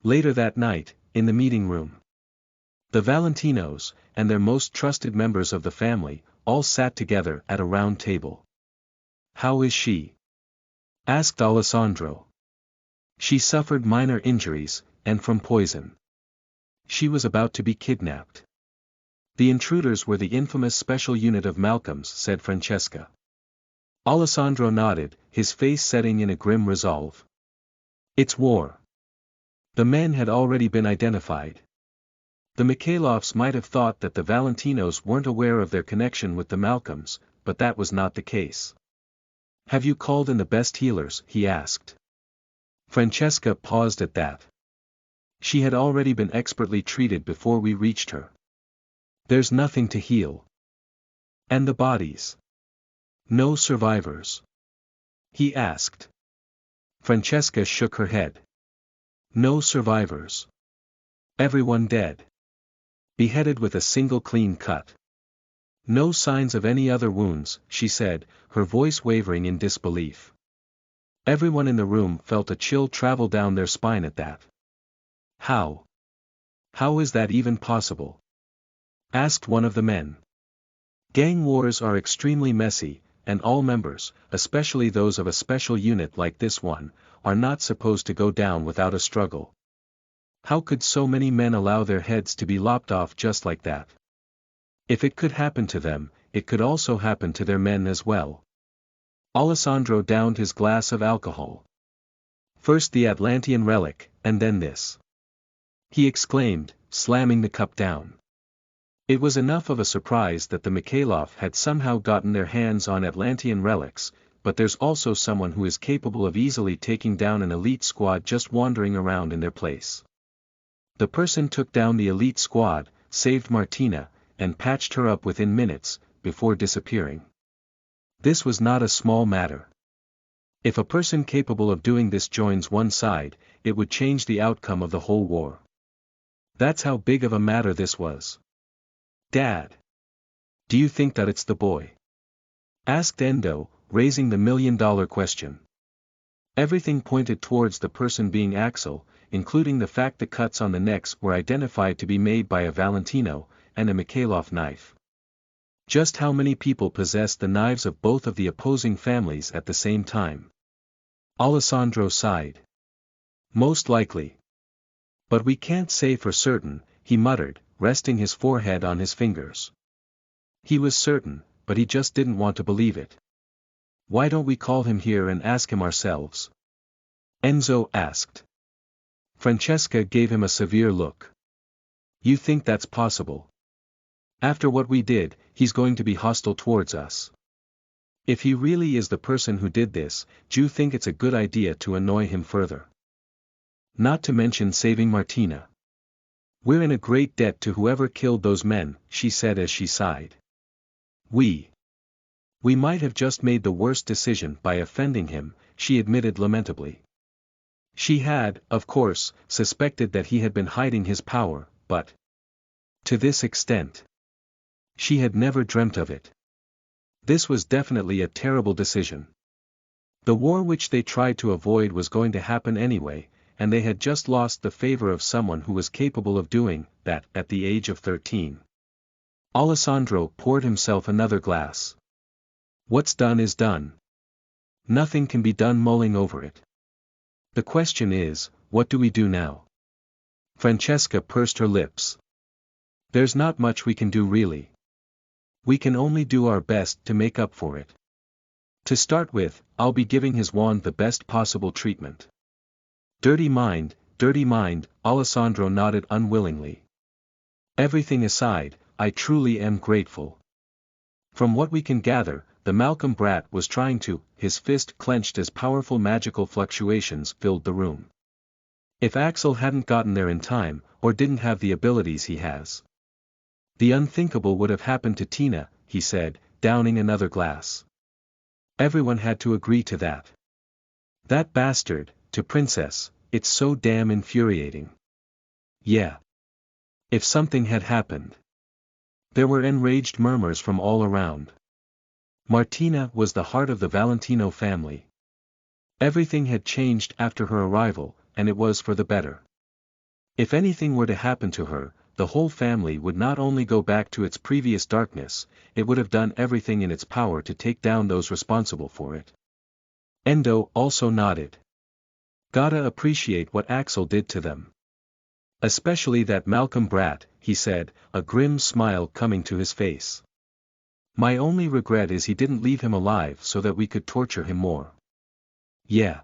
Later that night, in the meeting room. The Valentinos, and their most trusted members of the family, all sat together at a round table. How is she? Asked Alessandro. She suffered minor injuries, and from poison. She was about to be kidnapped. The intruders were the infamous special unit of Malcolm's, said Francesca. Alessandro nodded, his face setting in a grim resolve. It's war. The men had already been identified. The Mikhailovs might have thought that the Valentinos weren't aware of their connection with the Malcolms, but that was not the case. Have you called in the best healers? He asked. Francesca paused at that. She had already been expertly treated before we reached her. There's nothing to heal. And the bodies? No survivors? He asked. Francesca shook her head. No survivors. Everyone dead. Beheaded with a single clean cut. No signs of any other wounds, she said, her voice wavering in disbelief. Everyone in the room felt a chill travel down their spine at that. How? How is that even possible? Asked one of the men. Gang wars are extremely messy, and all members, especially those of a special unit like this one, are not supposed to go down without a struggle. How could so many men allow their heads to be lopped off just like that? If it could happen to them, it could also happen to their men as well. Alessandro downed his glass of alcohol. First the Atlantean relic, and then this. He exclaimed, slamming the cup down. It was enough of a surprise that the Mikhailov had somehow gotten their hands on Atlantean relics, but there's also someone who is capable of easily taking down an elite squad just wandering around in their place. The person took down the elite squad, saved Martina, and patched her up within minutes, before disappearing. This was not a small matter. If a person capable of doing this joins one side, it would change the outcome of the whole war. That's how big of a matter this was. Dad. Do you think that it's the boy? Asked Endo, raising the million-dollar question. Everything pointed towards the person being Axel, including the fact the cuts on the necks were identified to be made by a Valentino, and a Mikhailov knife. Just how many people possessed the knives of both of the opposing families at the same time? Alessandro sighed. Most likely. But we can't say for certain, he muttered, resting his forehead on his fingers. He was certain, but he just didn't want to believe it. "Why don't we call him here and ask him ourselves?" Enzo asked. Francesca gave him a severe look. "You think that's possible? After what we did, he's going to be hostile towards us. If he really is the person who did this, do you think it's a good idea to annoy him further? Not to mention saving Martina. We're in a great debt to whoever killed those men," she said as she sighed. We might have just made the worst decision by offending him," she admitted lamentably. She had, of course, suspected that he had been hiding his power, but to this extent. She had never dreamt of it. This was definitely a terrible decision. The war which they tried to avoid was going to happen anyway, and they had just lost the favor of someone who was capable of doing that at the age of 13. Alessandro poured himself another glass. "What's done is done. Nothing can be done mulling over it. The question is, what do we do now?" Francesca pursed her lips. "There's not much we can do really. We can only do our best to make up for it. To start with, I'll be giving his wand the best possible treatment." Dirty mind," Alessandro nodded unwillingly. "Everything aside, I truly am grateful. From what we can gather, the Malcolm brat was trying to," his fist clenched as powerful magical fluctuations filled the room. "If Axel hadn't gotten there in time, or didn't have the abilities he has. The unthinkable would have happened to Tina," he said, downing another glass. Everyone had to agree to that. "That bastard, to Princess, it's so damn infuriating." Yeah. If something had happened. There were enraged murmurs from all around. Martina was the heart of the Valentino family. Everything had changed after her arrival, and it was for the better. If anything were to happen to her, the whole family would not only go back to its previous darkness, it would have done everything in its power to take down those responsible for it. Endo also nodded. "Gotta appreciate what Axel did to them. Especially that Malcolm brat," he said, a grim smile coming to his face. "My only regret is he didn't leave him alive so that we could torture him more." "Yeah.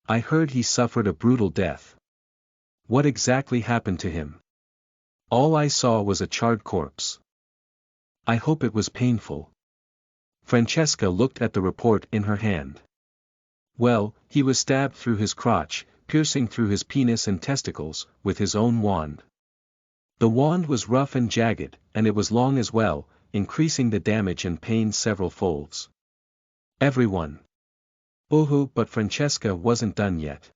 I heard he suffered a brutal death." "What exactly happened to him?" "All I saw was a charred corpse." "I hope it was painful." Francesca looked at the report in her hand. "Well, he was stabbed through his crotch, piercing through his penis and testicles, with his own wand. The wand was rough and jagged, and it was long as well, increasing the damage and pain several folds." Everyone. "Ooh, but Francesca wasn't done yet.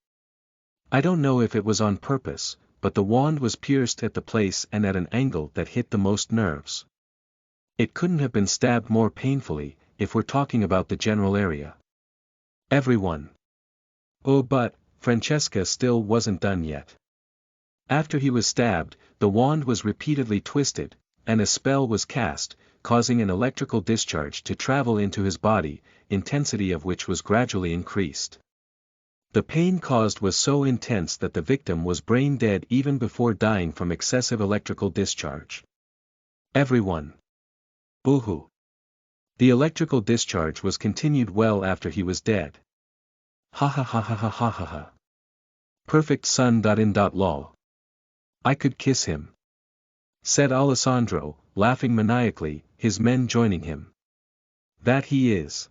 I don't know if it was on purpose, but the wand was pierced at the place and at an angle that hit the most nerves. It couldn't have been stabbed more painfully, if we're talking about the general area." Everyone. "Oh, but Francesca still wasn't done yet. After he was stabbed, the wand was repeatedly twisted, and a spell was cast, causing an electrical discharge to travel into his body, intensity of which was gradually increased. The pain caused was so intense that the victim was brain dead even before dying from excessive electrical discharge." Everyone. "Boo-hoo. The electrical discharge was continued well after he was dead." "Ha ha ha ha ha ha ha ha. Perfect son. Lol. I could kiss him," said Alessandro, laughing maniacally, his men joining him. "That he is.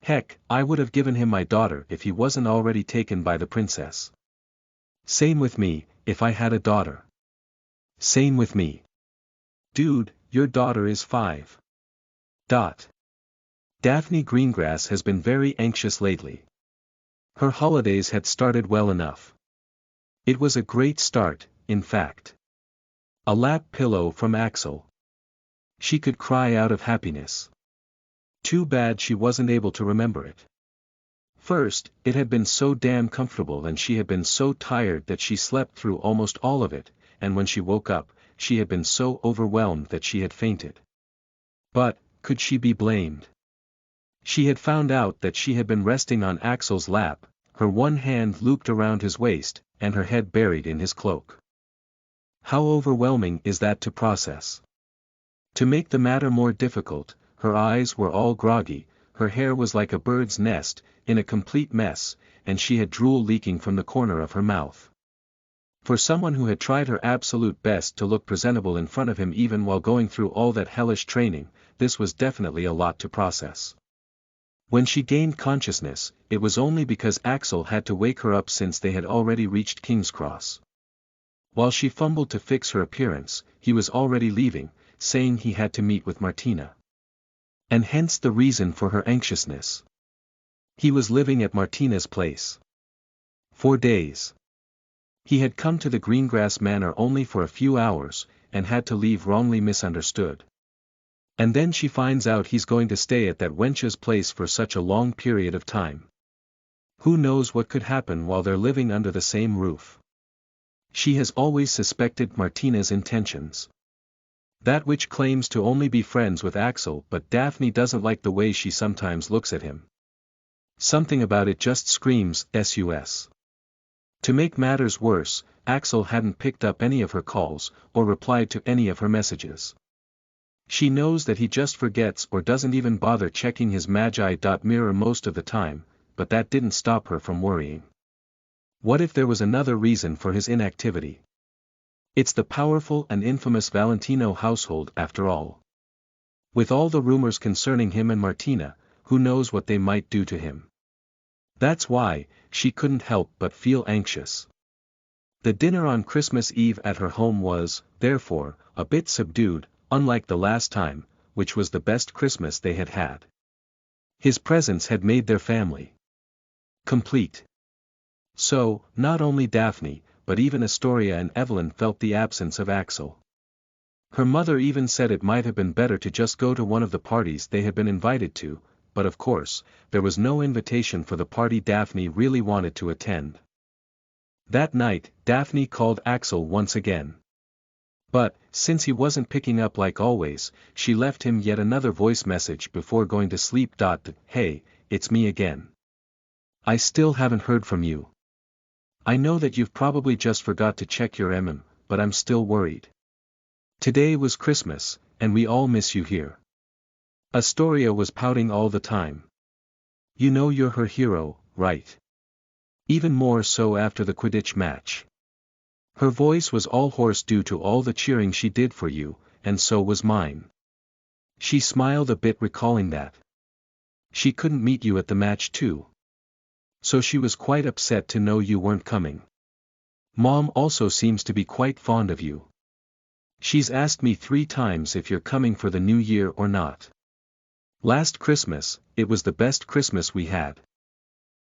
Heck, I would have given him my daughter if he wasn't already taken by the princess." "Same with me, if I had a daughter." "Same with me. Dude, your daughter is 5. Daphne Greengrass has been very anxious lately. Her holidays had started well enough. It was a great start, in fact. A lap pillow from Axel. She could cry out of happiness. Too bad she wasn't able to remember it. First, it had been so damn comfortable and she had been so tired that she slept through almost all of it, and when she woke up, she had been so overwhelmed that she had fainted. But, could she be blamed? She had found out that she had been resting on Axel's lap, her one hand looped around his waist, and her head buried in his cloak. How overwhelming is that to process? To make the matter more difficult, her eyes were all groggy, her hair was like a bird's nest, in a complete mess, and she had drool leaking from the corner of her mouth. For someone who had tried her absolute best to look presentable in front of him even while going through all that hellish training, this was definitely a lot to process. When she gained consciousness, it was only because Axel had to wake her up since they had already reached King's Cross. While she fumbled to fix her appearance, he was already leaving, saying he had to meet with Martina. And hence the reason for her anxiousness. He was living at Martina's place. 4 days. He had come to the Greengrass Manor only for a few hours, and had to leave wrongly misunderstood. And then she finds out he's going to stay at that wench's place for such a long period of time. Who knows what could happen while they're living under the same roof? She has always suspected Martina's intentions. That witch claims to only be friends with Axel, but Daphne doesn't like the way she sometimes looks at him. Something about it just screams sus. To make matters worse, Axel hadn't picked up any of her calls, or replied to any of her messages. She knows that he just forgets or doesn't even bother checking his Magi.mirror most of the time, but that didn't stop her from worrying. What if there was another reason for his inactivity? It's the powerful and infamous Valentino household after all. With all the rumors concerning him and Martina, who knows what they might do to him? That's why, she couldn't help but feel anxious. The dinner on Christmas Eve at her home was, therefore, a bit subdued, unlike the last time, which was the best Christmas they had had. His presence had made their family complete. So, not only Daphne, but even Astoria and Evelyn felt the absence of Axel. Her mother even said it might have been better to just go to one of the parties they had been invited to, but of course, there was no invitation for the party Daphne really wanted to attend. That night, Daphne called Axel once again. But, since he wasn't picking up like always, she left him yet another voice message before going to sleep. Hey, it's me again. I still haven't heard from you. I know that you've probably just forgot to check your but I'm still worried. Today was Christmas, and we all miss you here. Astoria was pouting all the time. You know you're her hero, right? Even more so after the Quidditch match. Her voice was all hoarse due to all the cheering she did for you, and so was mine. She smiled a bit recalling that. She couldn't meet you at the match too. So she was quite upset to know you weren't coming. Mom also seems to be quite fond of you. She's asked me 3 times if you're coming for the new year or not. Last Christmas, it was the best Christmas we had.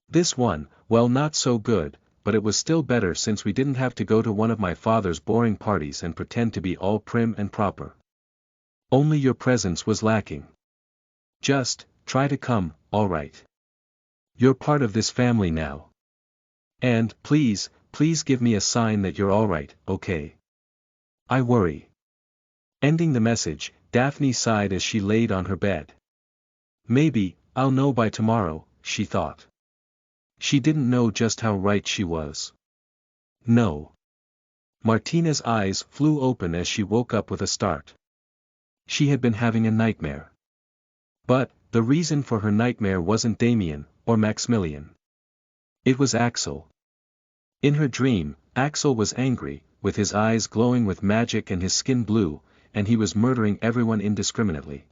This one, well, not so good, but it was still better since we didn't have to go to one of my father's boring parties and pretend to be all prim and proper. Only your presence was lacking. Just, try to come, alright? You're part of this family now. And, please give me a sign that you're alright, okay? I worry. Ending the message, Daphne sighed as she laid on her bed. Maybe, I'll know by tomorrow, she thought. She didn't know just how right she was. No. Martina's eyes flew open as she woke up with a start. She had been having a nightmare. But, the reason for her nightmare wasn't Damien, or Maximilian. It was Axel. In her dream, Axel was angry, with his eyes glowing with magic and his skin blue, and he was murdering everyone indiscriminately.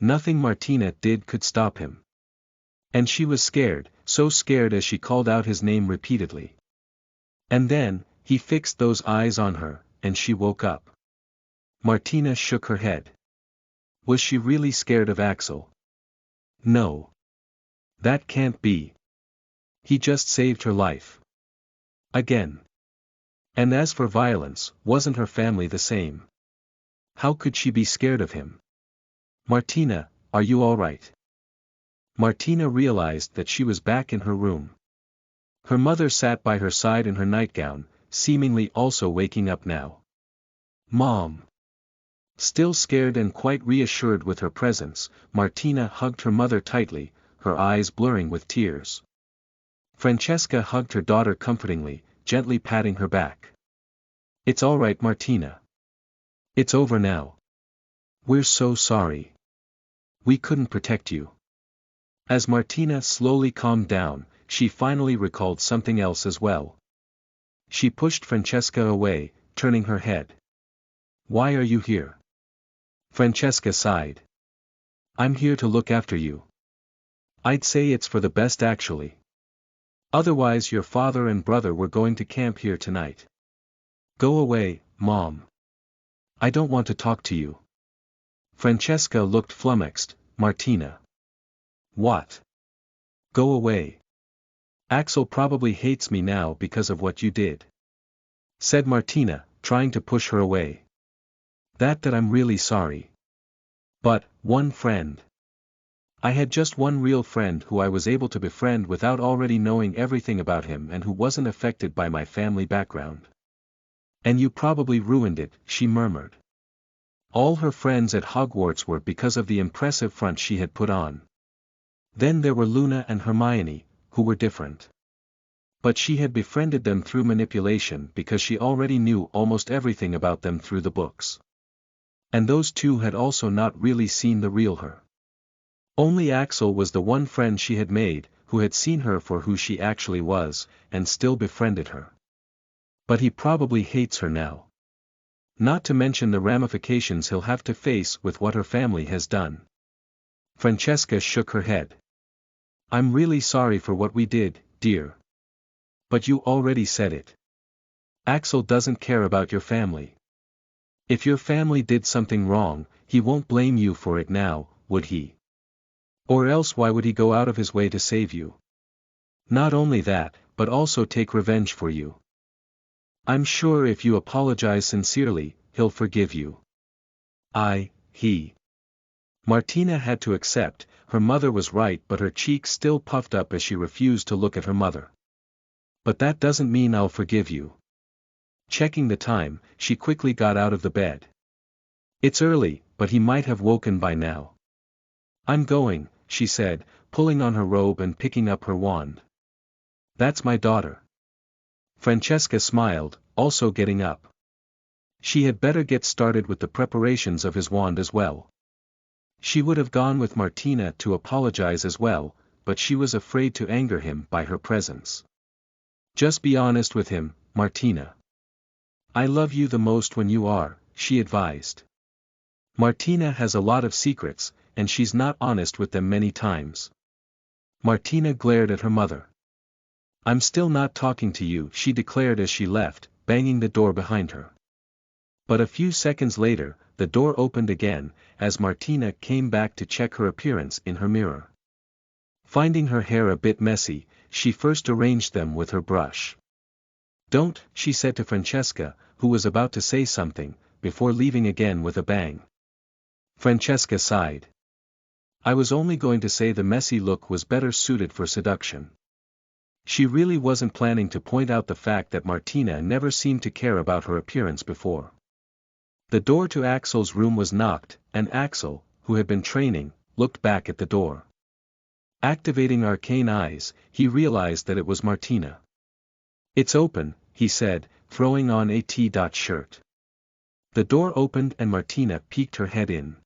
Nothing Martina did could stop him. And she was scared, so scared as she called out his name repeatedly. And then, he fixed those eyes on her, and she woke up. Martina shook her head. Was she really scared of Axel? No. That can't be. He just saved her life. Again. And as for violence, wasn't her family the same? How could she be scared of him? Martina, are you all right? Martina realized that she was back in her room. Her mother sat by her side in her nightgown, seemingly also waking up now. Mom. Still scared and quite reassured with her presence, Martina hugged her mother tightly, her eyes blurring with tears. Francesca hugged her daughter comfortingly, gently patting her back. It's all right, Martina. It's over now. We're so sorry. We couldn't protect you. As Martina slowly calmed down, she finally recalled something else as well. She pushed Francesca away, turning her head. Why are you here? Francesca sighed. I'm here to look after you. I'd say it's for the best actually. Otherwise your father and brother were going to camp here tonight. Go away, Mom. I don't want to talk to you. Francesca looked flummoxed. Martina. What? Go away. Axel probably hates me now because of what you did. Said Martina, trying to push her away. That I'm really sorry. But, one friend. I had just one real friend who I was able to befriend without already knowing everything about him and who wasn't affected by my family background. And you probably ruined it, she murmured. All her friends at Hogwarts were because of the impressive front she had put on. Then there were Luna and Hermione, who were different. But she had befriended them through manipulation because she already knew almost everything about them through the books. And those two had also not really seen the real her. Only Axel was the one friend she had made, who had seen her for who she actually was, and still befriended her. But he probably hates her now. Not to mention the ramifications he'll have to face with what her family has done. Francesca shook her head. I'm really sorry for what we did, dear. But you already said it. Axel doesn't care about your family. If your family did something wrong, he won't blame you for it now, would he? Or else why would he go out of his way to save you? Not only that, but also take revenge for you. I'm sure if you apologize sincerely, he'll forgive you. He. Martina had to accept, her mother was right, but her cheeks still puffed up as she refused to look at her mother. But that doesn't mean I'll forgive you. Checking the time, she quickly got out of the bed. It's early, but he might have woken by now. I'm going, she said, pulling on her robe and picking up her wand. That's my daughter. Francesca smiled, also getting up. She had better get started with the preparations of his wand as well. She would have gone with Martina to apologize as well, but she was afraid to anger him by her presence. Just be honest with him, Martina. I love you the most when you are, she advised. Martina has a lot of secrets, and she's not honest with them many times. Martina glared at her mother. I'm still not talking to you, she declared as she left, banging the door behind her. But a few seconds later, the door opened again, as Martina came back to check her appearance in her mirror. Finding her hair a bit messy, she first arranged them with her brush. Don't, she said to Francesca, who was about to say something, before leaving again with a bang. Francesca sighed. I was only going to say the messy look was better suited for seduction. She really wasn't planning to point out the fact that Martina never seemed to care about her appearance before. The door to Axel's room was knocked, and Axel, who had been training, looked back at the door. Activating arcane eyes, he realized that it was Martina. It's open, he said, throwing on a T-shirt. The door opened and Martina peeked her head in.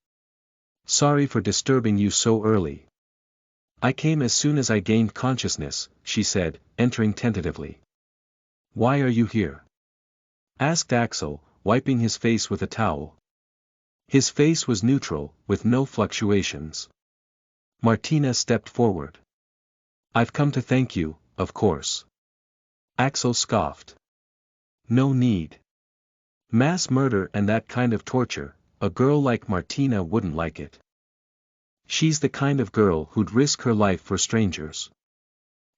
Sorry for disturbing you so early. I came as soon as I gained consciousness, she said, entering tentatively. Why are you here? Asked Axel, wiping his face with a towel. His face was neutral, with no fluctuations. Martina stepped forward. I've come to thank you, of course. Axel scoffed. No need. Mass murder and that kind of torture, a girl like Martina wouldn't like it. She's the kind of girl who'd risk her life for strangers.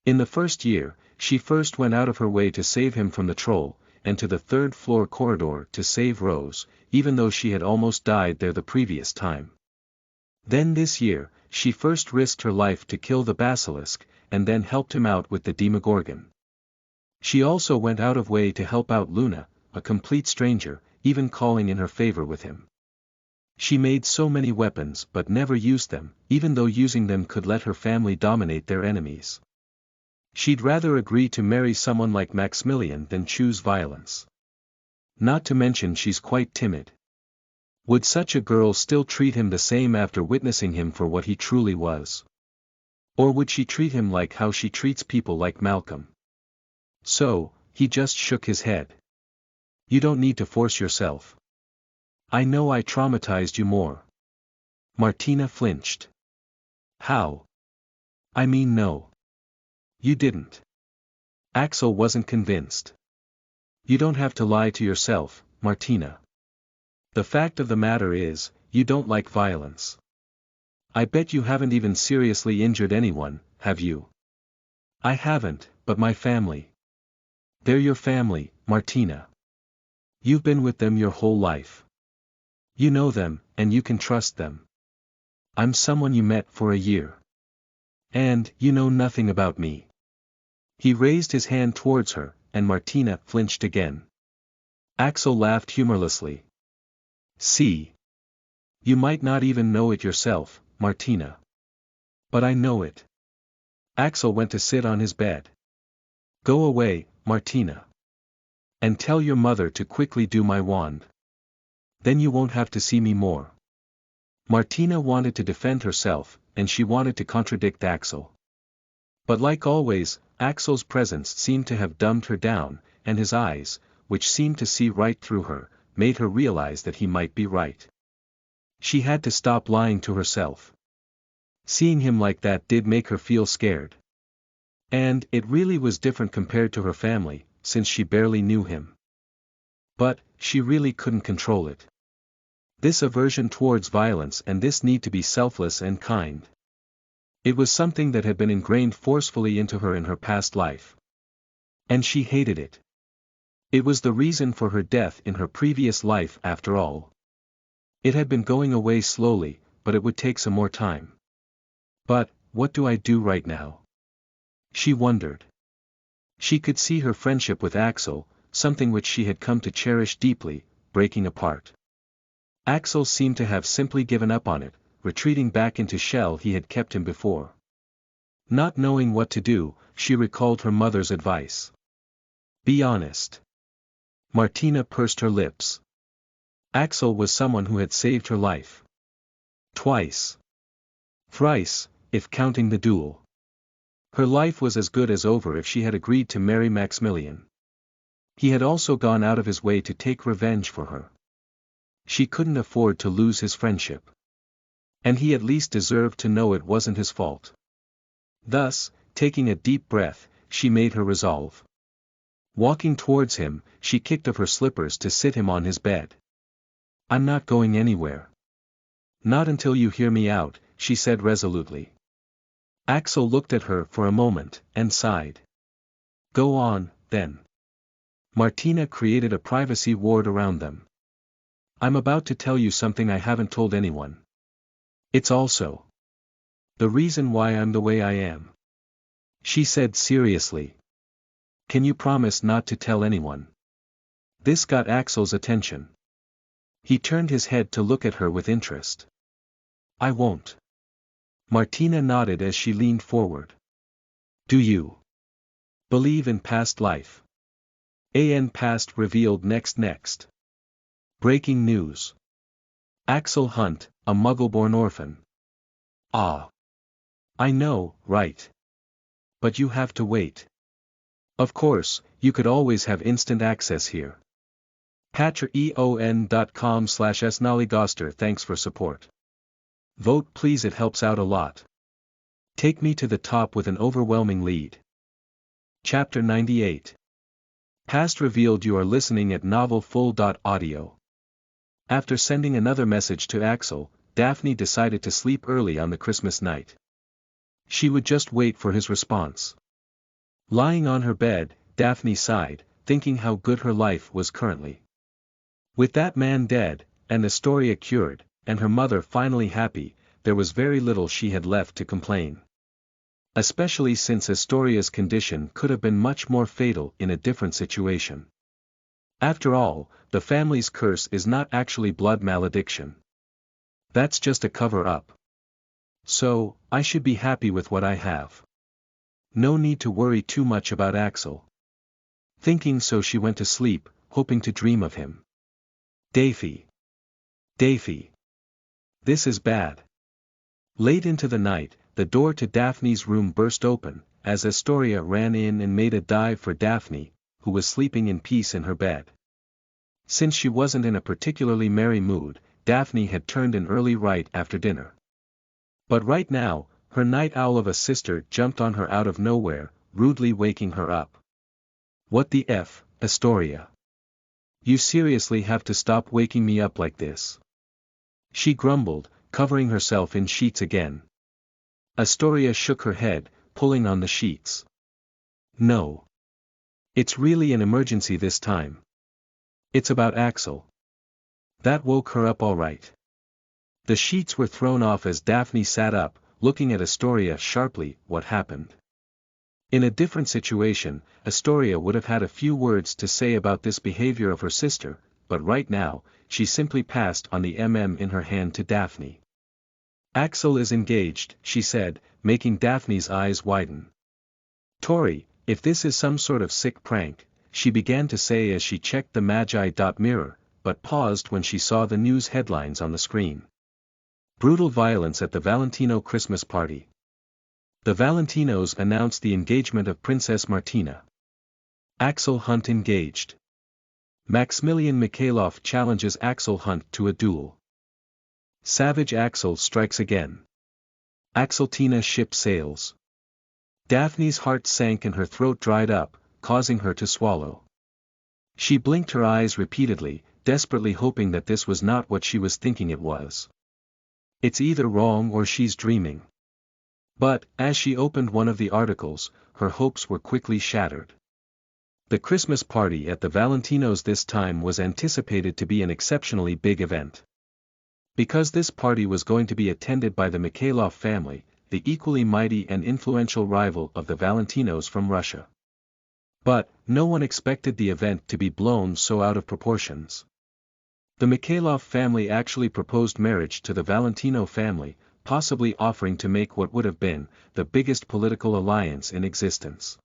In the first year, she first went out of her way to save him from the troll, and to the third-floor corridor to save Rose, even though she had almost died there the previous time. Then this year, she first risked her life to kill the basilisk, and then helped him out with the Demogorgon. She also went out of way to help out Luna, a complete stranger, even calling in her favor with him. She made so many weapons but never used them, even though using them could let her family dominate their enemies. She'd rather agree to marry someone like Maximilian than choose violence. Not to mention she's quite timid. Would such a girl still treat him the same after witnessing him for what he truly was? Or would she treat him like how she treats people like Malcolm? So, he just shook his head. You don't need to force yourself. I know I traumatized you more. Martina flinched. How? I mean no. You didn't. Axel wasn't convinced. You don't have to lie to yourself, Martina. The fact of the matter is, you don't like violence. I bet you haven't even seriously injured anyone, have you? I haven't, but my family. They're your family, Martina. You've been with them your whole life. You know them, and you can trust them. I'm someone you met for a year. And you know nothing about me. He raised his hand towards her, and Martina flinched again. Axel laughed humorlessly. See? You might not even know it yourself, Martina. But I know it. Axel went to sit on his bed. Go away, Martina. And tell your mother to quickly do my wand. Then you won't have to see me more. Martina wanted to defend herself, and she wanted to contradict Axel. But like always, Axel's presence seemed to have dumbed her down, and his eyes, which seemed to see right through her, made her realize that he might be right. She had to stop lying to herself. Seeing him like that did make her feel scared. And it really was different compared to her family, since she barely knew him. But, she really couldn't control it. This aversion towards violence and this need to be selfless and kind. It was something that had been ingrained forcefully into her in her past life. And she hated it. It was the reason for her death in her previous life after all. It had been going away slowly, but it would take some more time. But, what do I do right now? She wondered. She could see her friendship with Axel, something which she had come to cherish deeply, breaking apart. Axel seemed to have simply given up on it, retreating back into shell he had kept him before. Not knowing what to do, she recalled her mother's advice. Be honest. Martina pursed her lips. Axel was someone who had saved her life. Twice. Thrice, if counting the duel. Her life was as good as over if she had agreed to marry Maximilian. He had also gone out of his way to take revenge for her. She couldn't afford to lose his friendship. And he at least deserved to know it wasn't his fault. Thus, taking a deep breath, she made her resolve. Walking towards him, she kicked off her slippers to sit him on his bed. I'm not going anywhere. Not until you hear me out, she said resolutely. Axel looked at her for a moment, and sighed. Go on, then. Martina created a privacy ward around them. I'm about to tell you something I haven't told anyone. It's also the reason why I'm the way I am. She said seriously. Can you promise not to tell anyone? This got Axel's attention. He turned his head to look at her with interest. I won't. Martina nodded as she leaned forward. Do you believe in past life? Past revealed next. Breaking news. Axel Hunt, a Muggle-born orphan. Ah. I know, right. But you have to wait. Of course, you could always have instant access here. patreon.com/snollygoster. Thanks for support. Vote please, it helps out a lot. Take me to the top with an overwhelming lead. Chapter 98. Past revealed. You are listening at novelfull.audio. After sending another message to Axel, Daphne decided to sleep early on the Christmas night. She would just wait for his response. Lying on her bed, Daphne sighed, thinking how good her life was currently. With that man dead, and Astoria cured, and her mother finally happy, there was very little she had left to complain. Especially since Astoria's condition could have been much more fatal in a different situation. After all, the family's curse is not actually blood malediction. That's just a cover-up. So, I should be happy with what I have. No need to worry too much about Axel. Thinking so, she went to sleep, hoping to dream of him. Davy. Davy. This is bad. Late into the night, the door to Daphne's room burst open, as Astoria ran in and made a dive for Daphne, who was sleeping in peace in her bed. Since she wasn't in a particularly merry mood, Daphne had turned in early right after dinner. But right now, her night owl of a sister jumped on her out of nowhere, rudely waking her up. What the F, Astoria? You seriously have to stop waking me up like this? She grumbled, covering herself in sheets again. Astoria shook her head, pulling on the sheets. No. It's really an emergency this time. It's about Axel. That woke her up all right. The sheets were thrown off as Daphne sat up, looking at Astoria sharply. What happened? In a different situation, Astoria would have had a few words to say about this behavior of her sister, but right now, she simply passed on the in her hand to Daphne. Axel is engaged, she said, making Daphne's eyes widen. Tori, if this is some sort of sick prank, she began to say as she checked the Magi.mirror, but paused when she saw the news headlines on the screen. Brutal violence at the Valentino Christmas party. The Valentinos announced the engagement of Princess Martina. Axel Hunt engaged. Maximilian Mikhailov challenges Axel Hunt to a duel. Savage Axel strikes again. Axeltina ship sails. Daphne's heart sank and her throat dried up, causing her to swallow. She blinked her eyes repeatedly, desperately hoping that this was not what she was thinking it was. It's either wrong or she's dreaming. But, as she opened one of the articles, her hopes were quickly shattered. The Christmas party at the Valentinos this time was anticipated to be an exceptionally big event. Because this party was going to be attended by the Mikhailov family, the equally mighty and influential rival of the Valentinos from Russia. But, no one expected the event to be blown so out of proportions. The Mikhailov family actually proposed marriage to the Valentino family, possibly offering to make what would have been the biggest political alliance in existence.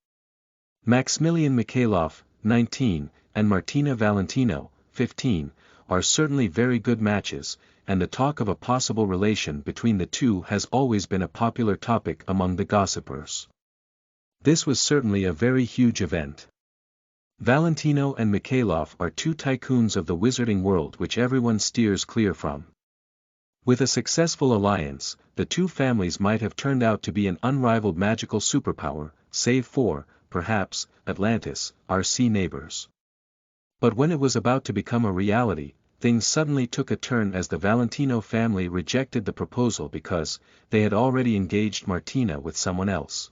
Maximilian Mikhailov, 19, and Martina Valentino, 15, are certainly very good matches, and the talk of a possible relation between the two has always been a popular topic among the gossipers. This was certainly a very huge event. Valentino and Mikhailov are two tycoons of the wizarding world which everyone steers clear from. With a successful alliance, the two families might have turned out to be an unrivaled magical superpower, save for, perhaps, Atlantis, our sea neighbors. But when it was about to become a reality, things suddenly took a turn as the Valentino family rejected the proposal because they had already engaged Martina with someone else.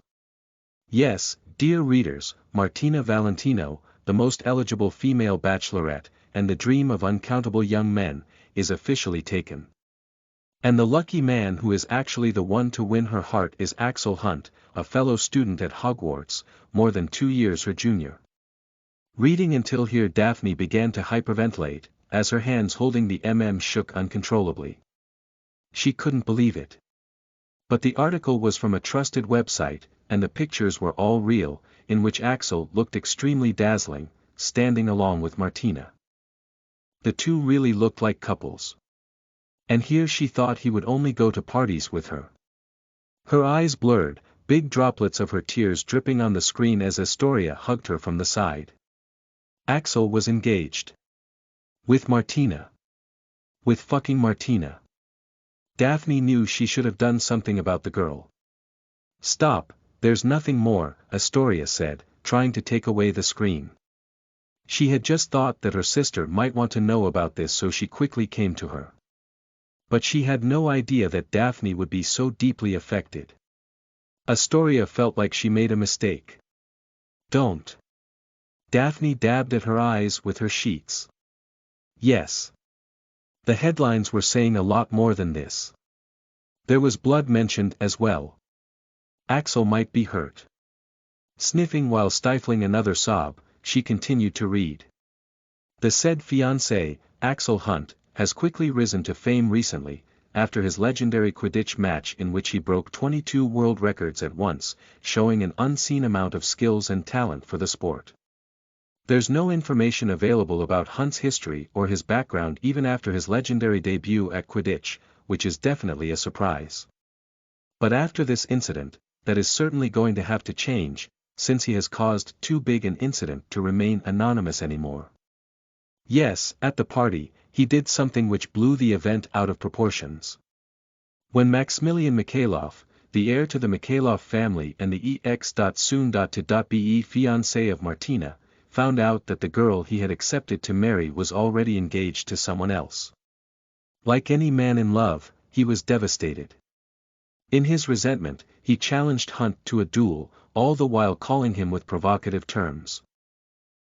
Yes, dear readers, Martina Valentino, the most eligible female bachelorette, and the dream of uncountable young men, is officially taken. And the lucky man who is actually the one to win her heart is Axel Hunt, a fellow student at Hogwarts, more than 2 years her junior. Reading until here Daphne began to hyperventilate, as her hands holding the shook uncontrollably. She couldn't believe it. But the article was from a trusted website, and the pictures were all real, in which Axel looked extremely dazzling, standing along with Martina. The two really looked like couples. And here she thought he would only go to parties with her. Her eyes blurred, big droplets of her tears dripping on the screen as Astoria hugged her from the side. Axel was engaged. With Martina. With fucking Martina. Daphne knew she should have done something about the girl. Stop, there's nothing more, Astoria said, trying to take away the screen. She had just thought that her sister might want to know about this, so she quickly came to her. But she had no idea that Daphne would be so deeply affected. Astoria felt like she made a mistake. Don't. Daphne dabbed at her eyes with her sheets. Yes. The headlines were saying a lot more than this. There was blood mentioned as well. Axel might be hurt. Sniffing while stifling another sob, she continued to read. The said fiancé, Axel Hunt, has quickly risen to fame recently, after his legendary Quidditch match in which he broke 22 world records at once, showing an unseen amount of skills and talent for the sport. There's no information available about Hunt's history or his background even after his legendary debut at Quidditch, which is definitely a surprise. But after this incident, that is certainly going to have to change, since he has caused too big an incident to remain anonymous anymore. Yes, at the party, he did something which blew the event out of proportions. When Maximilian Mikhailov, the heir to the Mikhailov family and the ex-soon-to-be fiancé of Martina, found out that the girl he had accepted to marry was already engaged to someone else. Like any man in love, he was devastated. In his resentment, he challenged Hunt to a duel, all the while calling him with provocative terms.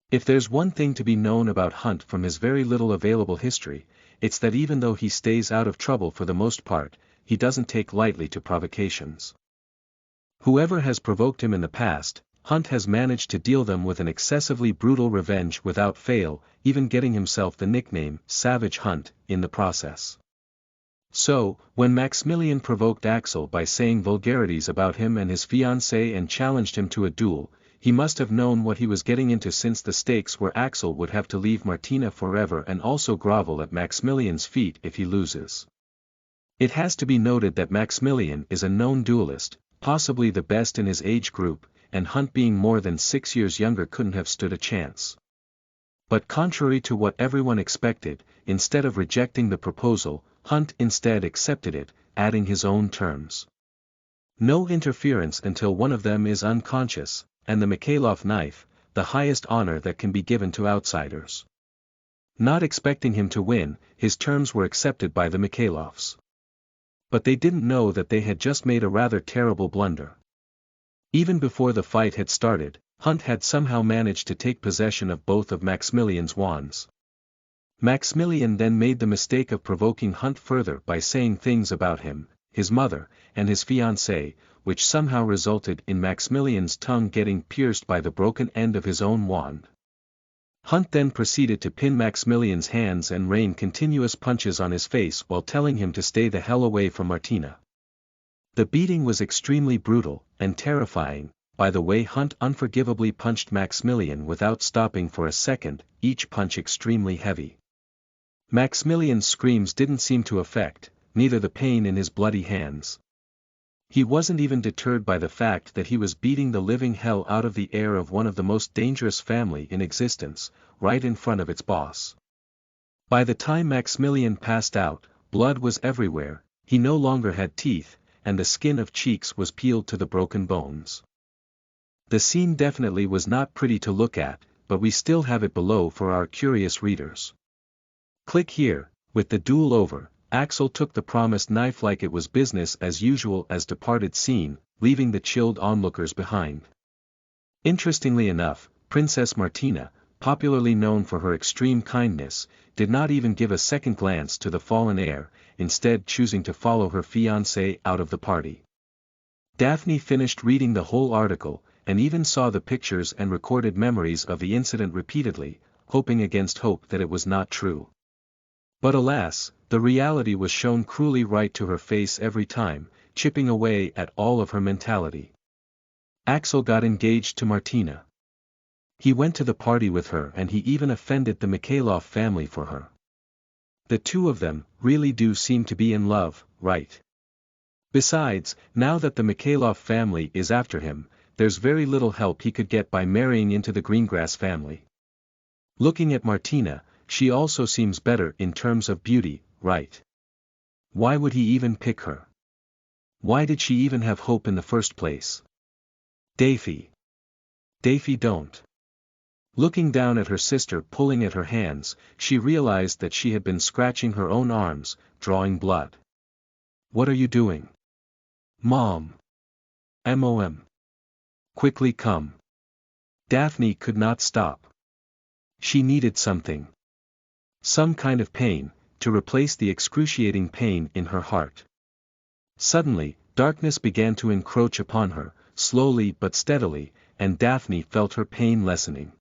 If there's one thing to be known about Hunt from his very little available history, it's that even though he stays out of trouble for the most part, he doesn't take lightly to provocations. Whoever has provoked him in the past, Hunt has managed to deal them with an excessively brutal revenge without fail, even getting himself the nickname Savage Hunt in the process. So, when Maximilian provoked Axel by saying vulgarities about him and his fiancée and challenged him to a duel, he must have known what he was getting into, since the stakes were Axel would have to leave Martina forever and also grovel at Maximilian's feet if he loses. It has to be noted that Maximilian is a known duelist, possibly the best in his age group, and Hunt being more than 6 years younger couldn't have stood a chance. But contrary to what everyone expected, instead of rejecting the proposal, Hunt instead accepted it, adding his own terms. No interference until one of them is unconscious, and the Mikhailov knife, the highest honor that can be given to outsiders. Not expecting him to win, his terms were accepted by the Mikhailovs. But they didn't know that they had just made a rather terrible blunder. Even before the fight had started, Hunt had somehow managed to take possession of both of Maximilian's wands. Maximilian then made the mistake of provoking Hunt further by saying things about him, his mother, and his fiancée, which somehow resulted in Maximilian's tongue getting pierced by the broken end of his own wand. Hunt then proceeded to pin Maximilian's hands and rain continuous punches on his face while telling him to stay the hell away from Martina. The beating was extremely brutal, and terrifying. By the way, Hunt unforgivably punched Maximilian without stopping for a second, each punch extremely heavy. Maximilian's screams didn't seem to affect, neither the pain in his bloody hands. He wasn't even deterred by the fact that he was beating the living hell out of the heir of one of the most dangerous family in existence, right in front of its boss. By the time Maximilian passed out, blood was everywhere, he no longer had teeth, and the skin of cheeks was peeled to the broken bones. The scene definitely was not pretty to look at, but we still have it below for our curious readers. Click here. With the duel over, Axel took the promised knife like it was business as usual as departed scene, leaving the chilled onlookers behind. Interestingly enough, Princess Martina, popularly known for her extreme kindness, did not even give a second glance to the fallen heir, instead choosing to follow her fiancé out of the party. Daphne finished reading the whole article, and even saw the pictures and recorded memories of the incident repeatedly, hoping against hope that it was not true. But alas, the reality was shown cruelly right to her face every time, chipping away at all of her mentality. Axel got engaged to Martina. He went to the party with her and he even offended the Mikhailov family for her. The two of them really do seem to be in love, right? Besides, now that the Mikhailov family is after him, there's very little help he could get by marrying into the Greengrass family. Looking at Martina, she also seems better in terms of beauty, right? Why would he even pick her? Why did she even have hope in the first place? Daphne, don't. Looking down at her sister pulling at her hands, she realized that she had been scratching her own arms, drawing blood. What are you doing? Mom. Mom. Quickly come. Daphne could not stop. She needed something. Some kind of pain, to replace the excruciating pain in her heart. Suddenly, darkness began to encroach upon her, slowly but steadily, and Daphne felt her pain lessening.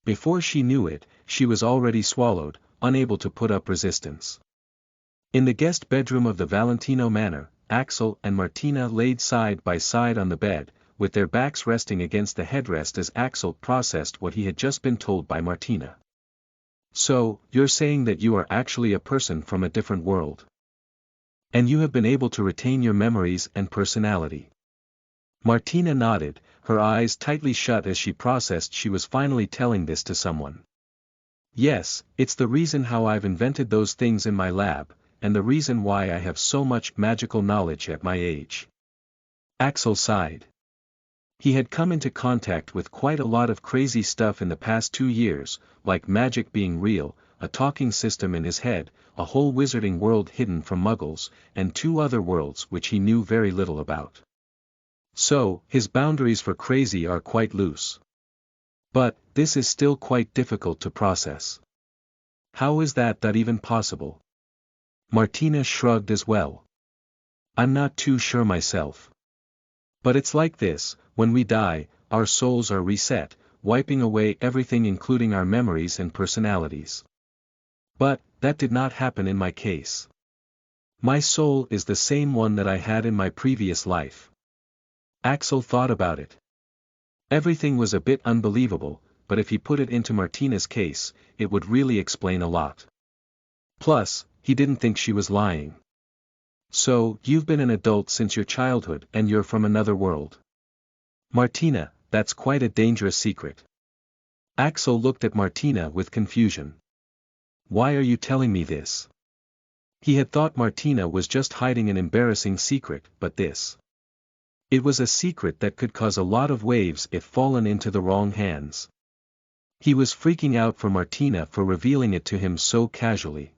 Before she knew it, she was already swallowed, unable to put up resistance. In the guest bedroom of the Valentino Manor, Axel and Martina laid side by side on the bed, with their backs resting against the headrest as Axel processed what he had just been told by Martina. So, you're saying that you are actually a person from a different world. And you have been able to retain your memories and personality. Martina nodded, her eyes tightly shut as she processed she was finally telling this to someone. Yes, it's the reason how I've invented those things in my lab, and the reason why I have so much magical knowledge at my age. Axel sighed. He had come into contact with quite a lot of crazy stuff in the past 2 years, like magic being real, a talking system in his head, a whole wizarding world hidden from muggles, and 2 other worlds which he knew very little about. So, his boundaries for crazy are quite loose. But, this is still quite difficult to process. How is that even possible? Martina shrugged as well. I'm not too sure myself. But it's like this, when we die, our souls are reset, wiping away everything including our memories and personalities. But, that did not happen in my case. My soul is the same one that I had in my previous life. Axel thought about it. Everything was a bit unbelievable, but if he put it into Martina's case, it would really explain a lot. Plus, he didn't think she was lying. So, you've been an adult since your childhood and you're from another world. Martina, that's quite a dangerous secret. Axel looked at Martina with confusion. Why are you telling me this? He had thought Martina was just hiding an embarrassing secret, but this. It was a secret that could cause a lot of waves if fallen into the wrong hands. He was freaking out for Martina for revealing it to him so casually.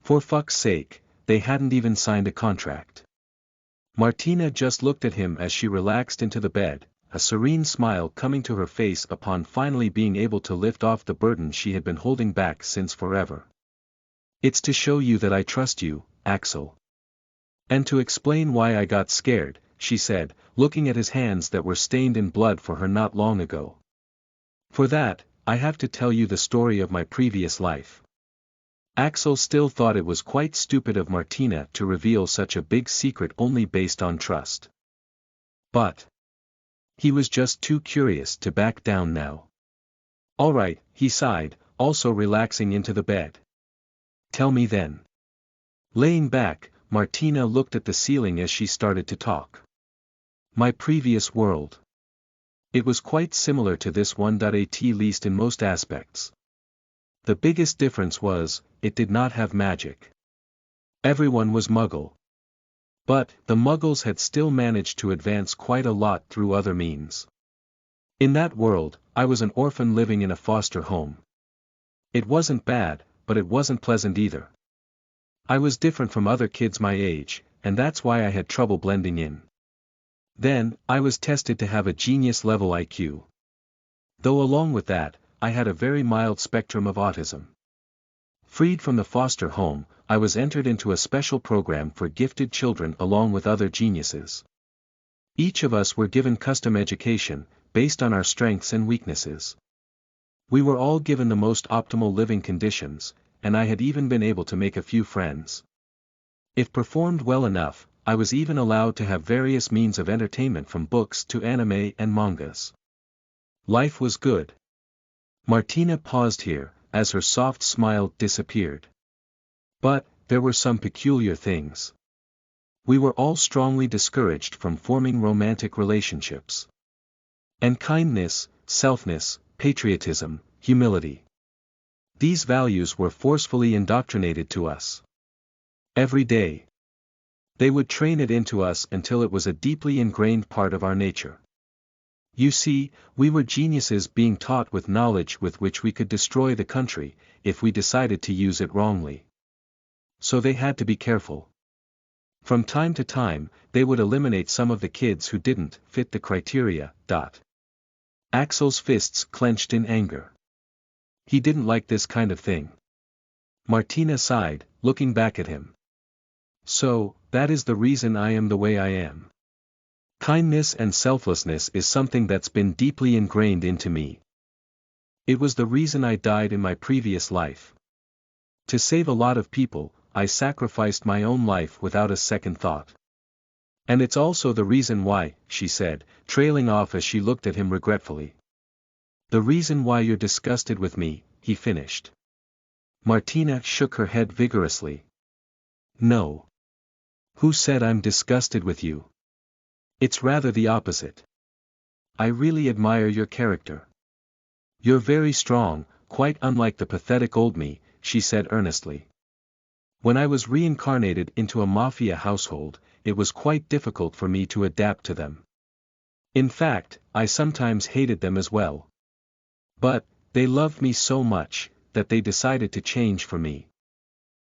For fuck's sake, they hadn't even signed a contract. Martina just looked at him as she relaxed into the bed, a serene smile coming to her face upon finally being able to lift off the burden she had been holding back since forever. It's to show you that I trust you, Axel. And to explain why I got scared, she said, looking at his hands that were stained in blood for her not long ago. For that, I have to tell you the story of my previous life. Axel still thought it was quite stupid of Martina to reveal such a big secret only based on trust. But he was just too curious to back down now. All right, he sighed, also relaxing into the bed. Tell me then. Laying back, Martina looked at the ceiling as she started to talk. My previous world. It was quite similar to this one, at least in most aspects. The biggest difference was, it did not have magic. Everyone was Muggle. But, the Muggles had still managed to advance quite a lot through other means. In that world, I was an orphan living in a foster home. It wasn't bad, but it wasn't pleasant either. I was different from other kids my age, and that's why I had trouble blending in. Then, I was tested to have a genius-level IQ. Though along with that, I had a very mild spectrum of autism. Freed from the foster home, I was entered into a special program for gifted children along with other geniuses. Each of us were given custom education, based on our strengths and weaknesses. We were all given the most optimal living conditions, and I had even been able to make a few friends. If performed well enough, I was even allowed to have various means of entertainment from books to anime and mangas. Life was good. Martina paused here, as her soft smile disappeared. But, there were some peculiar things. We were all strongly discouraged from forming romantic relationships. And kindness, selfness, patriotism, humility. These values were forcefully indoctrinated to us. Every day. They would train it into us until it was a deeply ingrained part of our nature. You see, we were geniuses being taught with knowledge with which we could destroy the country, if we decided to use it wrongly. So they had to be careful. From time to time, they would eliminate some of the kids who didn't fit the criteria. Axel's fists clenched in anger. He didn't like this kind of thing. Martina sighed, looking back at him. So, that is the reason I am the way I am. Kindness and selflessness is something that's been deeply ingrained into me. It was the reason I died in my previous life. To save a lot of people, I sacrificed my own life without a second thought. And it's also the reason why, she said, trailing off as she looked at him regretfully. The reason why you're disgusted with me, he finished. Martina shook her head vigorously. No. Who said I'm disgusted with you? It's rather the opposite. I really admire your character. You're very strong, quite unlike the pathetic old me, she said earnestly. When I was reincarnated into a mafia household, it was quite difficult for me to adapt to them. In fact, I sometimes hated them as well. But, they loved me so much, that they decided to change for me.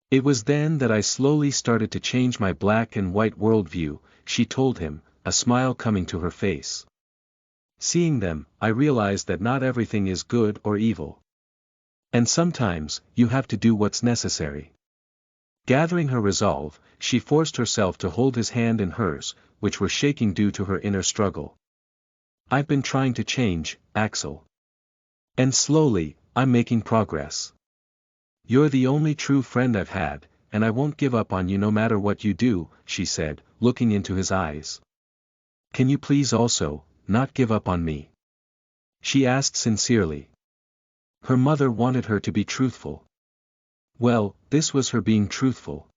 It was then that I slowly started to change my black and white worldview, she told him, a smile coming to her face. Seeing them, I realized that not everything is good or evil. And sometimes, you have to do what's necessary. Gathering her resolve, she forced herself to hold his hand in hers, which were shaking due to her inner struggle. I've been trying to change, Axel. And slowly, I'm making progress. You're the only true friend I've had, and I won't give up on you no matter what you do, she said, looking into his eyes. Can you please also, not give up on me? She asked sincerely. Her mother wanted her to be truthful. Well, this was her being truthful.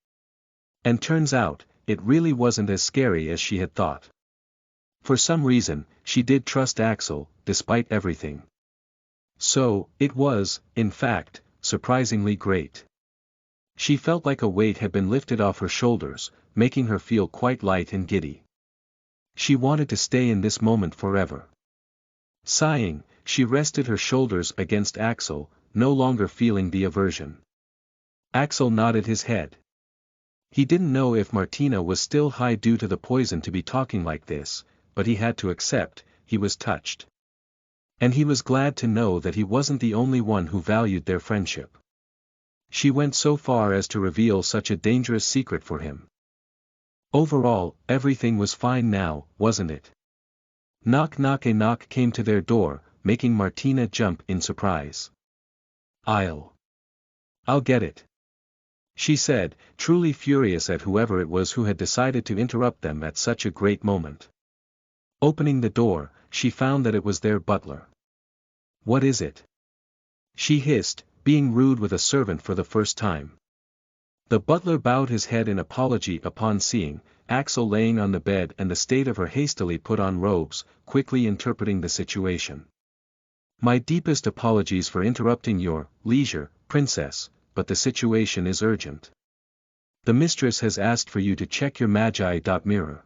And turns out, it really wasn't as scary as she had thought. For some reason, she did trust Axel, despite everything. So, it was, in fact, surprisingly great. She felt like a weight had been lifted off her shoulders, making her feel quite light and giddy. She wanted to stay in this moment forever. Sighing, she rested her shoulders against Axel, no longer feeling the aversion. Axel nodded his head. He didn't know if Martina was still high due to the poison to be talking like this, but he had to accept, he was touched. And he was glad to know that he wasn't the only one who valued their friendship. She went so far as to reveal such a dangerous secret for him. Overall, everything was fine now, wasn't it? Knock knock. A knock came to their door, making Martina jump in surprise. I'll get it. She said, truly furious at whoever it was who had decided to interrupt them at such a great moment. Opening the door, she found that it was their butler. What is it? She hissed, being rude with a servant for the first time. The butler bowed his head in apology upon seeing Axel laying on the bed and the state of her hastily put on robes, quickly interpreting the situation. My deepest apologies for interrupting your leisure, princess, but the situation is urgent. The mistress has asked for you to check your magi. Mirror.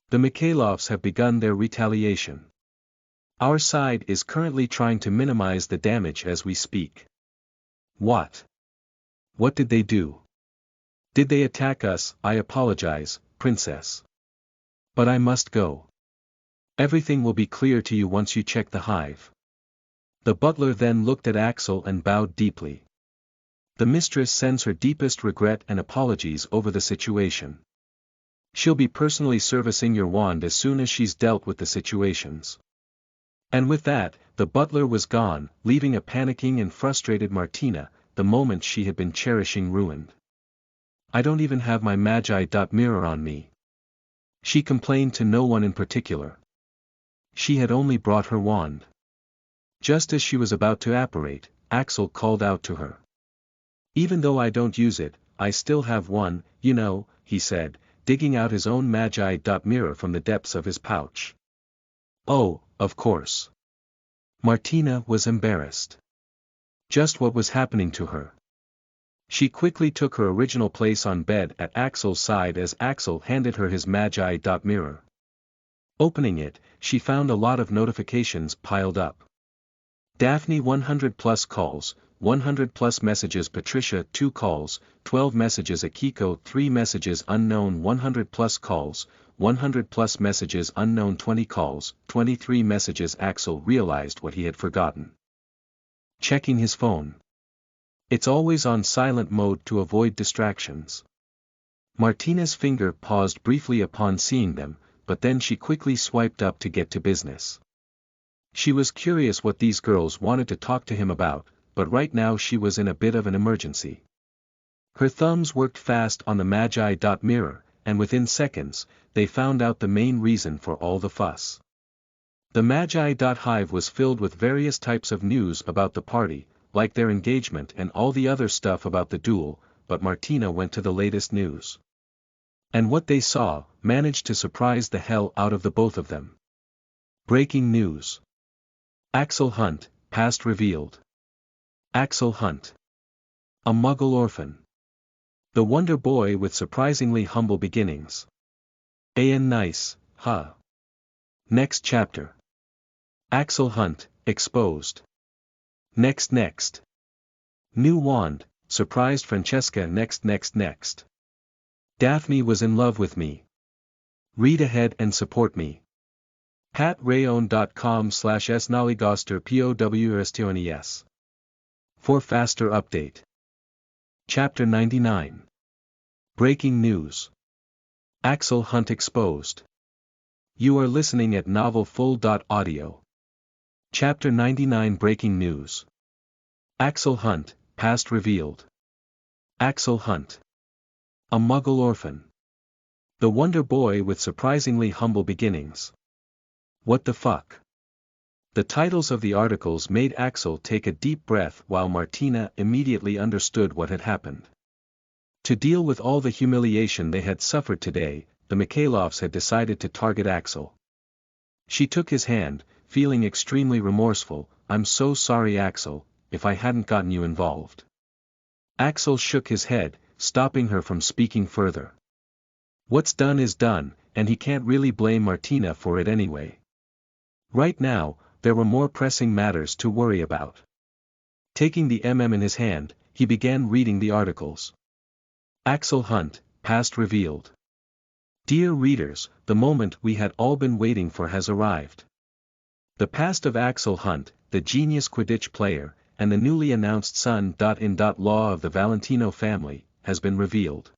The Mikhailovs have begun their retaliation. Our side is currently trying to minimize the damage as we speak. What? What did they do? Did they attack us? I apologize, princess. But I must go. Everything will be clear to you once you check the hive. The butler then looked at Axel and bowed deeply. The mistress sends her deepest regret and apologies over the situation. She'll be personally servicing your wand as soon as she's dealt with the situations. And with that, the butler was gone, leaving a panicking and frustrated Martina, the moment she had been cherishing ruined. I don't even have my magi. Mirror on me. She complained to no one in particular. She had only brought her wand. Just as she was about to apparate, Axel called out to her. Even though I don't use it, I still have one, you know, he said, digging out his own magi. Mirror from the depths of his pouch. Oh, of course. Martina was embarrassed. Just what was happening to her? She quickly took her original place on bed at Axel's side as Axel handed her his magi. Mirror. Opening it, she found a lot of notifications piled up. Daphne 100 plus calls, 100 plus messages. Patricia 2 calls, 12 messages. Akiko 3 messages. Unknown 100 plus calls, 100 plus messages. Unknown 20 calls, 23 messages. Axel realized what he had forgotten. Checking his phone. It's always on silent mode to avoid distractions. Martina's finger paused briefly upon seeing them, but then she quickly swiped up to get to business. She was curious what these girls wanted to talk to him about, but right now she was in a bit of an emergency. Her thumbs worked fast on the magi. Mirror, and within seconds, they found out the main reason for all the fuss. The Magi.hive was filled with various types of news about the party, like their engagement and all the other stuff about the duel, but Martina went to the latest news. And what they saw, managed to surprise the hell out of the both of them. Breaking news. Axel Hunt, past revealed. Axel Hunt. A Muggle orphan. The Wonder Boy with surprisingly humble beginnings. Nice, huh? Next chapter. Axel Hunt, exposed. Next. New wand, surprised Francesca. Next. Daphne was in love with me. Read ahead and support me. patreon.com/snollygoster powrstones. For faster update. Chapter 99. Breaking news. Axel Hunt exposed. You are listening at novelfull.audio. Chapter 99. Breaking news. Axel Hunt, past revealed. Axel Hunt. A Muggle orphan. The Wonder Boy with surprisingly humble beginnings. What the fuck? The titles of the articles made Axel take a deep breath while Martina immediately understood what had happened. To deal with all the humiliation they had suffered today, the Mikhailovs had decided to target Axel. She took his hand, feeling extremely remorseful. I'm so sorry, Axel, if I hadn't gotten you involved. Axel shook his head, stopping her from speaking further. What's done is done, and he can't really blame Martina for it anyway. Right now, there were more pressing matters to worry about. Taking the in his hand, he began reading the articles. Axel Hunt, past revealed. Dear readers, the moment we had all been waiting for has arrived. The past of Axel Hunt, the genius Quidditch player, and the newly announced son-in-law of the Valentino family, has been revealed.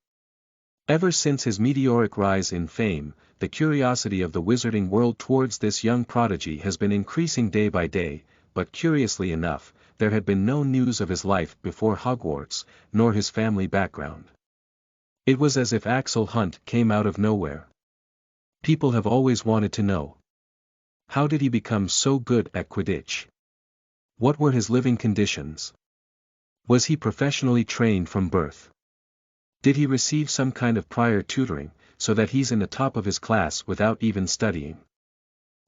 Ever since his meteoric rise in fame, the curiosity of the wizarding world towards this young prodigy has been increasing day by day, but curiously enough, there had been no news of his life before Hogwarts, nor his family background. It was as if Axel Hunt came out of nowhere. People have always wanted to know. How did he become so good at Quidditch? What were his living conditions? Was he professionally trained from birth? Did he receive some kind of prior tutoring, so that he's in the top of his class without even studying?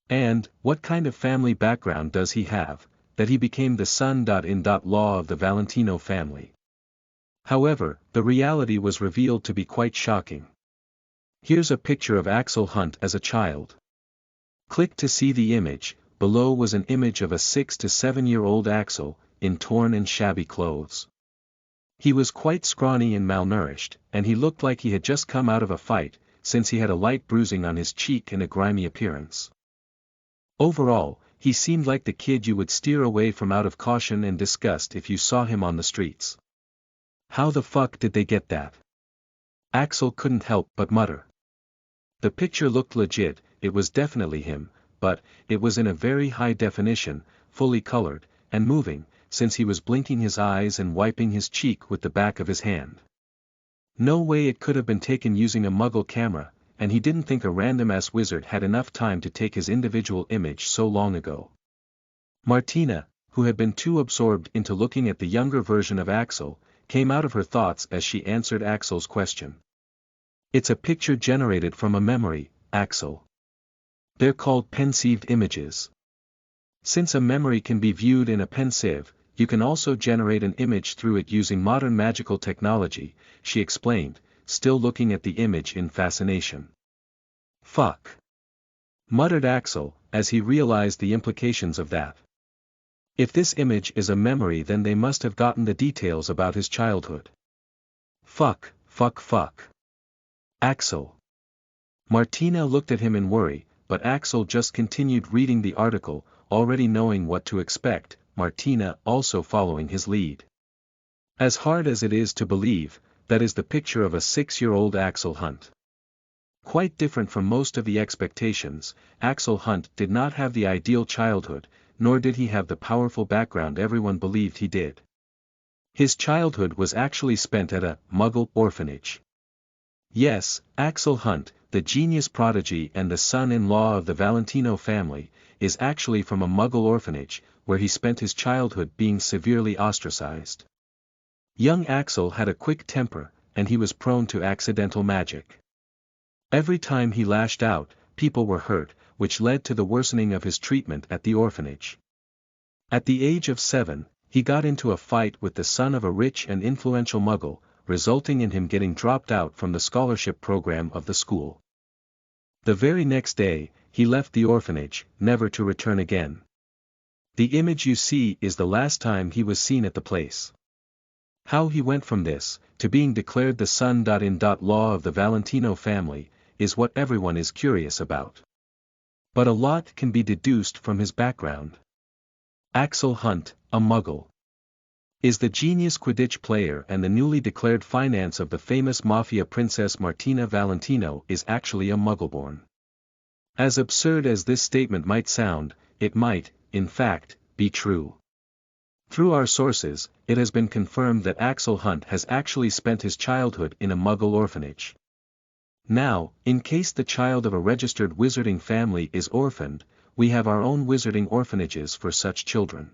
And, what kind of family background does he have, that he became the son-in-law of the Valentino family? However, the reality was revealed to be quite shocking. Here's a picture of Axel Hunt as a child. Click to see the image. Below was an image of a 6 to 7-year-old Axel, in torn and shabby clothes. He was quite scrawny and malnourished, and he looked like he had just come out of a fight, since he had a light bruising on his cheek and a grimy appearance. Overall, he seemed like the kid you would steer away from out of caution and disgust if you saw him on the streets. How the fuck did they get that? Axel couldn't help but mutter. The picture looked legit, it was definitely him, but it was in a very high definition, fully colored, and moving, since he was blinking his eyes and wiping his cheek with the back of his hand. No way it could have been taken using a Muggle camera, and he didn't think a random-ass wizard had enough time to take his individual image so long ago. Martina, who had been too absorbed into looking at the younger version of Axel, came out of her thoughts as she answered Axel's question. It's a picture generated from a memory, Axel. They're called pensived images. Since a memory can be viewed in a pensieve, you can also generate an image through it using modern magical technology, she explained, still looking at the image in fascination. Fuck. Muttered Axel, as he realized the implications of that. If this image is a memory, then they must have gotten the details about his childhood. Fuck. Axel. Martina looked at him in worry, but Axel just continued reading the article, already knowing what to expect, Martina also following his lead. As hard as it is to believe, that is the picture of a 6-year-old Axel Hunt. Quite different from most of the expectations, Axel Hunt did not have the ideal childhood, nor did he have the powerful background everyone believed he did. His childhood was actually spent at a Muggle orphanage. Yes, Axel Hunt, the genius prodigy and the son-in-law of the Valentino family, is actually from a Muggle orphanage, where he spent his childhood being severely ostracized. Young Axel had a quick temper, and he was prone to accidental magic. Every time he lashed out, people were hurt, which led to the worsening of his treatment at the orphanage. At the age of 7, he got into a fight with the son of a rich and influential Muggle, resulting in him getting dropped out from the scholarship program of the school. The very next day, he left the orphanage, never to return again. The image you see is the last time he was seen at the place. How he went from this, to being declared the son-in-law of the Valentino family, is what everyone is curious about. But a lot can be deduced from his background. Axel Hunt, a Muggle, is the genius Quidditch player, and the newly declared finance of the famous mafia princess Martina Valentino is actually a Muggleborn. As absurd as this statement might sound, it might, in fact, be true. Through our sources, it has been confirmed that Axel Hunt has actually spent his childhood in a Muggle orphanage. Now, in case the child of a registered wizarding family is orphaned, we have our own wizarding orphanages for such children.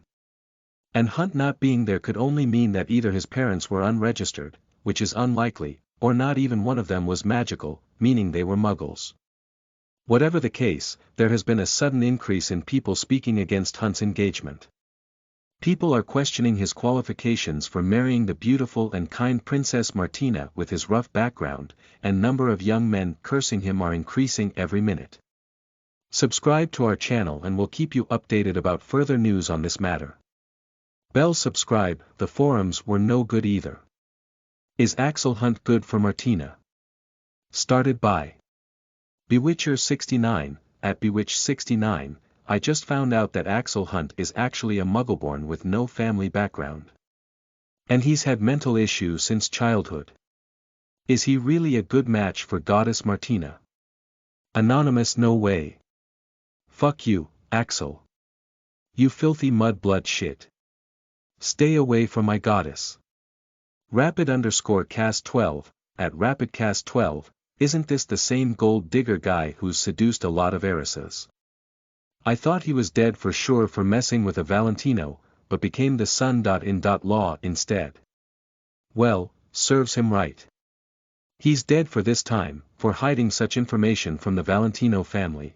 And Hunt not being there could only mean that either his parents were unregistered, which is unlikely, or not even one of them was magical, meaning they were Muggles. Whatever the case, there has been a sudden increase in people speaking against Hunt's engagement. People are questioning his qualifications for marrying the beautiful and kind Princess Martina with his rough background, and number of young men cursing him are increasing every minute. Subscribe to our channel and we'll keep you updated about further news on this matter. Bell subscribe. The forums were no good either. Is Axel Hunt good for Martina? Started by Bewitcher69, at Bewitch69. I just found out that Axel Hunt is actually a Muggleborn with no family background. And he's had mental issues since childhood. Is he really a good match for Goddess Martina? Anonymous, no way. Fuck you, Axel. You filthy mudblood shit. Stay away from my goddess. Rapid_cast12, at RapidCast12, isn't this the same gold digger guy who's seduced a lot of heiresses? I thought he was dead for sure for messing with a Valentino, but became the son-in-law instead. Well, serves him right. He's dead for this time, for hiding such information from the Valentino family.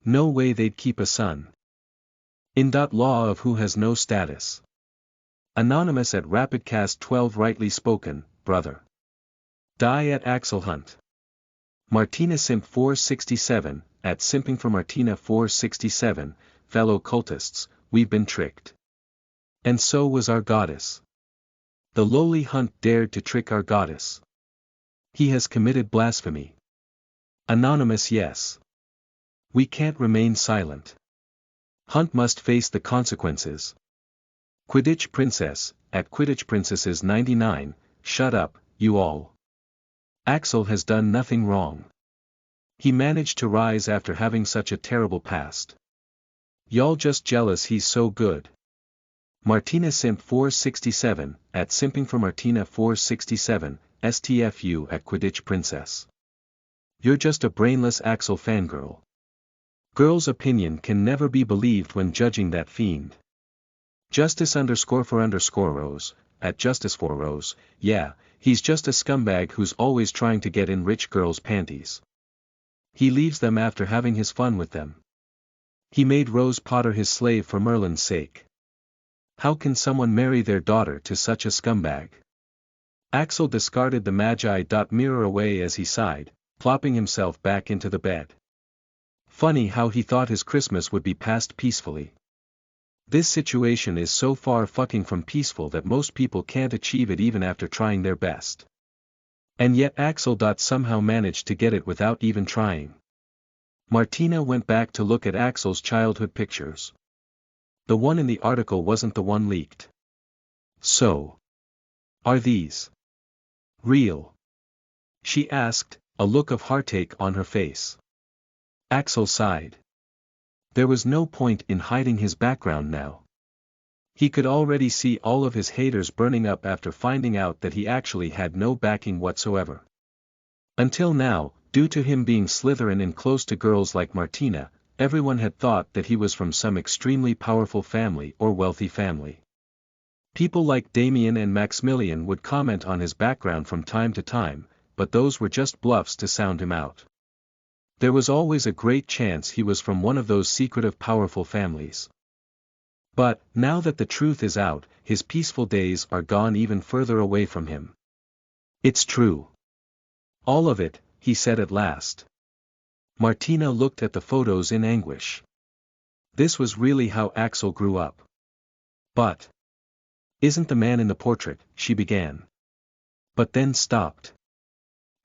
No way they'd keep a son-in-law of who has no status. Anonymous at RapidCast12, rightly spoken, brother. Die at Axel Hunt. Martina Simp 467, at Simping for Martina 467, fellow cultists, we've been tricked. And so was our goddess. The lowly Hunt dared to trick our goddess. He has committed blasphemy. Anonymous, yes. We can't remain silent. Hunt must face the consequences. Quidditch Princess, at Quidditch Princesses 99, shut up, you all. Axel has done nothing wrong. He managed to rise after having such a terrible past. Y'all just jealous he's so good. Martina Simp 467, at Simping for Martina 467, STFU at Quidditch Princess. You're just a brainless Axel fangirl. Girl's opinion can never be believed when judging that fiend. Justice_for_Rose, at Justice4Rose, yeah, he's just a scumbag who's always trying to get in rich girls' panties. He leaves them after having his fun with them. He made Rose Potter his slave for Merlin's sake. How can someone marry their daughter to such a scumbag? Axel discarded the Magi.mirror away as he sighed, plopping himself back into the bed. Funny how he thought his Christmas would be passed peacefully. This situation is so far fucking from peaceful that most people can't achieve it even after trying their best. And yet Axel somehow managed to get it without even trying. Martina went back to look at Axel's childhood pictures. The one in the article wasn't the one leaked. So, are these real? She asked, a look of heartache on her face. Axel sighed. There was no point in hiding his background now. He could already see all of his haters burning up after finding out that he actually had no backing whatsoever. Until now, due to him being Slytherin and close to girls like Martina, everyone had thought that he was from some extremely powerful family or wealthy family. People like Damien and Maximilian would comment on his background from time to time, but those were just bluffs to sound him out. There was always a great chance he was from one of those secretive powerful families. But, now that the truth is out, his peaceful days are gone even further away from him. It's true. All of it, he said at last. Martina looked at the photos in anguish. This was really how Axel grew up. But isn't the man in the portrait, she began. But then stopped.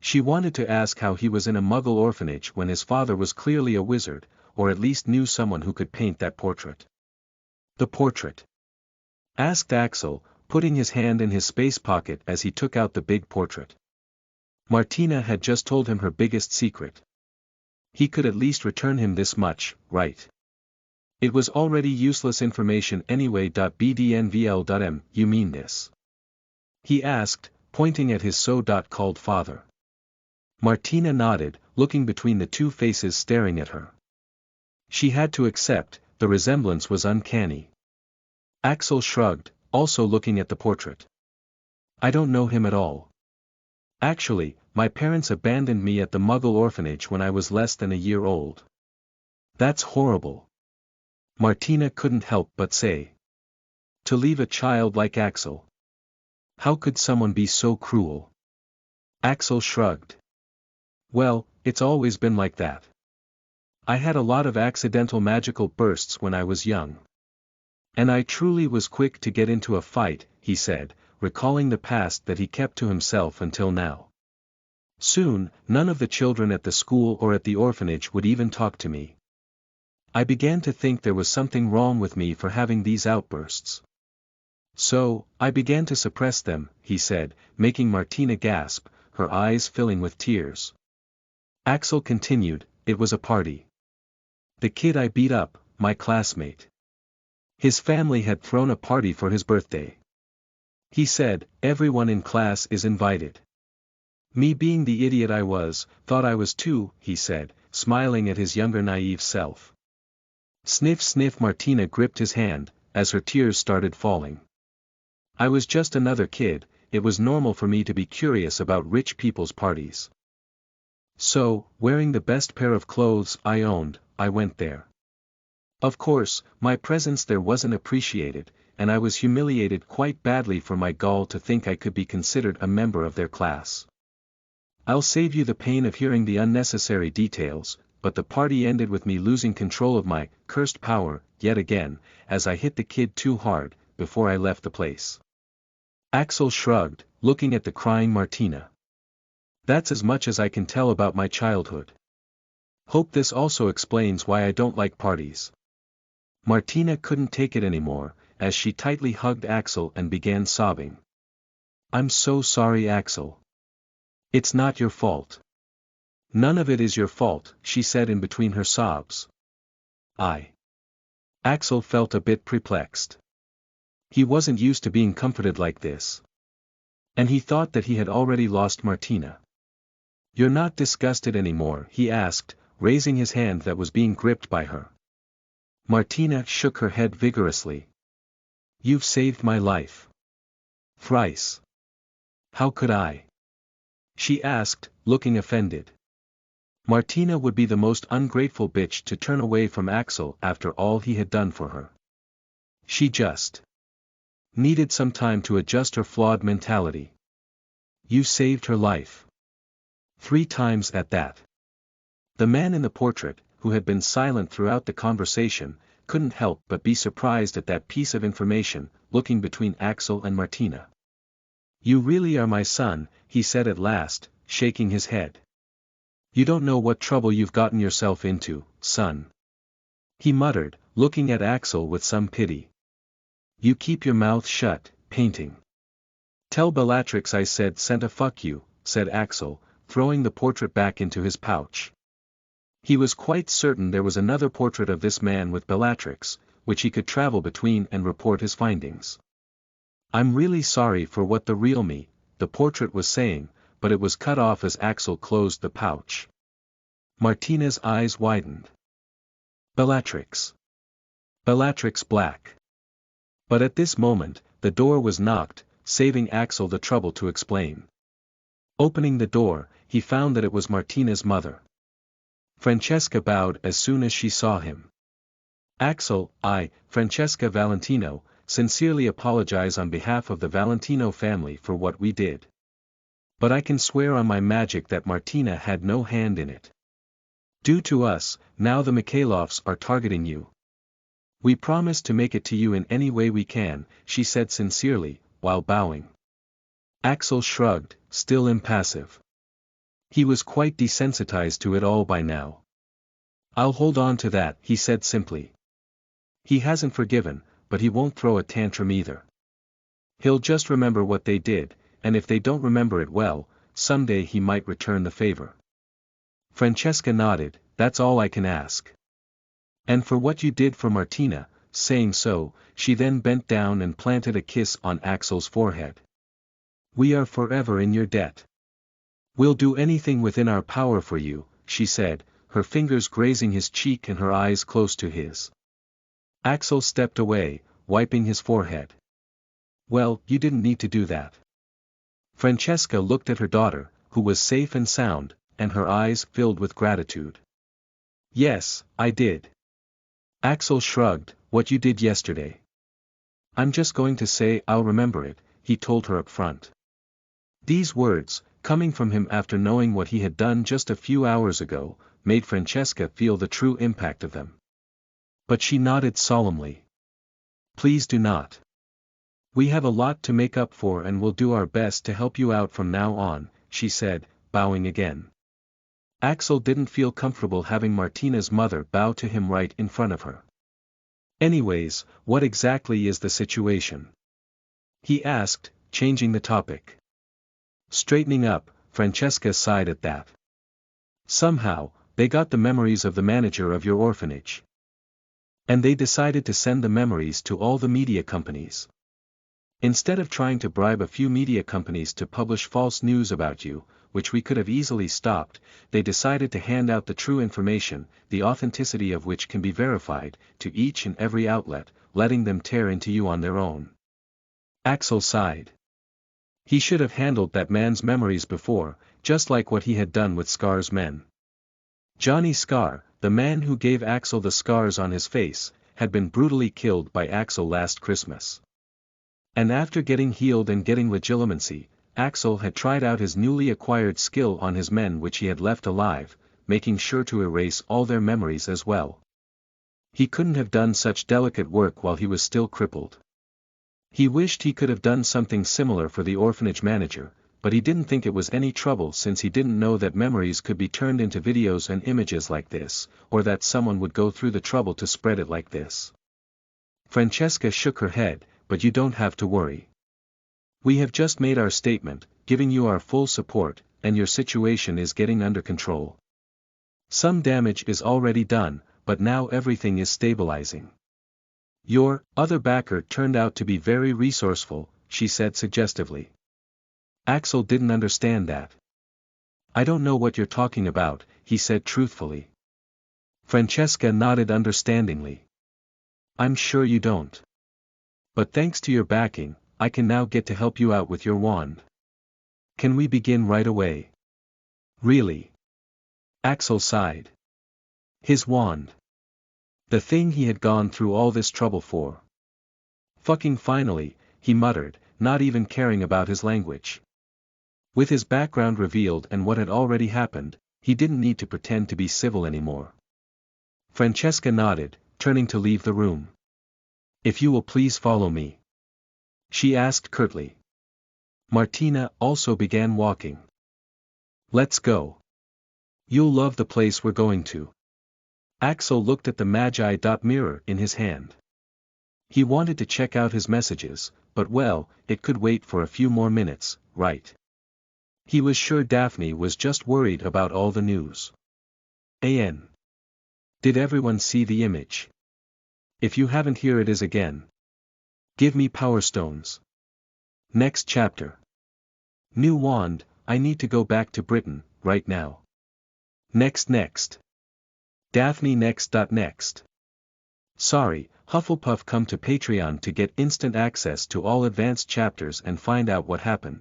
She wanted to ask how he was in a Muggle orphanage when his father was clearly a wizard, or at least knew someone who could paint that portrait. The portrait? Asked Axel, putting his hand in his space pocket as he took out the big portrait. Martina had just told him her biggest secret. He could at least return him this much, right? It was already useless information anyway. Bdnvl.m, you mean this? He asked, pointing at his so-called father. Martina nodded, looking between the two faces staring at her. She had to accept, the resemblance was uncanny. Axel shrugged, also looking at the portrait. I don't know him at all. Actually, my parents abandoned me at the Muggle orphanage when I was less than a year old. That's horrible. Martina couldn't help but say. To leave a child like Axel. How could someone be so cruel? Axel shrugged. Well, it's always been like that. I had a lot of accidental magical bursts when I was young. And I truly was quick to get into a fight, he said, recalling the past that he kept to himself until now. Soon, none of the children at the school or at the orphanage would even talk to me. I began to think there was something wrong with me for having these outbursts. So, I began to suppress them, he said, making Martina gasp, her eyes filling with tears. Axel continued, it was a party. The kid I beat up, my classmate. His family had thrown a party for his birthday. He said, everyone in class is invited. Me being the idiot I was, thought I was too, he said, smiling at his younger naive self. Sniff sniff. Martina gripped his hand, as her tears started falling. I was just another kid, it was normal for me to be curious about rich people's parties. So, wearing the best pair of clothes I owned, I went there. Of course, my presence there wasn't appreciated, and I was humiliated quite badly for my gall to think I could be considered a member of their class. I'll save you the pain of hearing the unnecessary details, but the party ended with me losing control of my cursed power, yet again, as I hit the kid too hard, before I left the place. Axel shrugged, looking at the crying Martina. That's as much as I can tell about my childhood. Hope this also explains why I don't like parties. Martina couldn't take it anymore, as she tightly hugged Axel and began sobbing. I'm so sorry, Axel. It's not your fault. None of it is your fault, she said in between her sobs. Axel felt a bit perplexed. He wasn't used to being comforted like this. And he thought that he had already lost Martina. You're not disgusted anymore, he asked, raising his hand that was being gripped by her. Martina shook her head vigorously. You've saved my life. Thrice. How could I? She asked, looking offended. Martina would be the most ungrateful bitch to turn away from Axel after all he had done for her. She just needed some time to adjust her flawed mentality. You saved her life. 3 times at that. The man in the portrait, who had been silent throughout the conversation, couldn't help but be surprised at that piece of information, looking between Axel and Martina. You really are my son, he said at last, shaking his head. You don't know what trouble you've gotten yourself into, son. He muttered, looking at Axel with some pity. You keep your mouth shut, painting. Tell Bellatrix I said sent a fuck you, said Axel, throwing the portrait back into his pouch. He was quite certain there was another portrait of this man with Bellatrix, which he could travel between and report his findings. I'm really sorry for what the real me, the portrait was saying, but it was cut off as Axel closed the pouch. Martina's eyes widened. Bellatrix. Bellatrix Black. But at this moment, the door was knocked, saving Axel the trouble to explain. Opening the door, he found that it was Martina's mother. Francesca bowed as soon as she saw him. Axel, I, Francesca Valentino, sincerely apologize on behalf of the Valentino family for what we did. But I can swear on my magic that Martina had no hand in it. Due to us, now the Mikhailovs are targeting you. We promise to make it to you in any way we can, she said sincerely, while bowing. Axel shrugged, still impassive. He was quite desensitized to it all by now. I'll hold on to that, he said simply. He hasn't forgiven, but he won't throw a tantrum either. He'll just remember what they did, and if they don't remember it well, someday he might return the favor. Francesca nodded, that's all I can ask. And for what you did for Martina, saying so, she then bent down and planted a kiss on Axel's forehead. We are forever in your debt. We'll do anything within our power for you, she said, her fingers grazing his cheek and her eyes close to his. Axel stepped away, wiping his forehead. Well, you didn't need to do that. Francesca looked at her daughter, who was safe and sound, and her eyes filled with gratitude. Yes, I did. Axel shrugged, what you did yesterday. I'm just going to say I'll remember it, he told her up front. These words, coming from him after knowing what he had done just a few hours ago, made Francesca feel the true impact of them. But she nodded solemnly. Please do not. We have a lot to make up for and will do our best to help you out from now on, she said, bowing again. Axel didn't feel comfortable having Martina's mother bow to him right in front of her. Anyways, what exactly is the situation? He asked, changing the topic. Straightening up, Francesca sighed at that. Somehow, they got the memories of the manager of your orphanage. And they decided to send the memories to all the media companies. Instead of trying to bribe a few media companies to publish false news about you, which we could have easily stopped, they decided to hand out the true information, the authenticity of which can be verified, to each and every outlet, letting them tear into you on their own. Axel sighed. He should have handled that man's memories before, just like what he had done with Scar's men. Johnny Scar, the man who gave Axel the scars on his face, had been brutally killed by Axel last Christmas. And after getting healed and getting legitimacy, Axel had tried out his newly acquired skill on his men which he had left alive, making sure to erase all their memories as well. He couldn't have done such delicate work while he was still crippled. He wished he could have done something similar for the orphanage manager, but he didn't think it was any trouble since he didn't know that memories could be turned into videos and images like this, or that someone would go through the trouble to spread it like this. Francesca shook her head, but you don't have to worry. We have just made our statement, giving you our full support, and your situation is getting under control. Some damage is already done, but now everything is stabilizing. Your other backer turned out to be very resourceful, she said suggestively. Axel didn't understand that. I don't know what you're talking about, he said truthfully. Francesca nodded understandingly. I'm sure you don't. But thanks to your backing, I can now get to help you out with your wand. Can we begin right away? Really? Axel sighed. His wand. The thing he had gone through all this trouble for. Fucking finally, he muttered, not even caring about his language. With his background revealed and what had already happened, he didn't need to pretend to be civil anymore. Francesca nodded, turning to leave the room. If you will please follow me. She asked curtly. Martina also began walking. Let's go. You'll love the place we're going to. Axel looked at the Magi mirror in his hand. He wanted to check out his messages, but well, it could wait for a few more minutes, right? He was sure Daphne was just worried about all the news. An. Did everyone see the image? If you haven't, here it is again. Give me power stones. Next chapter. New wand, I need to go back to Britain, right now. Next. Daphne next. Sorry, Hufflepuff come to Patreon to get instant access to all advanced chapters and find out what happened.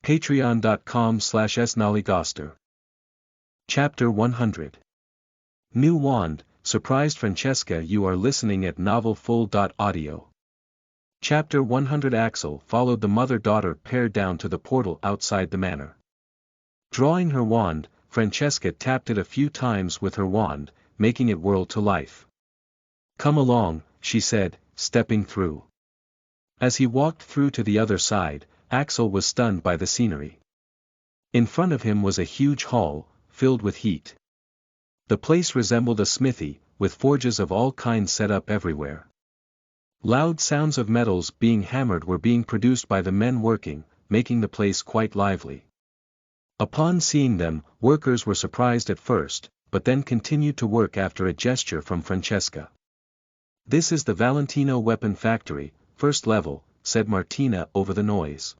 Patreon.com/snollygoster. Chapter 100. New Wand, Surprised Francesca. You are listening at novelfull.audio. Chapter 100. Axel followed the mother-daughter pair down to the portal outside the manor. Drawing her wand, Francesca tapped it a few times with her wand, making it whirl to life. Come along, she said, stepping through. As he walked through to the other side, Axel was stunned by the scenery. In front of him was a huge hall, filled with heat. The place resembled a smithy, with forges of all kinds set up everywhere. Loud sounds of metals being hammered were being produced by the men working, making the place quite lively. Upon seeing them, workers were surprised at first, but then continued to work after a gesture from Francesca. This is the Valentino Weapon Factory, first level, said Martina over the noise.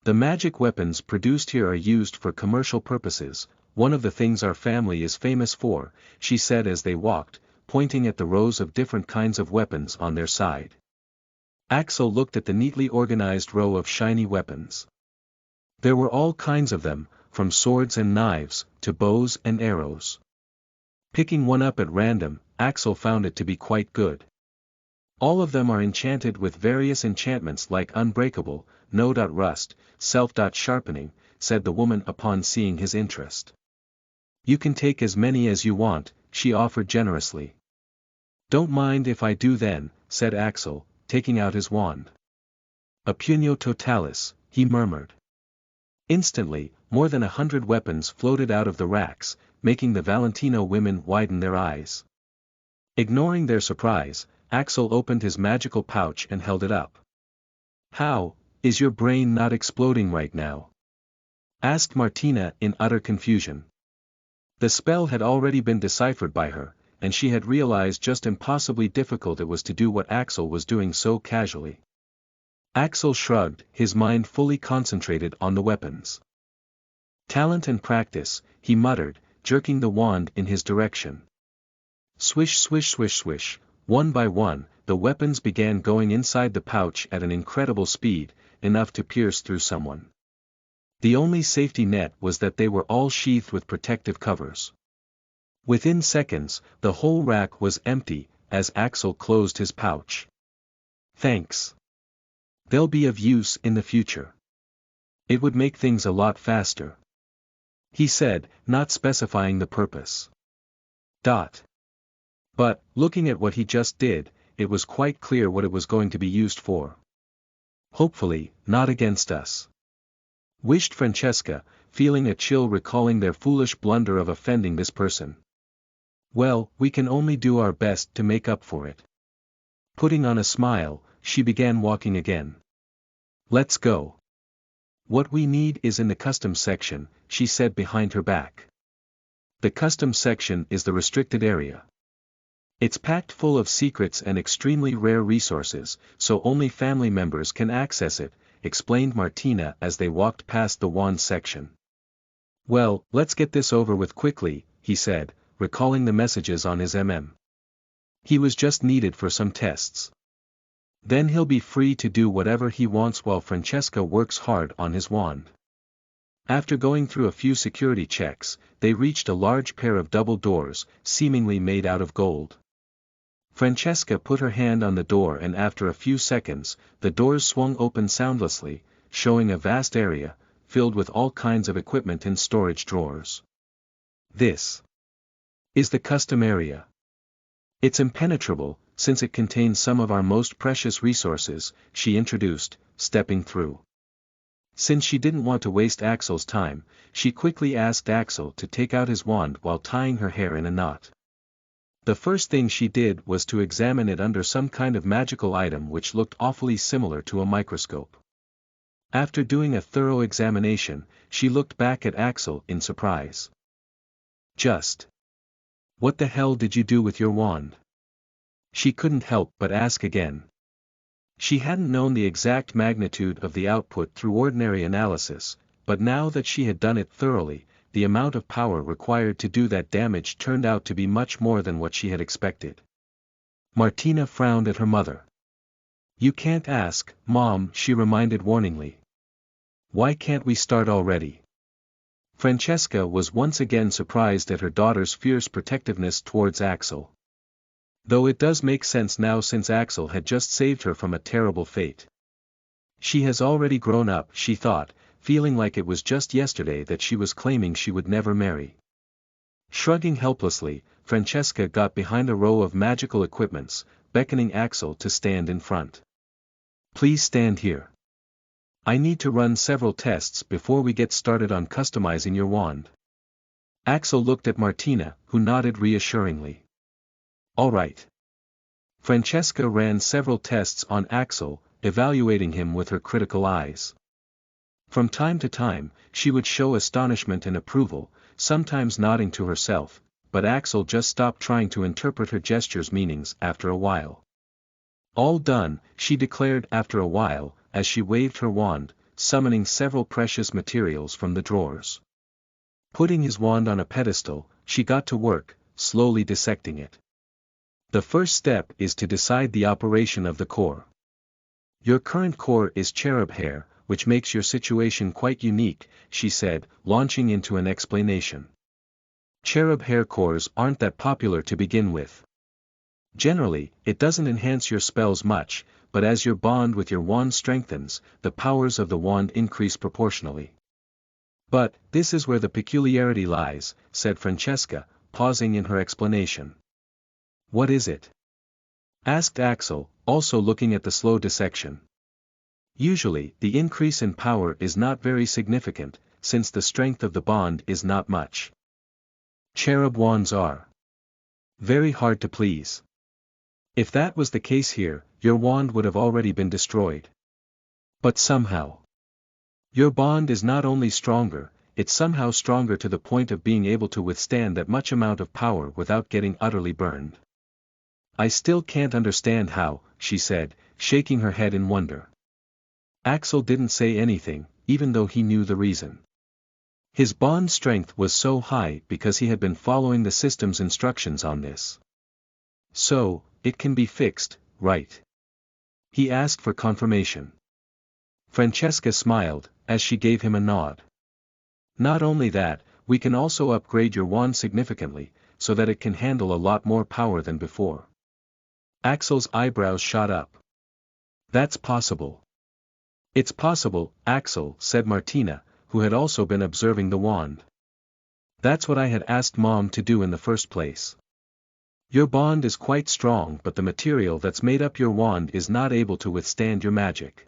The magic weapons produced here are used for commercial purposes, one of the things our family is famous for, she said as they walked, pointing at the rows of different kinds of weapons on their side. Axel looked at the neatly organized row of shiny weapons. There were all kinds of them, from swords and knives, to bows and arrows. Picking one up at random, Axel found it to be quite good. All of them are enchanted with various enchantments like unbreakable, no-rust, self-sharpening, said the woman upon seeing his interest. You can take as many as you want, she offered generously. Don't mind if I do then, said Axel, taking out his wand. A pugno totalis, he murmured. Instantly, more than 100 weapons floated out of the racks, making the Valentino women widen their eyes. Ignoring their surprise, Axel opened his magical pouch and held it up. How, is your brain not exploding right now? Asked Martina in utter confusion. The spell had already been deciphered by her, and she had realized just impossibly difficult it was to do what Axel was doing so casually. Axel shrugged, his mind fully concentrated on the weapons. Talent and practice, he muttered, jerking the wand in his direction. Swish swish swish swish, one by one, the weapons began going inside the pouch at an incredible speed, enough to pierce through someone. The only safety net was that they were all sheathed with protective covers. Within seconds, the whole rack was empty, as Axel closed his pouch. Thanks. They'll be of use in the future. It would make things a lot faster. He said, not specifying the purpose. But, looking at what he just did, it was quite clear what it was going to be used for. Hopefully, not against us. Wished Francesca, feeling a chill recalling their foolish blunder of offending this person. Well, we can only do our best to make up for it. Putting on a smile, she began walking again. Let's go. What we need is in the customs section, she said behind her back. The customs section is the restricted area. It's packed full of secrets and extremely rare resources, so only family members can access it, explained Martina as they walked past the wand section. Well, let's get this over with quickly, he said, recalling the messages on his He was just needed for some tests. Then he'll be free to do whatever he wants while Francesca works hard on his wand. After going through a few security checks, they reached a large pair of double doors, seemingly made out of gold. Francesca put her hand on the door and after a few seconds, the doors swung open soundlessly, showing a vast area, filled with all kinds of equipment in storage drawers. This is the custom area. It's impenetrable, since it contains some of our most precious resources, she introduced, stepping through. Since she didn't want to waste Axel's time, she quickly asked Axel to take out his wand while tying her hair in a knot. The first thing she did was to examine it under some kind of magical item which looked awfully similar to a microscope. After doing a thorough examination, she looked back at Axel in surprise. What the hell did you do with your wand? She couldn't help but ask again. She hadn't known the exact magnitude of the output through ordinary analysis, but now that she had done it thoroughly, the amount of power required to do that damage turned out to be much more than what she had expected. Martina frowned at her mother. "You can't ask, Mom," she reminded warningly. "Why can't we start already?" Francesca was once again surprised at her daughter's fierce protectiveness towards Axel. Though it does make sense now since Axel had just saved her from a terrible fate. She has already grown up, she thought, feeling like it was just yesterday that she was claiming she would never marry. Shrugging helplessly, Francesca got behind a row of magical equipments, beckoning Axel to stand in front. "Please stand here. I need to run several tests before we get started on customizing your wand." Axel looked at Martina, who nodded reassuringly. "All right." Francesca ran several tests on Axel, evaluating him with her critical eyes. From time to time, she would show astonishment and approval, sometimes nodding to herself, but Axel just stopped trying to interpret her gestures' meanings after a while. "All done," she declared after a while, as she waved her wand, summoning several precious materials from the drawers. Putting his wand on a pedestal, she got to work, slowly dissecting it. "The first step is to decide the operation of the core. Your current core is cherub hair, which makes your situation quite unique," she said, launching into an explanation. "Cherub hair cores aren't that popular to begin with. Generally, it doesn't enhance your spells much, but as your bond with your wand strengthens, the powers of the wand increase proportionally. But, this is where the peculiarity lies," said Francesca, pausing in her explanation. "What is it?" asked Axel, also looking at the slow dissection. "Usually, the increase in power is not very significant, since the strength of the bond is not much. Cherub wands are very hard to please. If that was the case here, your wand would have already been destroyed. But somehow, your bond is not only stronger, it's somehow stronger to the point of being able to withstand that much amount of power without getting utterly burned. I still can't understand how," she said, shaking her head in wonder. Axel didn't say anything, even though he knew the reason. His bond strength was so high because he had been following the system's instructions on this. "So, it can be fixed, right?" he asked for confirmation. Francesca smiled, as she gave him a nod. "Not only that, we can also upgrade your wand significantly, so that it can handle a lot more power than before." Axel's eyebrows shot up. "That's possible." "It's possible, Axel," said Martina, who had also been observing the wand. "That's what I had asked Mom to do in the first place. Your bond is quite strong, but the material that's made up your wand is not able to withstand your magic.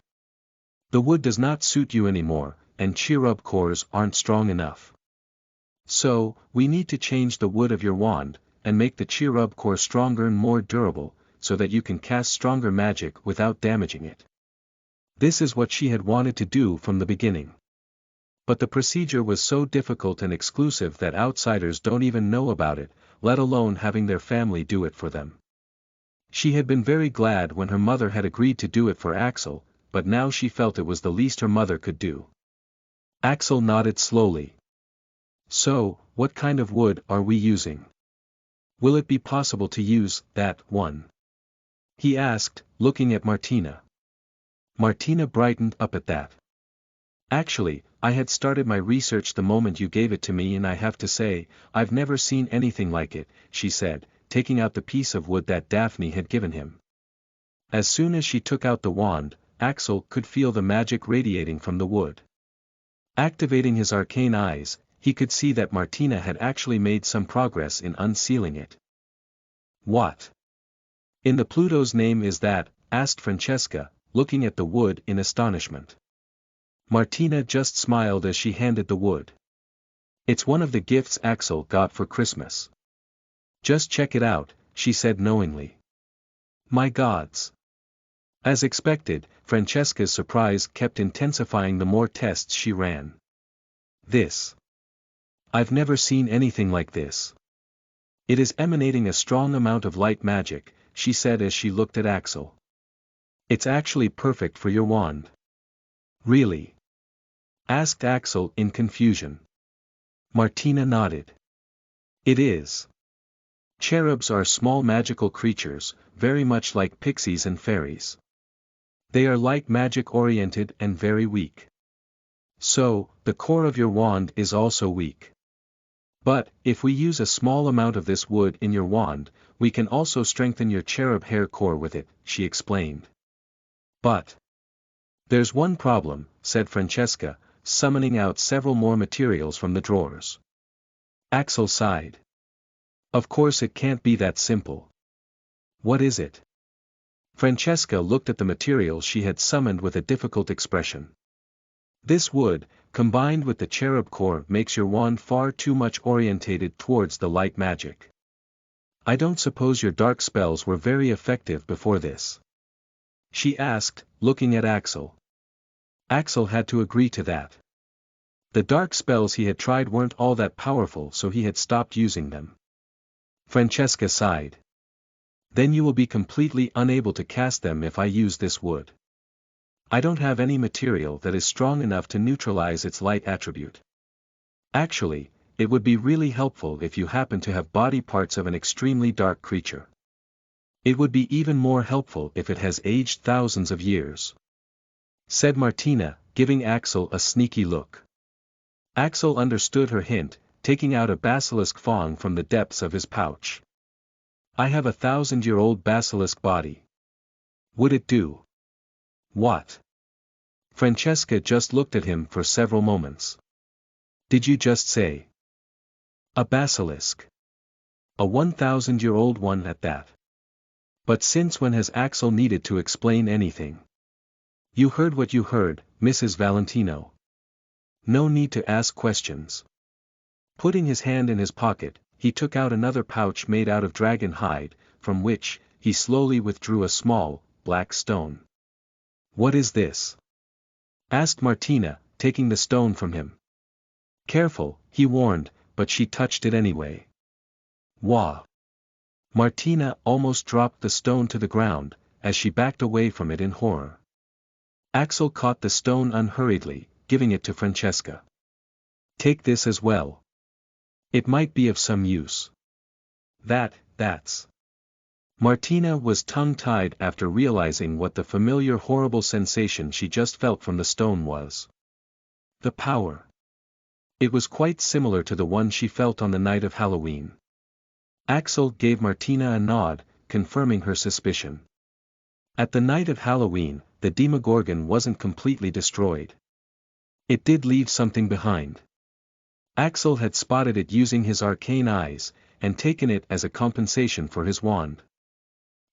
The wood does not suit you anymore, and cherub cores aren't strong enough. So, we need to change the wood of your wand, and make the cherub core stronger and more durable, so that you can cast stronger magic without damaging it." This is what she had wanted to do from the beginning. But the procedure was so difficult and exclusive that outsiders don't even know about it, let alone having their family do it for them. She had been very glad when her mother had agreed to do it for Axel, but now she felt it was the least her mother could do. Axel nodded slowly. "So, what kind of wood are we using? Will it be possible to use that one?" he asked, looking at Martina. Martina brightened up at that. "Actually, I had started my research the moment you gave it to me, and I have to say, I've never seen anything like it," she said, taking out the piece of wood that Daphne had given him. As soon as she took out the wand, Axel could feel the magic radiating from the wood. Activating his arcane eyes, he could see that Martina had actually made some progress in unsealing it. "What in the Pluto's name is that?" asked Francesca, looking at the wood in astonishment. Martina just smiled as she handed the wood. "It's one of the gifts Axel got for Christmas. Just check it out," she said knowingly. "My gods." As expected, Francesca's surprise kept intensifying the more tests she ran. I've never seen anything like this. It is emanating a strong amount of light magic," she said as she looked at Axel. "It's actually perfect for your wand." "Really?" asked Axel in confusion. Martina nodded. It is. Cherubs are small magical creatures, very much like pixies and fairies. They are light magic-oriented and very weak. So, the core of your wand is also weak. But, if we use a small amount of this wood in your wand, we can also strengthen your cherub hair core with it, she explained. But there's one problem, said Francesca, summoning out several more materials from the drawers. Axel sighed. Of course it can't be that simple. What is it? Francesca looked at the material she had summoned with a difficult expression. This wood, combined with the cherub core, makes your wand far too much orientated towards the light magic. I don't suppose your dark spells were very effective before this? She asked, looking at Axel. Axel had to agree to that. The dark spells he had tried weren't all that powerful, so he had stopped using them. Francesca sighed. Then you will be completely unable to cast them if I use this wood. I don't have any material that is strong enough to neutralize its light attribute. Actually, it would be really helpful if you happen to have body parts of an extremely dark creature. It would be even more helpful if it has aged thousands of years, said Martina, giving Axel a sneaky look. Axel understood her hint, taking out a basilisk fawn from the depths of his pouch. I have a 1,000-year-old basilisk body. Would it do? What? Francesca just looked at him for several moments. Did you just say? A basilisk. A 1,000-year-old one at that. But since when has Axel needed to explain anything? You heard what you heard, Mrs. Valentino. No need to ask questions. Putting his hand in his pocket, he took out another pouch made out of dragon hide, from which he slowly withdrew a small, black stone. What is this? Asked Martina, taking the stone from him. Careful, he warned, but she touched it anyway. Wah! Martina almost dropped the stone to the ground, as she backed away from it in horror. Axel caught the stone unhurriedly, giving it to Francesca. Take this as well. It might be of some use. That's. Martina was tongue-tied after realizing what the familiar horrible sensation she just felt from the stone was. The power. It was quite similar to the one she felt on the night of Halloween. Axel gave Martina a nod, confirming her suspicion. At the night of Halloween, the Demogorgon wasn't completely destroyed. It did leave something behind. Axel had spotted it using his arcane eyes, and taken it as a compensation for his wand.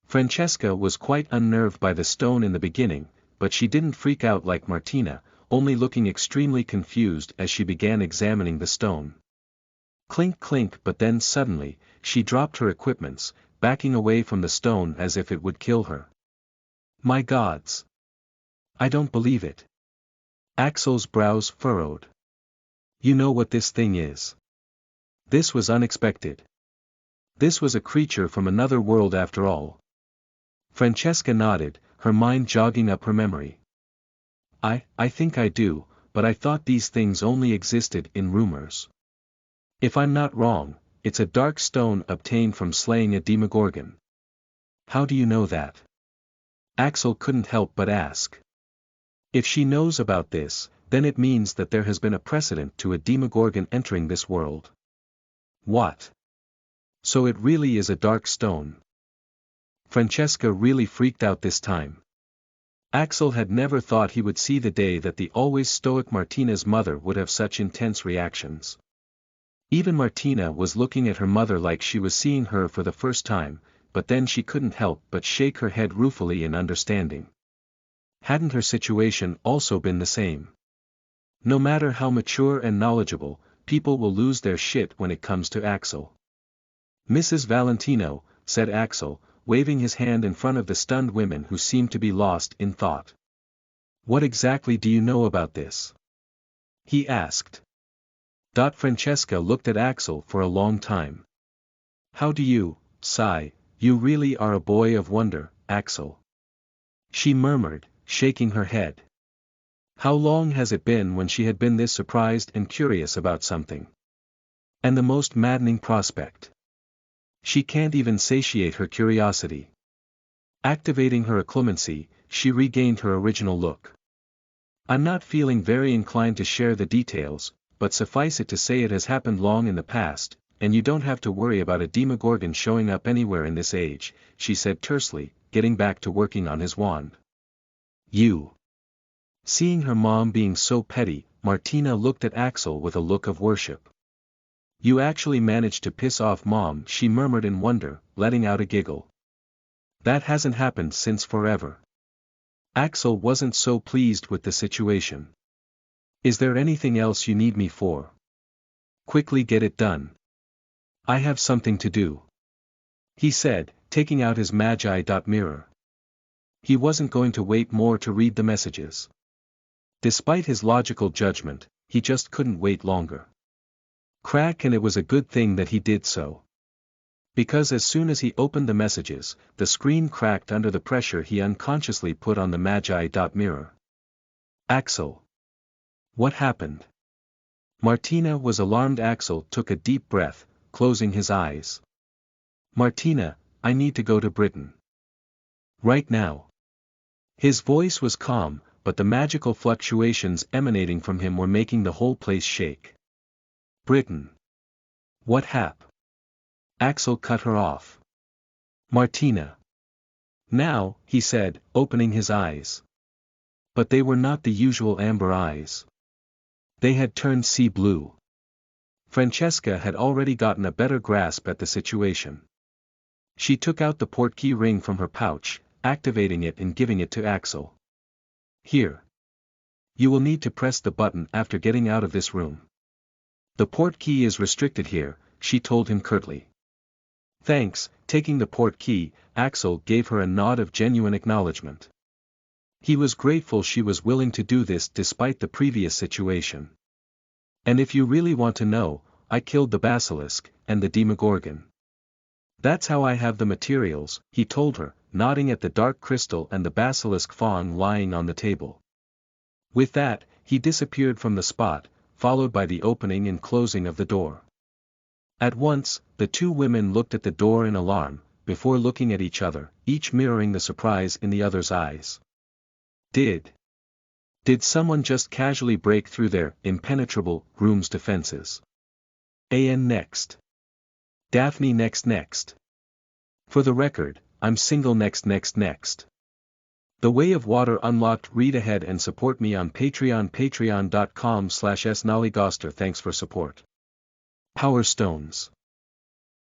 Francesca was quite unnerved by the stone in the beginning, but she didn't freak out like Martina, only looking extremely confused as she began examining the stone. Clink clink, but then suddenly, she dropped her equipments, backing away from the stone as if it would kill her. My gods! I don't believe it. Axel's brows furrowed. You know what this thing is? This was unexpected. This was a creature from another world after all. Francesca nodded, her mind jogging up her memory. I think I do, but I thought these things only existed in rumors. If I'm not wrong, it's a dark stone obtained from slaying a Demogorgon. How do you know that? Axel couldn't help but ask. If she knows about this, then it means that there has been a precedent to a Demogorgon entering this world. What? So it really is a dark stone. Francesca really freaked out this time. Axel had never thought he would see the day that the always stoic Martina's mother would have such intense reactions. Even Martina was looking at her mother like she was seeing her for the first time, but then she couldn't help but shake her head ruefully in understanding. Hadn't her situation also been the same? No matter how mature and knowledgeable, people will lose their shit when it comes to Axel. Mrs. Valentino, said Axel, waving his hand in front of the stunned women who seemed to be lost in thought. What exactly do you know about this? He asked. Francesca looked at Axel for a long time. How do you, sigh, you really are a boy of wonder, Axel. She murmured, shaking her head. How long has it been when she had been this surprised and curious about something? And the most maddening prospect. She can't even satiate her curiosity. Activating her acclimacy, she regained her original look. I'm not feeling very inclined to share the details, but suffice it to say it has happened long in the past, and you don't have to worry about a demogorgon showing up anywhere in this age, she said tersely, getting back to working on his wand. You. Seeing her mom being so petty, Martina looked at Axel with a look of worship. You actually managed to piss off Mom, she murmured in wonder, letting out a giggle. That hasn't happened since forever. Axel wasn't so pleased with the situation. Is there anything else you need me for? Quickly get it done. I have something to do. He said, taking out his Magi.mirror. He wasn't going to wait more to read the messages. Despite his logical judgment, he just couldn't wait longer. Crack, and it was a good thing that he did so. Because as soon as he opened the messages, the screen cracked under the pressure he unconsciously put on the Magi.mirror. Axel. What happened? Martina was alarmed. Axel took a deep breath, closing his eyes. Martina, I need to go to Britain. Right now. His voice was calm, but the magical fluctuations emanating from him were making the whole place shake. Britain. What hap? Axel cut her off. Martina. Now, he said, opening his eyes. But they were not the usual amber eyes. They had turned sea blue. Francesca had already gotten a better grasp at the situation. She took out the portkey ring from her pouch, activating it and giving it to Axel. Here. You will need to press the button after getting out of this room. The portkey is restricted here, she told him curtly. Thanks. Taking the portkey, Axel gave her a nod of genuine acknowledgement. He was grateful she was willing to do this despite the previous situation. And if you really want to know, I killed the basilisk, and the demogorgon. That's how I have the materials, he told her, nodding at the dark crystal and the basilisk fawn lying on the table. With that, he disappeared from the spot, followed by the opening and closing of the door. At once, the two women looked at the door in alarm, before looking at each other, each mirroring the surprise in the other's eyes. Did someone just casually break through their impenetrable room's defenses? AN next. Daphne next. For the record, I'm single next. The Way of Water unlocked. Read ahead and support me on Patreon. Patreon.com/snollygoster. Thanks for support. Power Stones.